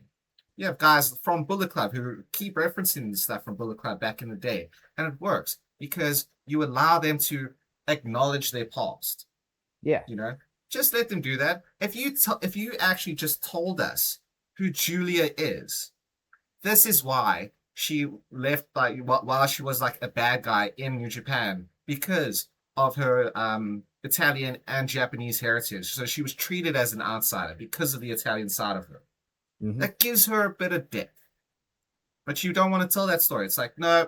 You have guys from Bullet Club who keep referencing the stuff from Bullet Club back in the day. And it works because you allow them to acknowledge their past. Yeah. You know, just let them do that. If you actually just told us who Julia is, this is why she left like while she was like a bad guy in New Japan because of her Italian and Japanese heritage. So she was treated as an outsider because of the Italian side of her. Mm-hmm. That gives her a bit of depth. But you don't want to tell that story. It's like, no,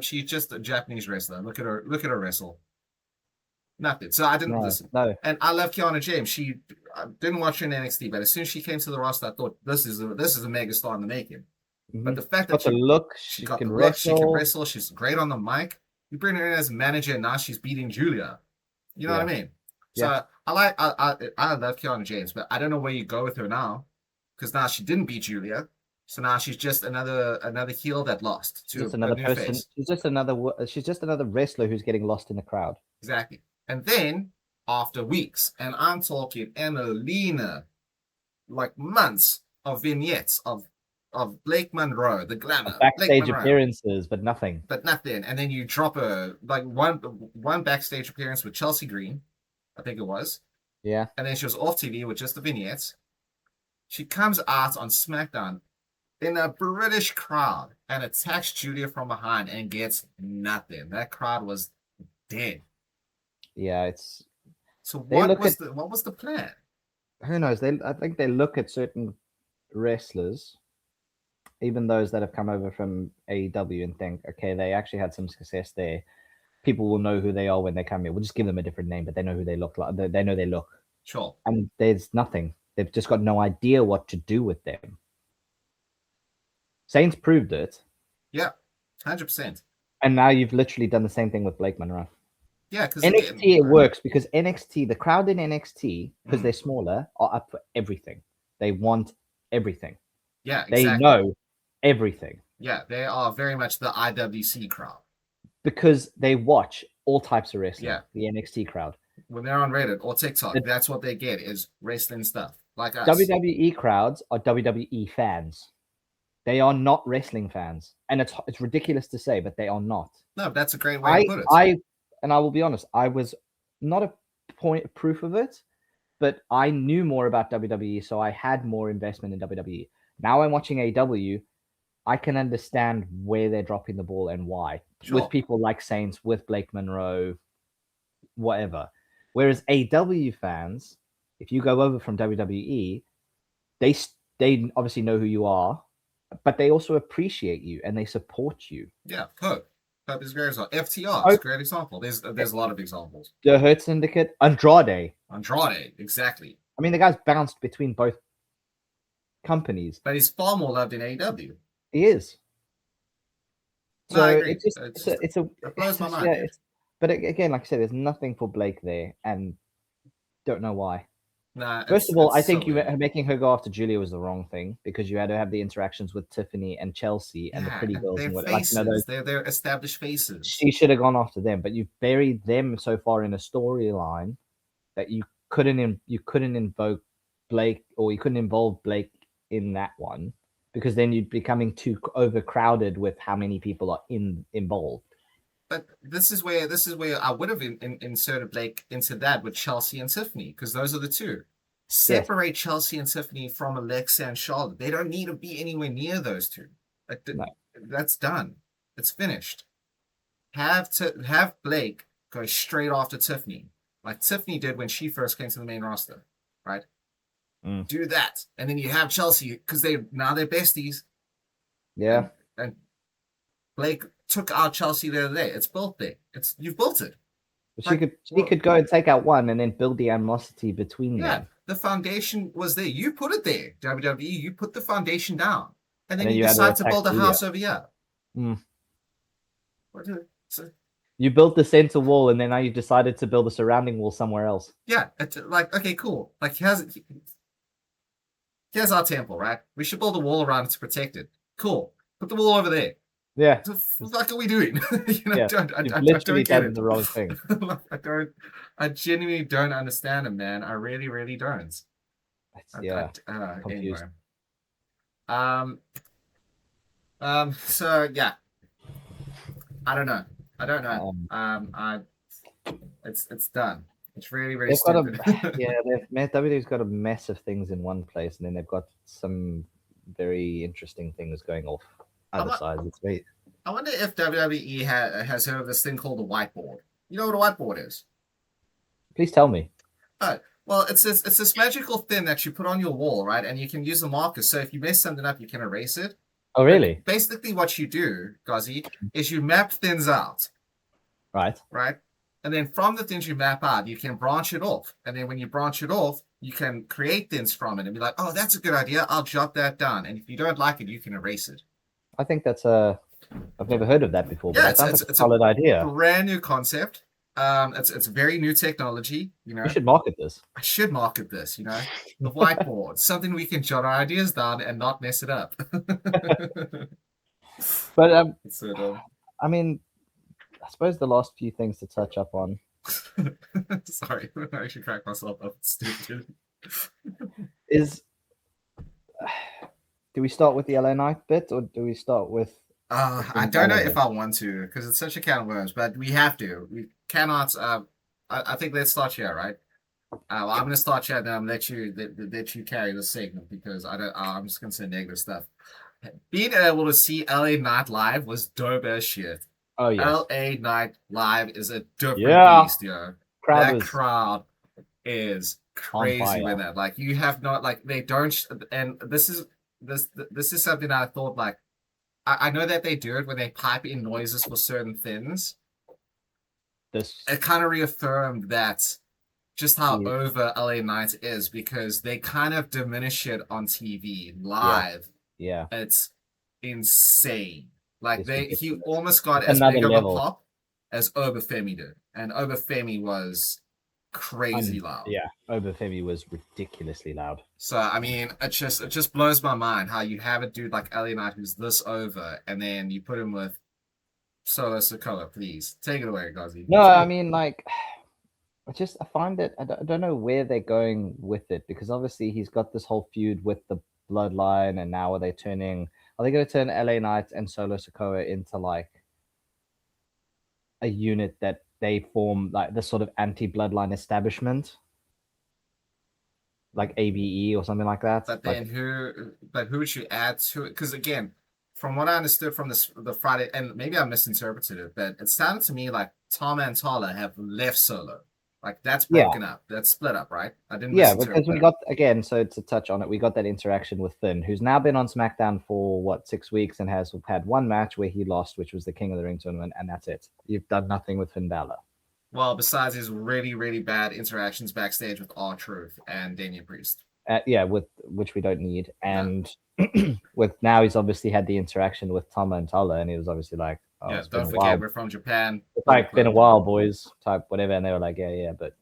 she's just a Japanese wrestler. Look at her wrestle. Nothing. So I didn't listen. No. And I love Kiana James. I didn't watch her in NXT, but as soon as she came to the roster, I thought this is a mega star in the making. Mm-hmm. But the fact that she can wrestle, she's great on the mic. You bring her in as a manager, and now she's beating Julia. You know what I mean? Yeah. So I love Kiana James, but I don't know where you go with her now, because now she didn't beat Julia. So now she's just another heel that lost to a new face. She's just another wrestler who's getting lost in the crowd. Exactly. And then after weeks, and I'm talking Annalena, like months of vignettes of Blake Monroe, the glamour, backstage appearances, but nothing. And then you drop like one backstage appearance with Chelsea Green, I think it was. Yeah. And then she was off TV with just the vignettes. She comes out on SmackDown in a British crowd and attacks Julia from behind and gets nothing. That crowd was dead. Yeah, it's. So what was the plan? Who knows? I think they look at certain wrestlers, even those that have come over from AEW, and think, okay, they actually had some success there. People will know who they are when they come here. We'll just give them a different name, but they know who they look like. They know they look. Sure. And there's nothing. They've just got no idea what to do with them. Saints proved it. Yeah, 100%. And now you've literally done the same thing with Blake Monroe. Yeah, because NXT it works because NXT, the crowd in NXT, because they're smaller, are up for everything. They want everything. Yeah, They exactly. know everything. Yeah, they are very much the IWC crowd. Because they watch all types of wrestling. Yeah. The NXT crowd. When they're on Reddit or TikTok, that's what they get is wrestling stuff. Like us. WWE crowds are WWE fans. They are not wrestling fans. And it's ridiculous to say, but they are not. No, that's a great way to put it. I will be honest, I was not a point proof of it, but I knew more about WWE, so I had more investment in WWE. Now I'm watching AEW, I can understand where they're dropping the ball and why. Sure. With people like Saints, with Blake Monroe, whatever. Whereas AEW fans, if you go over from WWE, they obviously know who you are, but they also appreciate you and they support you. Yeah, Hope is very example. FTR is a great example. There's a lot of examples. The Hurt Syndicate, Andrade, exactly. I mean, the guy's bounced between both companies, but he's far more loved in AEW. He is. So no, it blows my mind. Yeah, but again, like I said, there's nothing for Blake there, and don't know why. Nah, First of all, I think making her go after Julia was the wrong thing because you had to have the interactions with Tiffany and Chelsea and the pretty girls and whatever. Faces. They're established faces. She should have gone after them, but you've buried them so far in a storyline that you couldn't invoke Blake, or you couldn't involve Blake in that one, because then you'd be becoming too overcrowded with how many people are involved. But this is where I would have inserted Blake into that with Chelsea and Tiffany, because those are the two. Separate Chelsea and Tiffany from Alexa and Charlotte. They don't need to be anywhere near those two. That's done. It's finished. Have Blake go straight after Tiffany, like Tiffany did when she first came to the main roster, right? Do that, and then you have Chelsea because they're besties. Yeah, and Blake took out Chelsea the other day. It's built there. You've built it. But she could go and take out one and then build the animosity between them. The foundation was there. You put it there, WWE. You put the foundation down, and then you decide to build a house over here. You built the center wall, and then now you've decided to build a surrounding wall somewhere else. Yeah, it's like, okay, cool. Like here's our temple, right? We should build a wall around it to protect it. Cool. Put the wall over there. Yeah. What the fuck are we doing? You've literally done the wrong thing. I genuinely don't understand it, man. I really, really don't. Anyway. So yeah. I don't know. It's done. It's really, really stupid. WWE's got a mess of things in one place, and then they've got some very interesting things going off other sides. It's great. I wonder if WWE has heard of this thing called a whiteboard. You know what a whiteboard is? Please tell me. Well, it's this magical thing that you put on your wall, right? And you can use the markers. So if you mess something up, you can erase it. Oh, really? But basically, what you do, Gozzy, is you map things out. Right. And then from the things you map out, you can branch it off. And then when you branch it off, you can create things from it and be like, oh, that's a good idea. I'll jot that down. And if you don't like it, you can erase it. I think that's I've never heard of that before, but that sounds like a solid idea. Brand new concept. It's very new technology. You should market this. I should market this. The whiteboard, something we can jot our ideas down and not mess it up. But I mean, I suppose the last few things to touch up on. Sorry, I should crack myself up. It's stupid. Do we start with the LA Knight bit, or do we start with? I don't know if I want to, because it's such a can of worms, but we have to. We cannot. I think let's start here, right? I'm going to start here, and let you carry the segment, because I'm just going to say negative stuff. Being able to see LA Knight live was dope as shit. Oh yeah, LA Knight live is a different beast, yo. Crowd is crazy with that. Like, you have not, like, they don't, and this is something that I thought, like, I know that they do it when they pipe in noises for certain things. It kind of reaffirmed that just how over LA Knight is, because they kind of diminish it on TV live. Yeah. It's insane. Like, he almost got as big of a pop as Obafemi did, and Obafemi was crazy loud. Yeah, Obafemi was ridiculously loud. So I mean, it just blows my mind how you have a dude like LA Knight who's this over, and then you put him with Solo Sikoa. Please take it away, Gozzy. No, I mean, like, I find it. I don't know where they're going with it, because obviously he's got this whole feud with the Bloodline, and now are they turning? Are they going to turn LA Knight and Solo Sikoa into like a unit that they form, like the sort of anti-Bloodline establishment, like ABE or something like that? But like, then who would you add to it? Because again, from what I understood from the Friday, and maybe I misinterpreted it, but it sounded to me like Tom and Tala have left Solo. Like that's broken up, that's split up, right? I didn't. Yeah, because we got, again, so to touch on it, we got that interaction with Finn, who's now been on SmackDown for what, 6 weeks, and has had one match where he lost, which was the King of the Ring tournament, and that's it. You've done nothing with Finn Balor. Well, besides his really, really bad interactions backstage with R-Truth and Damian Priest. Yeah, which we don't need. And with now he's obviously had the interaction with Tama and Tala, and he was obviously like, oh, yeah, it's don't been forget we're from Japan. It's like been a while, boys, type whatever. And they were like, yeah, but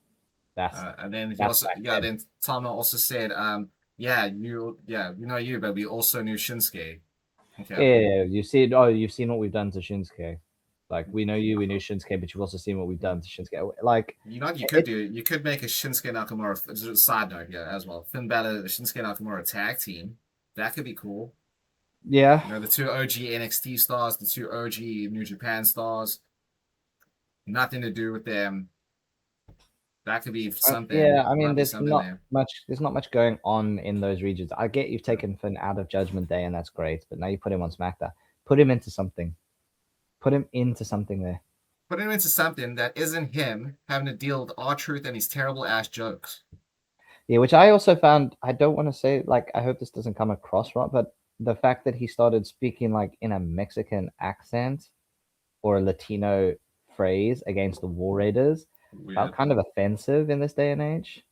that's and then he also then Tama also said, we know you, but we also knew Shinsuke. Okay. Yeah, you've seen what we've done to Shinsuke. Like, we know you, we knew Shinsuke, but you've also seen what we've done to Shinsuke. Like, you know what you could do? You could make a Shinsuke Nakamura side note here as well. Finn Balor, the Shinsuke Nakamura tag team. That could be cool. Yeah. You know, the 2 OG NXT stars, the 2 OG New Japan stars. Nothing to do with them. That could be something. Yeah, I mean, there's not much going on in those regions. I get you've taken Finn out of Judgment Day, and that's great, but now you put him on SmackDown. Put him into something. Put him into something there. Put him into something that isn't him having to deal with R-Truth and his terrible ass jokes. Yeah, which I also found, I don't want to say, like, I hope this doesn't come across wrong, but the fact that he started speaking like in a Mexican accent or a Latino phrase against the War Raiders felt kind of offensive in this day and age.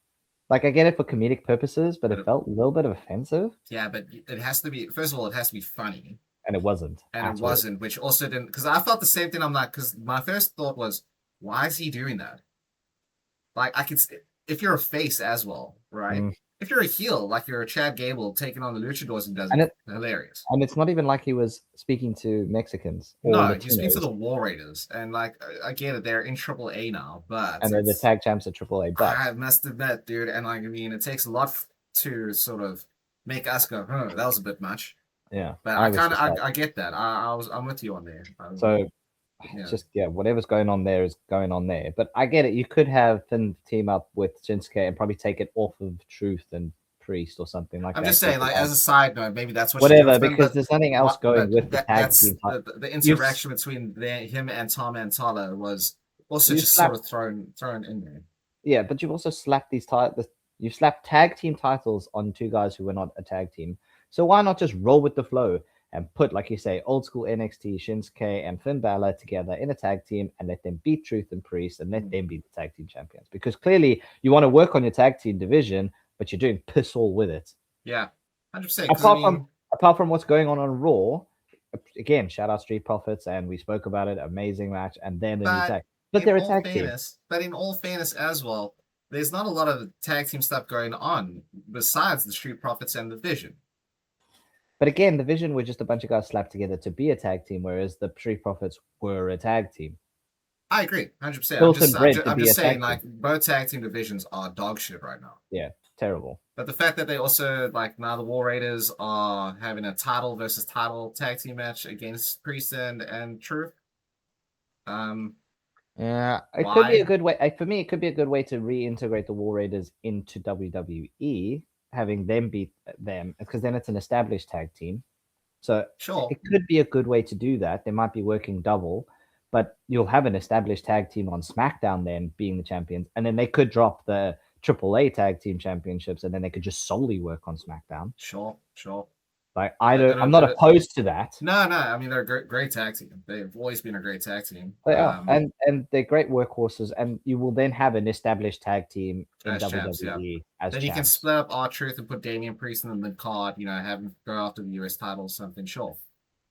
Like, I get it for comedic purposes, but it felt a little bit offensive. Yeah, but it has to be, first of all, it has to be funny. And it wasn't. And it wasn't, which also didn't, because I felt the same thing. I'm like, because my first thought was, why is he doing that? Like, I could, if you're a face as well, right? If you're a heel, like you're a Chad Gable taking on the Luchadors and does it, hilarious. And it's not even like he was speaking to Mexicans. Or no, he speaks to the War Raiders. And like, I get it, they're in AAA now, but. And they're the tag champs at AAA, but. I must admit, dude, and like, I mean, it takes a lot to sort of make us go, that was a bit much. Yeah, but I get that. I'm with you on there. So, just whatever's going on there is going on there. But I get it. You could have Finn team up with Shinsuke and probably take it off of Truth and Priest or something like that. I'm just saying, like, as a side note, maybe that's what. Whatever, because there's nothing else going with the tag team. The interaction between him and Tom and Tala was also just sort of thrown in there. Yeah, but you've also slapped these you've slapped tag team titles on 2 guys who were not a tag team. So why not just roll with the flow and put, like you say, old school NXT, Shinsuke and Finn Balor together in a tag team and let them beat Truth and Priest and let them be the tag team champions? Because clearly you want to work on your tag team division, but you're doing piss all with it. Yeah, 100%. Apart from what's going on Raw, again, shout out Street Profits, and we spoke about it, amazing match, and then the new tag. But they're a tag team. But in all fairness as well, there's not a lot of tag team stuff going on besides the Street Profits and the Vision. But again, the Vision were just a bunch of guys slapped together to be a tag team, whereas the Street Profits were a tag team. I agree, 100%. I'm just saying, like, both tag team divisions are dog shit right now. Yeah, terrible. But the fact that they also, like, now the War Raiders are having a title versus title tag team match against Priest and Truth. Yeah, it could be a good way. For me, it could be a good way to reintegrate the War Raiders into WWE, having them beat them, because then it's an established tag team. So it could be a good way to do that. They might be working double, but you'll have an established tag team on SmackDown then being the champions, and then they could drop the AAA tag team championships, and then they could just solely work on SmackDown. Sure. Like, I'm not opposed to that. No. I mean, they're a great tag team. They've always been a great tag team. They are, and they're great workhorses. And you will then have an established tag team in WWE as then you can split up R-Truth and put Damian Priest in the mid card. You know, have him go after the US title, something. Sure,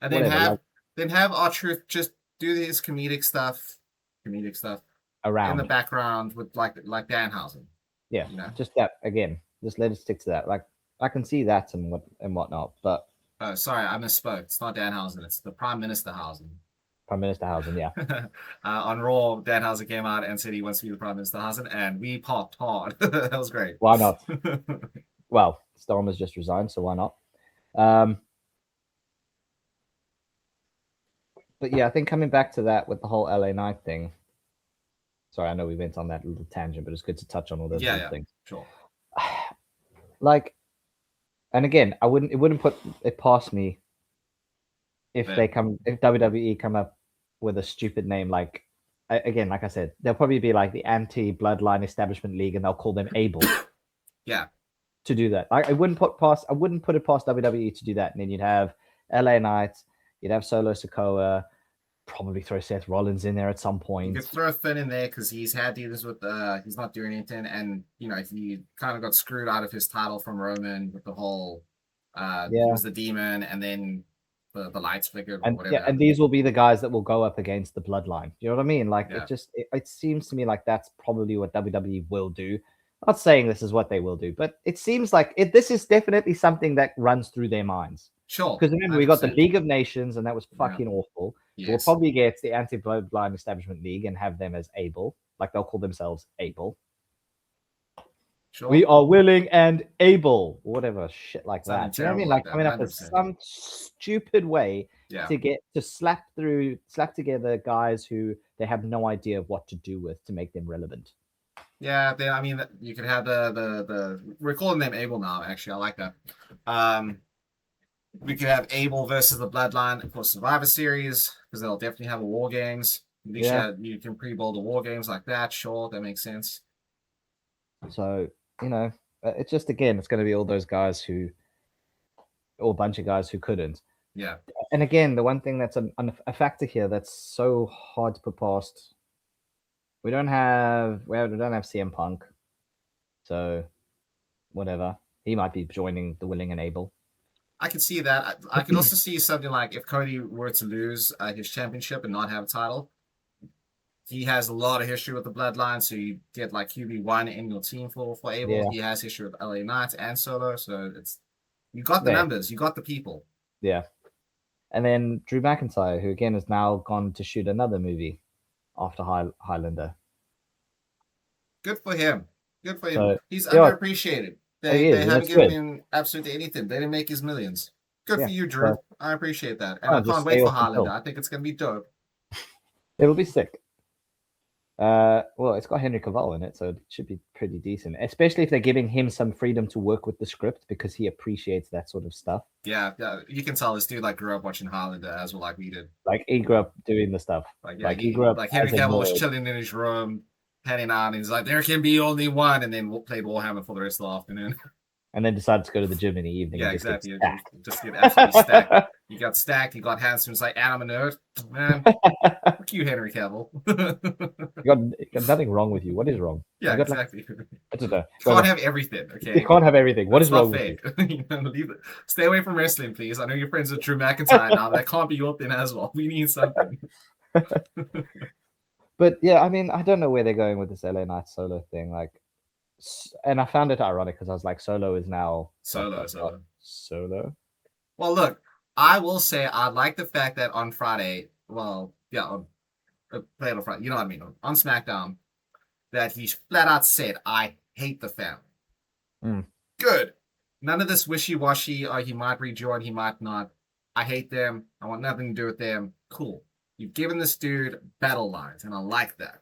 and then have R-Truth just do his comedic stuff comedic stuff around in the background with like Danhausen. Yeah, you know? just that again. Just let it stick to that. Like I can see that and whatnot, but Sorry, I misspoke. It's not Danhausen. It's the Prime Minister Hausen. Prime Minister Hausen, yeah. On Raw, Danhausen came out and said he wants to be the Prime Minister Hausen, and we popped hard. That was great. Why not? Well, Stormer's just resigned, so why not? But yeah, I think coming back to that with the whole LA Knight thing. Sorry, I know we went on that little tangent, but it's good to touch on all those little things. Sure. Like, and again, it wouldn't put it past me if WWE come up with a stupid name like, again, like I said, they'll probably be like the anti-bloodline establishment league, and they'll call them Able. Yeah. To do that, I wouldn't put it past WWE to do that, and then you'd have LA Knight, you'd have Solo Sikoa, probably throw Seth Rollins in there at some point. You could throw Finn in there because he's had dealings with he's not doing anything, and you know he kind of got screwed out of his title from Roman with the whole he was the demon, and then the lights flickered or whatever. Yeah, and these will be the guys that will go up against the bloodline. You know what I mean? Like it seems to me like that's probably what WWE will do. I'm not saying this is what they will do, but it seems like this is definitely something that runs through their minds. Sure. Because remember, 100%. We got the League of Nations, and that was fucking awful. Yes. We'll probably get the Anti-Bloodline Establishment League and have them as Able. Like, they'll call themselves Able. Sure. We are willing and able. Whatever shit like that. You know what I mean? Like, coming up with some stupid way to slap together guys who they have no idea what to do with to make them relevant. Yeah, I mean, you could have we're calling them Able now, actually. I like that. We could have Able versus the Bloodline for Survivor Series, because they'll definitely have a War Games. You can pre-bowl the War Games like that. Sure, that makes sense. So, you know, it's just, again, it's going to be all those guys or a bunch of guys who couldn't. Yeah. And again, the one thing that's a factor here that's so hard to put past, we don't have CM Punk, so whatever. He might be joining the Willing and Able. I can see that. I can also see something like if Cody were to lose his championship and not have a title. He has a lot of history with the Bloodline, so you get like QB1 in your team for Able. Yeah. He has history with LA Knight and Solo, so you got the numbers, you got the people. Yeah. And then Drew McIntyre, who again has now gone to shoot another movie after Highlander. Good for him. Good for him. So, he's underappreciated. They haven't given him absolutely anything. They didn't make his millions. Good for you, Drew. I appreciate that. And I can't wait for Highlander. I think it's going to be dope. It'll be sick. Well, it's got Henry Cavill in it, so it should be pretty decent, especially if they're giving him some freedom to work with the script, because he appreciates that sort of stuff. Yeah, you can tell this dude grew up watching Highlander as well, like we did. Like, he grew up doing the stuff. He grew up like Henry Cavill was chilling in his room, heading out, and he's like, "There can be only one," and then we'll play Warhammer for the rest of the afternoon. And then decided to go to the gym in the evening. Yeah, exactly. Just get absolutely stacked. You got stacked. You got handsome. It's like, and I'm a nerd. Man, fuck you, Henry Cavill. you got nothing wrong with you. What is wrong? Yeah, exactly. I don't know. You can't have everything, okay? You can't have everything. What is wrong with you? Leave it. Stay away from wrestling, please. I know you're friends with Drew McIntyre now. That can't be your thing as well. We need something. But yeah, I mean, I don't know where they're going with this LA Knight Solo thing. Like, and I found it ironic because I was like, Solo is now Solo. Well, look, I will say I like the fact that on Friday, on Friday, you know what I mean, on SmackDown, that he flat out said, "I hate the family." Good. None of this wishy-washy, or he might rejoin, he might not. I hate them. I want nothing to do with them. Cool. You've given this dude battle lines, and I like that.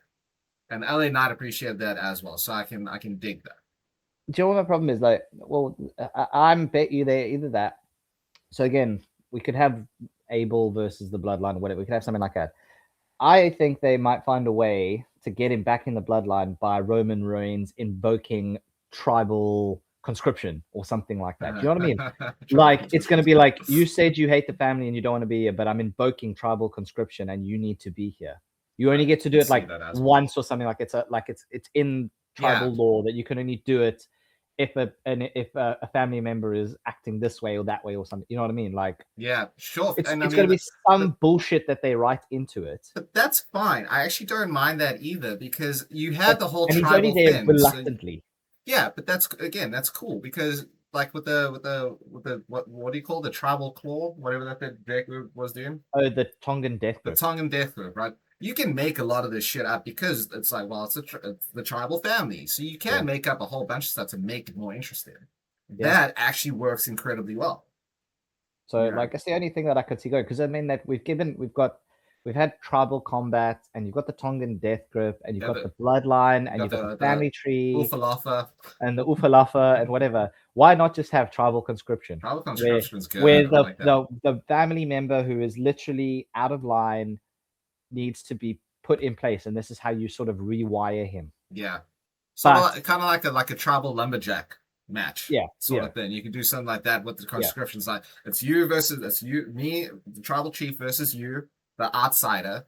And LA Knight appreciated that as well, so I can dig that. Do you know what my problem is? Like, well, I'm bet you they're either that. So again, we could have Able versus the Bloodline or whatever. We could have something like that. I think they might find a way to get him back in the Bloodline by Roman Reigns invoking tribal conscription or something like that. Do you know what I mean? Like, it's going to be like, you said you hate the family and you don't want to be here, but I'm invoking tribal conscription and you need to be here. You only get to do it like once or something, like it's in tribal law that you can only do it if a family member is acting this way or that way or something. You know what I mean? Like, Yeah, sure. it's And I it's mean, going to be some bullshit that they write into it. but that's fine. I actually don't mind that either because you had the whole And he's only tribal there thing. So reluctantly. yeah, but that's cool because like with the what do you call the tribal claw, whatever that Drake was doing, Oh, the Tongan death the grip. tongue and death grip, right? You can make a lot of this shit up because it's like, well, it's the tribal family, so you can make up a whole bunch of stuff to make it more interesting. Yeah. That actually works incredibly well. So Yeah. like, it's the only thing that I could see going, because I mean that we've had tribal combat, and you've got the Tongan death grip, and you've got the bloodline, and you've got the family tree, Ufalafa, and the Ufalafa, and whatever. Why not just have tribal conscription? tribal conscription is good. Where I like that. the family member who is literally out of line needs to be put in place, and this is how you sort of rewire him. Yeah. So kind of like a tribal lumberjack match, sort of thing. You can do something like that with the conscriptions. Like it's me, the tribal chief versus you, the outsider.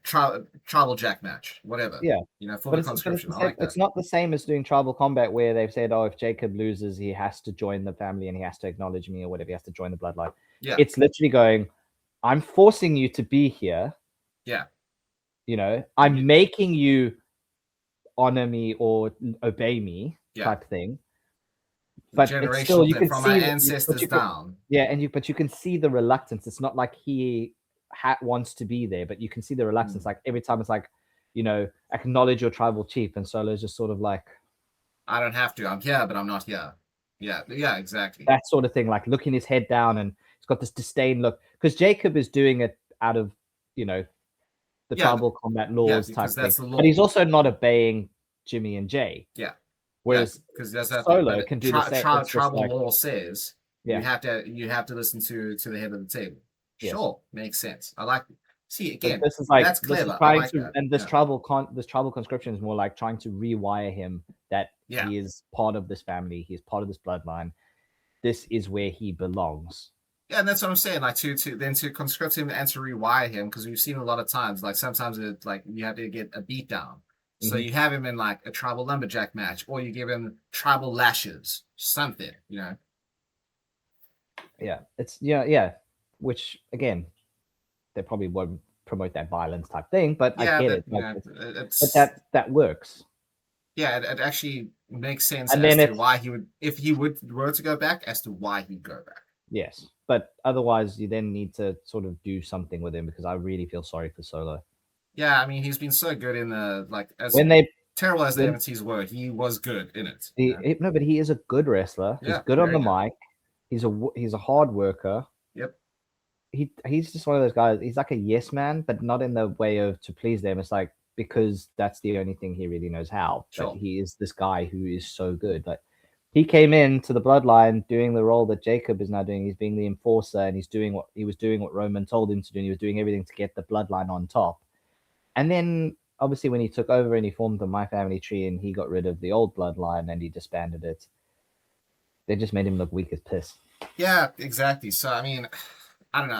Tribal jack match, whatever. Yeah, you know, for the conscription. I like that. It's not the same as doing tribal combat where they've said, oh, if Jacob loses, he has to join the family and he has to acknowledge me or whatever. He has to join the bloodline. Yeah, it's literally going, I'm forcing you to be here. Yeah, you know, I'm making you honor me or obey me, type thing. But it's still, you can from see our ancestors down. But you can see the reluctance. It's not like he wants to be there, but you can see the reluctance. Like every time it's like, you know, acknowledge your tribal chief, and Solo's just sort of like, I don't have to. I'm here, but I'm not here. Yeah, exactly. That sort of thing, like looking his head down, and he's got this disdain look because Jacob is doing it out of, you know, the tribal combat laws type thing. But he's also not obeying Jimmy and Jay. Yeah. Whereas Solo can do the same. Tribal law says you have to listen to the head of the table. Sure, makes sense. I like. See again, this is like, that's clever. This tribal conscription is more like trying to rewire him that he is part of this family. He's part of this bloodline. This is where he belongs. Yeah, and that's what I'm saying. Like to conscript him and to rewire him, because we've seen a lot of times. Like sometimes it's like you have to get a beat down. So you have him in like a tribal lumberjack match, or you give him tribal lashes, something, you know. Yeah, it's which again, they probably won't promote that violence type thing, but I get it. Like, but that works. Yeah, it actually makes sense as to why he would, if he were to go back, as to why he'd go back. Yes, but otherwise, you then need to sort of do something with him, because I really feel sorry for Solo. Yeah, I mean, he's been so good in the terrible as the MTs were, he was good in it. No, but he is a good wrestler. He's good on the mic. He's a hard worker. Yep. He's just one of those guys. He's like a yes man, but not in the way of to please them. It's like because that's the only thing he really knows how. Sure. But he is this guy who is so good. Like he came into the bloodline doing the role that Jacob is now doing. He's being the enforcer, and he's doing what Roman told him to do. And he was doing everything to get the bloodline on top. And then obviously when he took over and he formed the My Family tree and he got rid of the old bloodline and he disbanded it, they just made him look weak as piss. Yeah, exactly. So I mean, I don't know.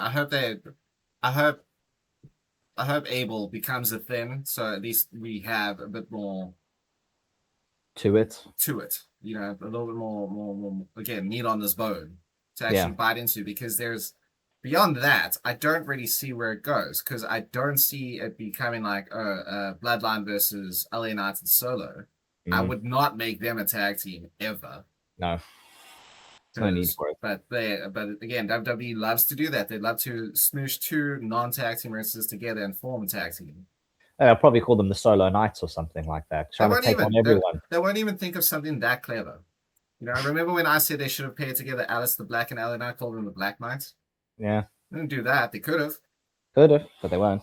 I hope Abel becomes a thing, so at least we have a bit more to it. You know, a little bit more again, meat on this bone to actually bite into, because there's beyond that, I don't really see where it goes, because I don't see it becoming like Bloodline versus LA Knight and Solo. I would not make them a tag team ever. No. No need for it. But again, WWE loves to do that. They love to smoosh two non-tag team wrestlers together and form a tag team. I'll probably call them the Solo Knights or something like that. Trying to take on everyone. They won't even think of something that clever. You know, remember when I said they should have paired together Alice the Black and LA Knight, called them the Black Knights? Yeah. They didn't do that. They could have. But they won't.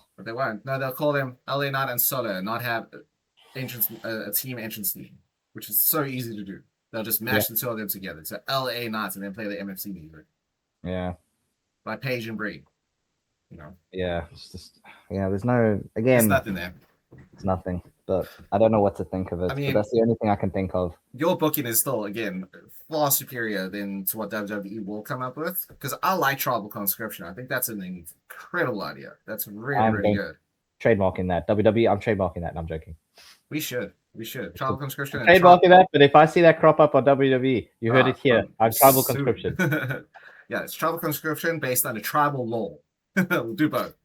No, they'll call them LA Knight and Solo, not have a team entrance theme, which is so easy to do. They'll just mash the two of them together. So LA Knights, and then play the MFC music. Yeah. By Paige and Brie. You know. Yeah. It's just there's no There's nothing there. It's nothing. But I don't know what to think of it. I mean, but that's the only thing I can think of. Your booking is still, again, far superior than to what WWE will come up with. Because I like tribal conscription. I think that's an incredible idea. That's really, really good. Trademarking that. WWE, I'm trademarking that, and I'm joking. We should. We should. Tribal conscription and Trademarking that, but if I see that crop up on WWE, you heard it here. I'm tribal soon. conscription. Yeah, it's tribal conscription based on a tribal law. We'll do both.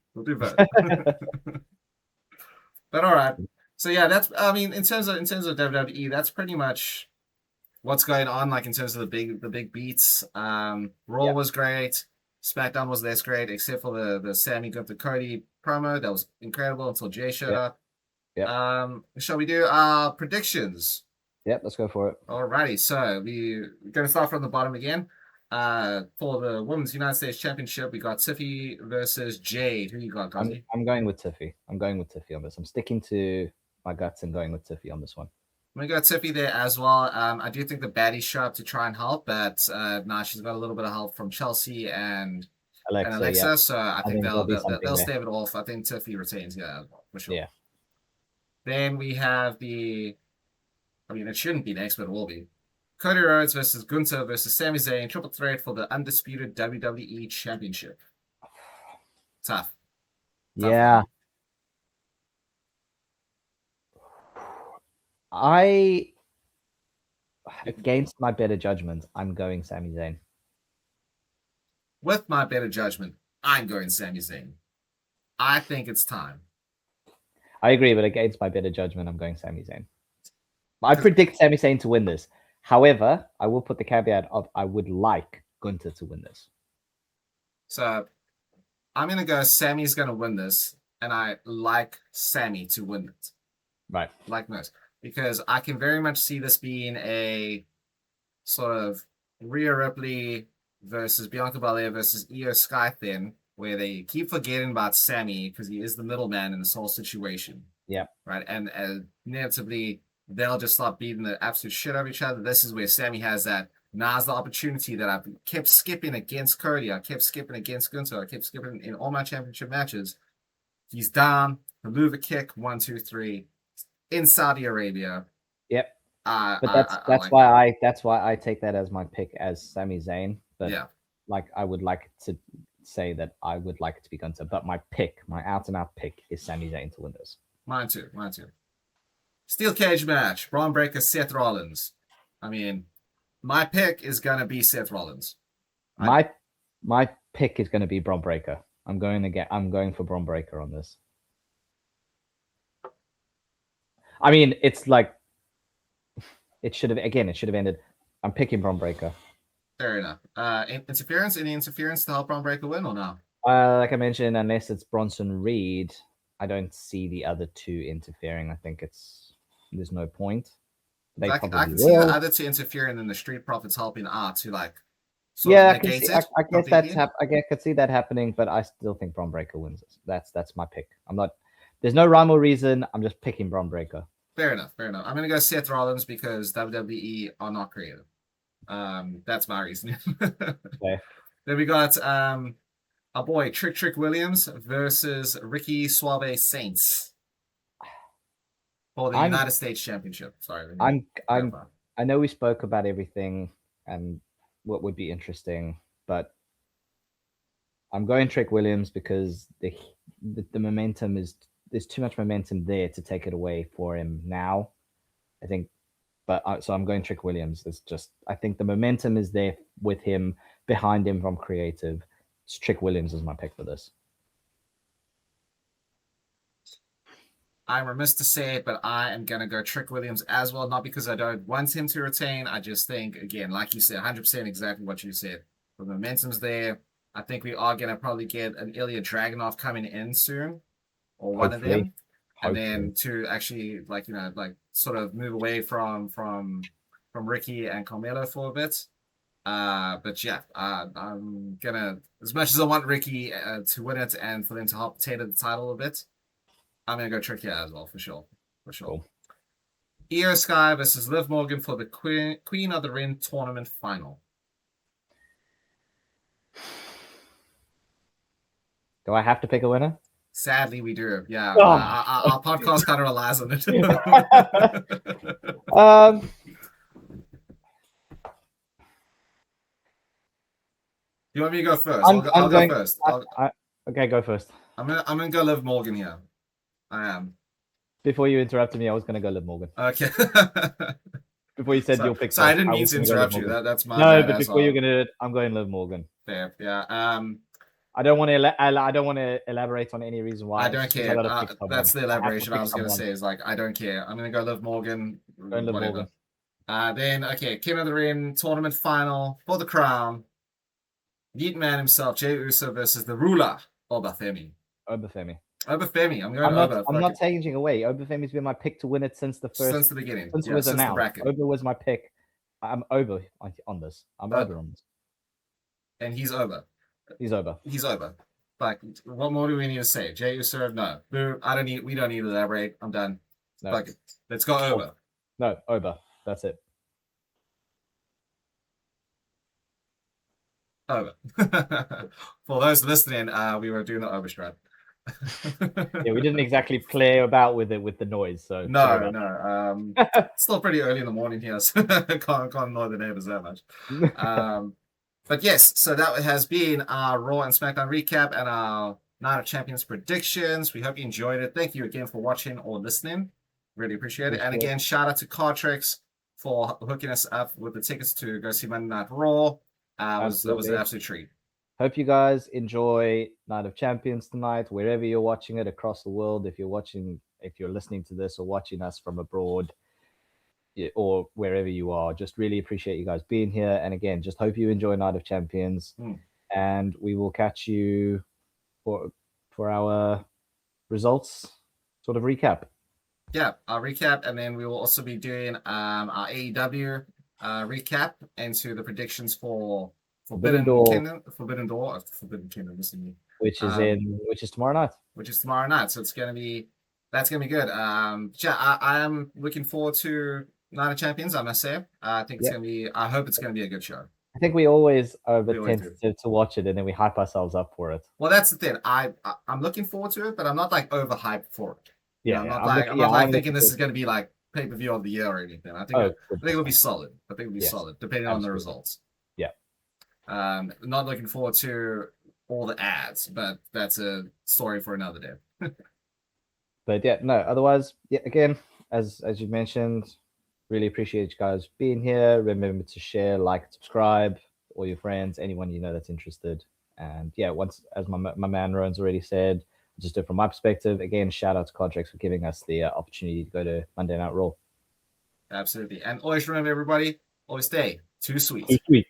But all right. So yeah, that's I mean, in terms of WWE, that's pretty much what's going on, like in terms of the big beats. Raw was great. SmackDown was less great, except for the Sammy Gunther Cody promo. That was incredible until Jay showed up. Shall we do our predictions? Yep, let's go for it. Alrighty, so we're gonna start from the bottom again. For the Women's United States Championship, we got Tiffy versus Jade. Who you got, Gozzy? I'm going with Tiffy. I'm going with Tiffy on this. I'm sticking to my guts and going with Tiffy on this one. We got Tiffy there as well. I do think the baddies show up to try and help, but she's got a little bit of help from Chelsea and Alexa. Yeah. So I think they'll stave it off. I think Tiffy retains, for sure. Yeah. Then we have it shouldn't be next, but it will be Cody Rhodes versus Gunther versus Sami Zayn, triple threat for the undisputed WWE Championship. Tough. Yeah. Against my better judgment, I'm going Sami Zayn. With my better judgment, I'm going Sami Zayn. I think it's time. I agree, but against my better judgment, I'm going Sami Zayn. I predict Sami Zayn to win this. However, I will put the caveat of I would like Gunther to win this. So I'm going to go Sammy's going to win this, and I like Sammy to win it. Right. Like most. Because I can very much see this being a sort of Rhea Ripley versus Bianca Belair versus Io Sky thing, where they keep forgetting about Sammy because he is the middleman in this whole situation. Yeah. Right. And inevitably, they'll just start beating the absolute shit out of each other. This is where Sammy has that. Now's the opportunity that I've kept skipping against Cody. I kept skipping against Gunther. I kept skipping in all my championship matches. He's down. Maneuver kick. 1, 2, 3. In Saudi Arabia. Yep. But that's why I take that as my pick as Sami Zayn. But like I would like to say that I would like it to be Gunther. But my out and out pick is Sami Zayn to win this. Mine too. Steel cage match. Braun Breaker, Seth Rollins. I mean, my pick is gonna be Seth Rollins. My pick is gonna be Braun Breaker. I'm going for Braun Breaker on this. I mean, it's like it should have ended. I'm picking Braun Breaker. Fair enough. Any interference to help Braun Breaker win or no? Like I mentioned, unless it's Bronson Reed, I don't see the other two interfering. I think there's no point. I can see the other two interfering and the Street Profits helping out to like. I could see that happening, but I still think Braun Breaker wins this. That's my pick. There's no rhyme or reason. I'm just picking Braun Breaker. Fair enough. I'm gonna go Seth Rollins because WWE are not creative. That's my reason. Okay. Then we got our boy Trick Williams versus Ricky Suave Saints for the United States Championship. Sorry. I know we spoke about everything and what would be interesting, but I'm going Trick Williams because the momentum there's too much momentum there to take it away for him now. I think, so I'm going Trick Williams. I think the momentum is there with him, behind him from creative. Trick Williams is my pick for this. I'm remiss to say it, but I am going to go Trick Williams as well. Not because I don't want him to retain. I just think, again, like you said, 100% exactly what you said. The momentum's there. I think we are going to probably get an Ilya Dragunov coming in soon, or one of them. And then to actually, sort of move away from Ricky and Carmelo for a bit. But yeah, I'm going to, as much as I want Ricky to win it and for them to help tailor the title a bit, I'm going to go Trick here as well, for sure. Cool. Io Sky versus Liv Morgan for the Queen of the Ring tournament final. Do I have to pick a winner? Sadly, we do. Yeah. Our podcast kind of relies on it. You want me to go first? I'll go first. Okay, go first. I'm gonna go Liv Morgan here. I am. Before you interrupted me, I was going to go Liv Morgan. Okay. Before you said you'll pick. So I didn't mean to interrupt you. That's my no, bad but as before well. you're gonna, I'm going Liv Morgan. Fair, yeah. I don't want to elaborate on any reason why. I don't care. That's the elaboration I was going to say. Is like I don't care. I'm going to go Liv Morgan. Liv Whatever. Then okay, King of the Ring tournament final for the crown. Yeet man himself, Jey Uso versus the ruler, Obafemi. Obafemi. Obafemi. I'm going Oba. I'm not changing away. Obafemi's been my pick to win it since the beginning. Since it was announced. Oba was my pick. I'm over on this. I'm over on this. And he's over. He's over. He's over. Like, what more do we need to say? Jey Uso, no. We don't need to elaborate. I'm done. No. Like, let's go over. No, over. That's it. Over. For those listening, we were doing the overstride. Yeah, we didn't exactly play about with it with the noise. So no. It's still pretty early in the morning here, so can't annoy the neighbors that much. But yes, so that has been our Raw and SmackDown recap and our Night of Champions predictions. We hope you enjoyed it. Thank you again for watching or listening. Really appreciate it. And again, shout out to Cardtricks for hooking us up with the tickets to go see Monday Night Raw. That was an absolute treat. Hope you guys enjoy Night of Champions tonight, wherever you're watching it across the world. If you're listening to this or watching us from abroad, or wherever you are, just really appreciate you guys being here. And again, just hope you enjoy Night of Champions. And we will catch you for our results sort of recap. Yeah, our recap, and then we will also be doing our AEW recap into the predictions for Forbidden Kingdom, listen to me. Which is tomorrow night. So that's gonna be good. I am looking forward to Night of Champions, I must say. I think it's gonna be. I hope it's gonna be a good show. I think we always are a bit tentative to watch it, and then we hype ourselves up for it. Well, that's the thing. I'm looking forward to it, but I'm not like overhyped for it. Yeah, I'm not thinking this is gonna be like pay-per-view of the year or anything. I think it'll be solid. Solid, depending on the results. Yeah. Not looking forward to all the ads, but that's a story for another day. But yeah, no. Otherwise, again, as you mentioned. Really appreciate you guys being here. Remember to share, like, subscribe, all your friends, anyone you know that's interested. And yeah, once, as my man Rone's already said, just from my perspective, again, shout out to Cardtricks for giving us the opportunity to go to Monday Night Raw. Absolutely. And always remember, everybody, always stay too sweet. Too sweet.